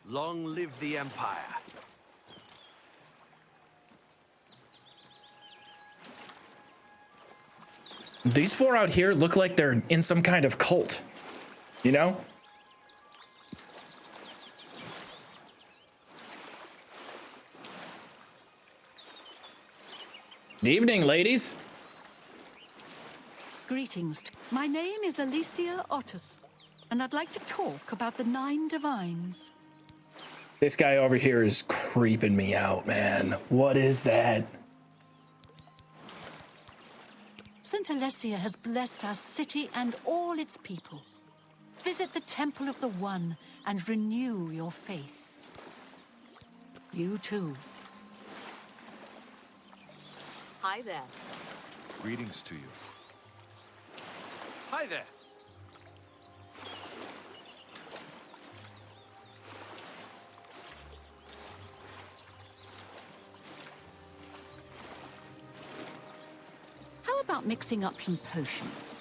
Long live the Empire. These four out here look like they're in some kind of cult, you know? Good evening, ladies. Greetings. My name is Alicia Otis, and I'd like to talk about the 9 divines. This guy over here is creeping me out, man. What is that? St. Alessia has blessed our city and all its people. Visit the Temple of the One and renew your faith. You too. Hi there. Greetings to you. Hi there. How about mixing up some potions?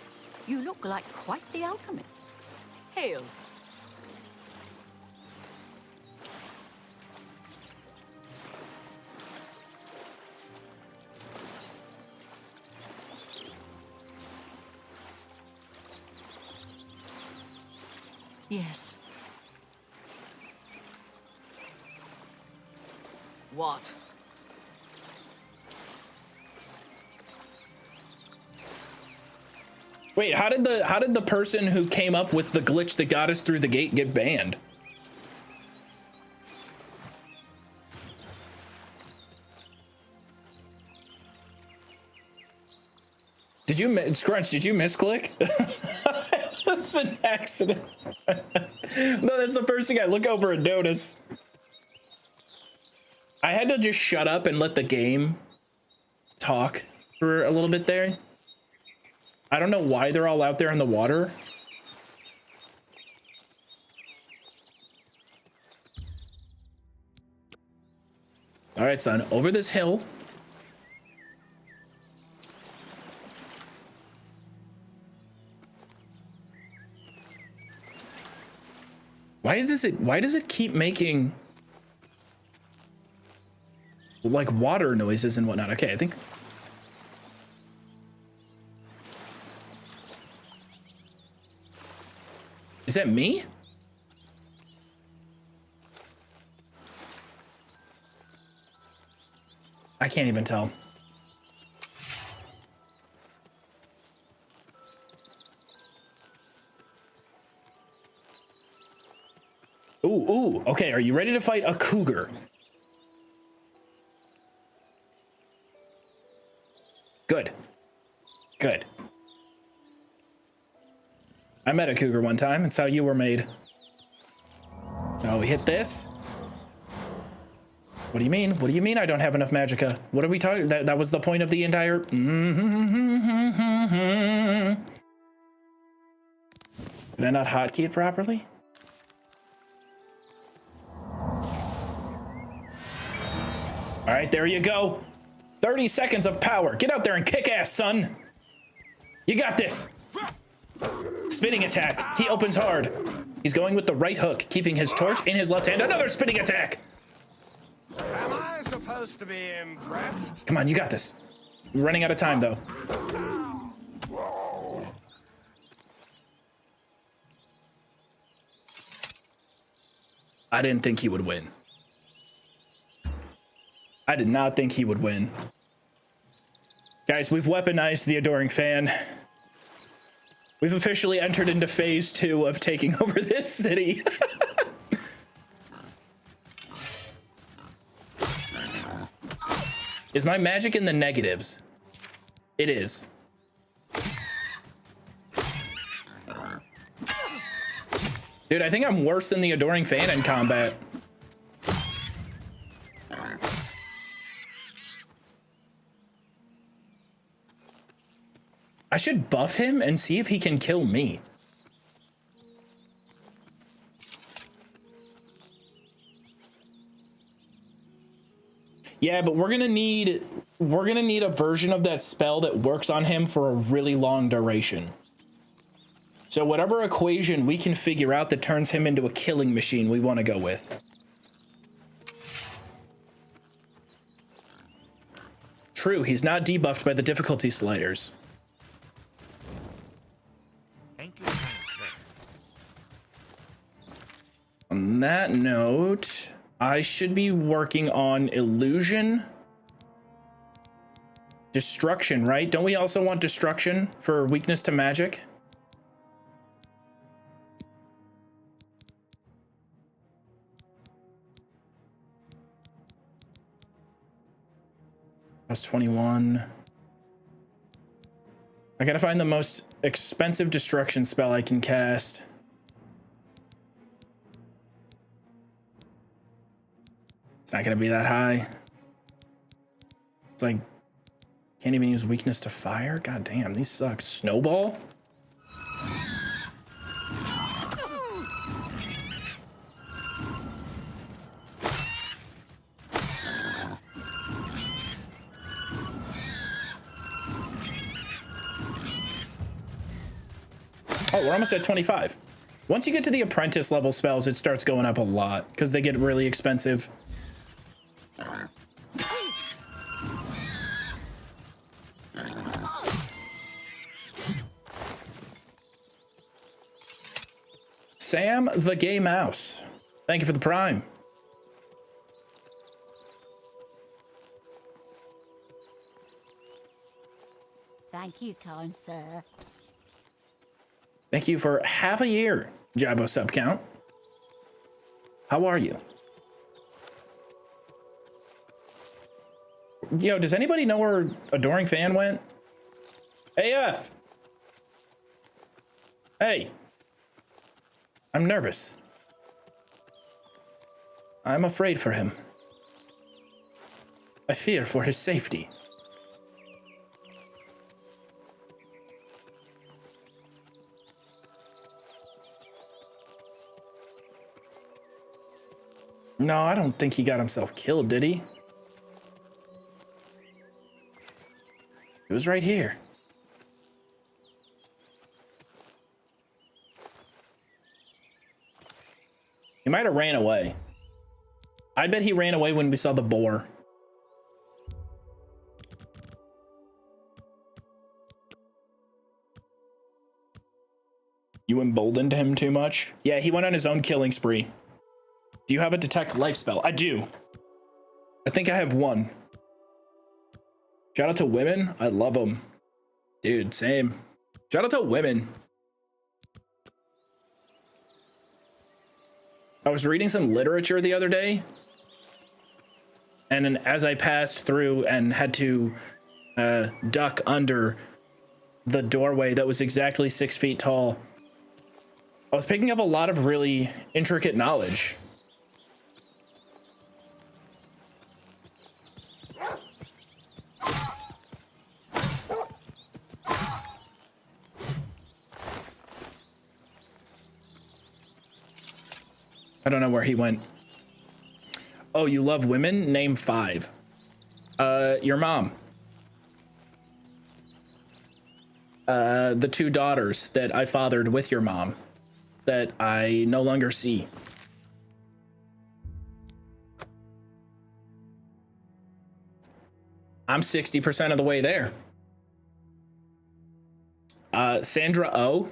You look like quite the alchemist. Hail. Yes. What? Wait, how did the person who came up with the glitch that got us through the gate get banned? Did you, Scrunch, did you misclick? That's an accident. No, that's the first thing I look over and notice. I had to just shut up and let the game talk for a little bit there. I don't know why they're all out there in the water. All right, son, over this hill. Why does it keep making like water noises and whatnot? Okay, I think. Is that me? I can't even tell. Ooh, okay, are you ready to fight a cougar? Good. Good. I met a cougar one time. It's how you were made. Oh, we hit this. What do you mean? What do you mean I don't have enough magicka? What are we talking? That was the point of the entire... Did I not hotkey it properly? All right, there you go. 30 seconds of power. Get out there and kick ass, son. You got this. Spinning attack. He opens hard. He's going with the right hook, keeping his torch in his left hand. Another spinning attack. Am I supposed to be impressed? Come on, you got this. We're running out of time, though. I didn't think he would win. I did not think he would win. Guys, we've weaponized the Adoring Fan. We've officially entered into phase 2 of taking over this city. Is my magic in the negatives? It is. Dude, I think I'm worse than the Adoring Fan in combat. I should buff him and see if he can kill me. Yeah, but we're gonna need a version of that spell that works on him for a really long duration. So whatever equation we can figure out that turns him into a killing machine, we want to go with. True, he's not debuffed by the difficulty sliders. Thank you, On that note, I should be working on illusion. Destruction, right? Don't we also want destruction for weakness to magic? That's 21. I gotta find the most expensive destruction spell I can cast. It's not gonna be that high. It's like, can't even use weakness to fire? God damn, these suck. Snowball? Oh, we're almost at 25. Once you get to the apprentice level spells, it starts going up a lot because they get really expensive. Sam the Gay Mouse. Thank you for the prime. Thank you, kind sir. Thank you for half a year, Jabbo sub count. How are you? Yo, does anybody know where Adoring Fan went? AF! Hey! I'm nervous. I'm afraid for him. I fear for his safety. No, I don't think he got himself killed, did he? It was right here. He might have ran away. I bet he ran away when we saw the boar. You emboldened him too much? Yeah, he went on his own killing spree. Do you have a detect life spell? I do. I think I have one. Shout out to women. I love them. Dude, same. Shout out to women. I was reading some literature the other day. And then as I passed through and had to duck under the doorway that was exactly 6 feet tall, I was picking up a lot of really intricate knowledge. I don't know where he went. Oh, you love women? Name 5. Your mom. The 2 daughters that I fathered with your mom that I no longer see. I'm 60% of the way there. Sandra O.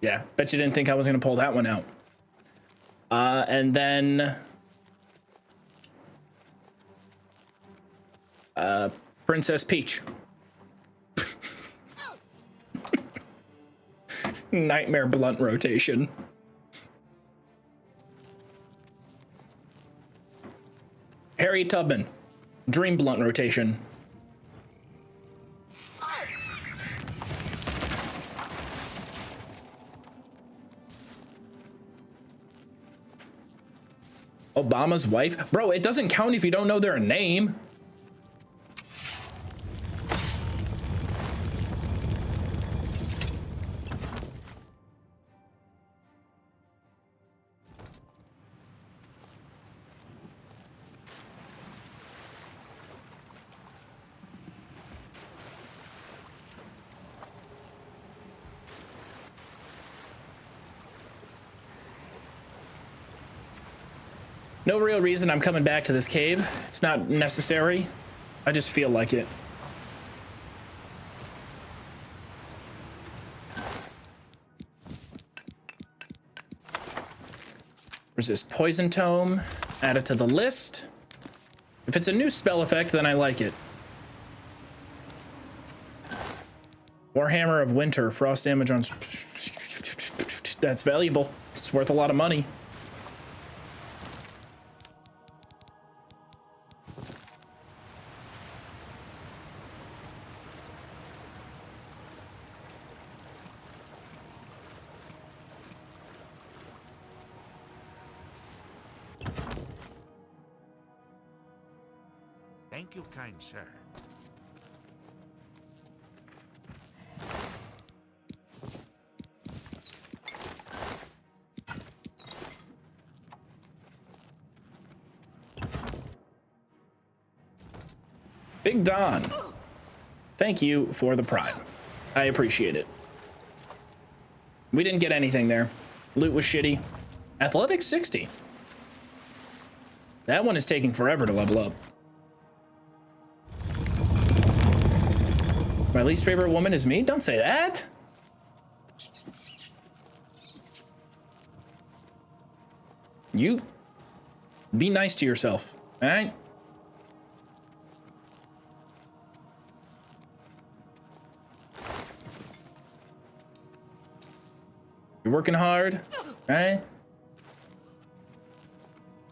Yeah, bet you didn't think I was gonna pull that one out. And then Princess Peach. Nightmare blunt rotation. Harriet Tubman. Dream blunt rotation. Obama's wife? Bro, it doesn't count if you don't know their name. No real reason I'm coming back to this cave. It's not necessary. I just feel like it. Resist poison tome. Add it to the list. If it's a new spell effect, then I like it. Warhammer of Winter. Frost damage on... That's valuable. It's worth a lot of money. Thank you, kind sir. Big Don, thank you for the prime. I appreciate it. We didn't get anything there. Loot was shitty. Athletics 60. That one is taking forever to level up. My least favorite woman is me? Don't say that. You be nice to yourself, all right? You're working hard, right?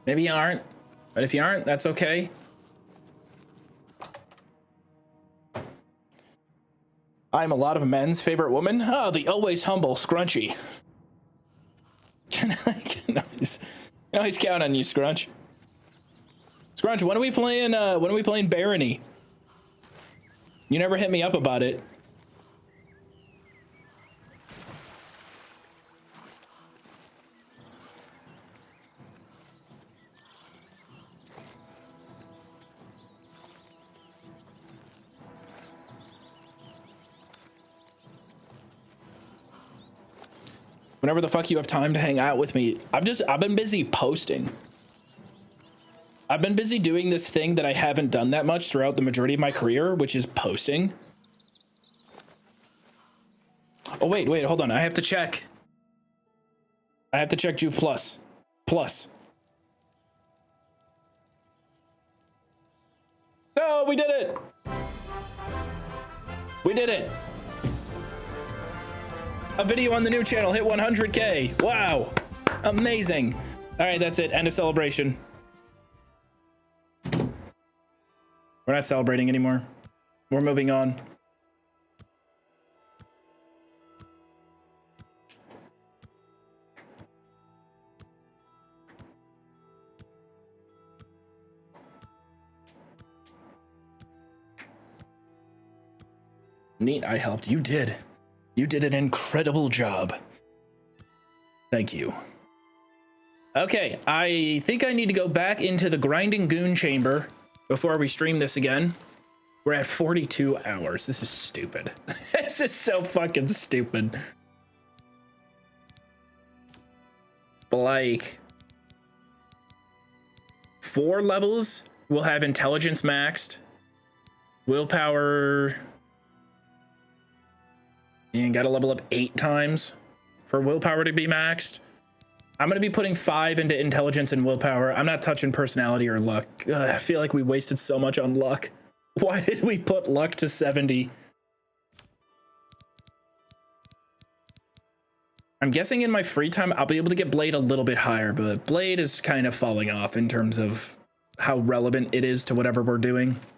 Maybe you aren't, but if you aren't, that's okay. I'm a lot of men's favorite woman. Oh, the always humble Scrunchy. Can I always count on you, Scrunch. Scrunch, when are we playing Barony? You never hit me up about it. Whenever the fuck you have time to hang out with me. I've been busy posting. I've been busy doing this thing that I haven't done that much throughout the majority of my career, which is posting. Oh, wait, hold on. I have to check. I have to check Joov Plus. Oh, we did it. We did it. A video on the new channel hit 100K. Wow. Amazing. All right, that's it. End of celebration. We're not celebrating anymore. We're moving on. Neat, I helped. You did. You did an incredible job. Thank you. Okay, I think I need to go back into the grinding goon chamber before we stream this again. We're at 42 hours. This is stupid. This is so fucking stupid. But like 4 levels will have intelligence maxed. Willpower. And gotta level up 8 times for willpower to be maxed. I'm gonna be putting 5 into intelligence and willpower. I'm not touching personality or luck. Ugh, I feel like we wasted so much on luck. Why did we put luck to 70? I'm guessing in my free time, I'll be able to get Blade a little bit higher, but Blade is kind of falling off in terms of how relevant it is to whatever we're doing.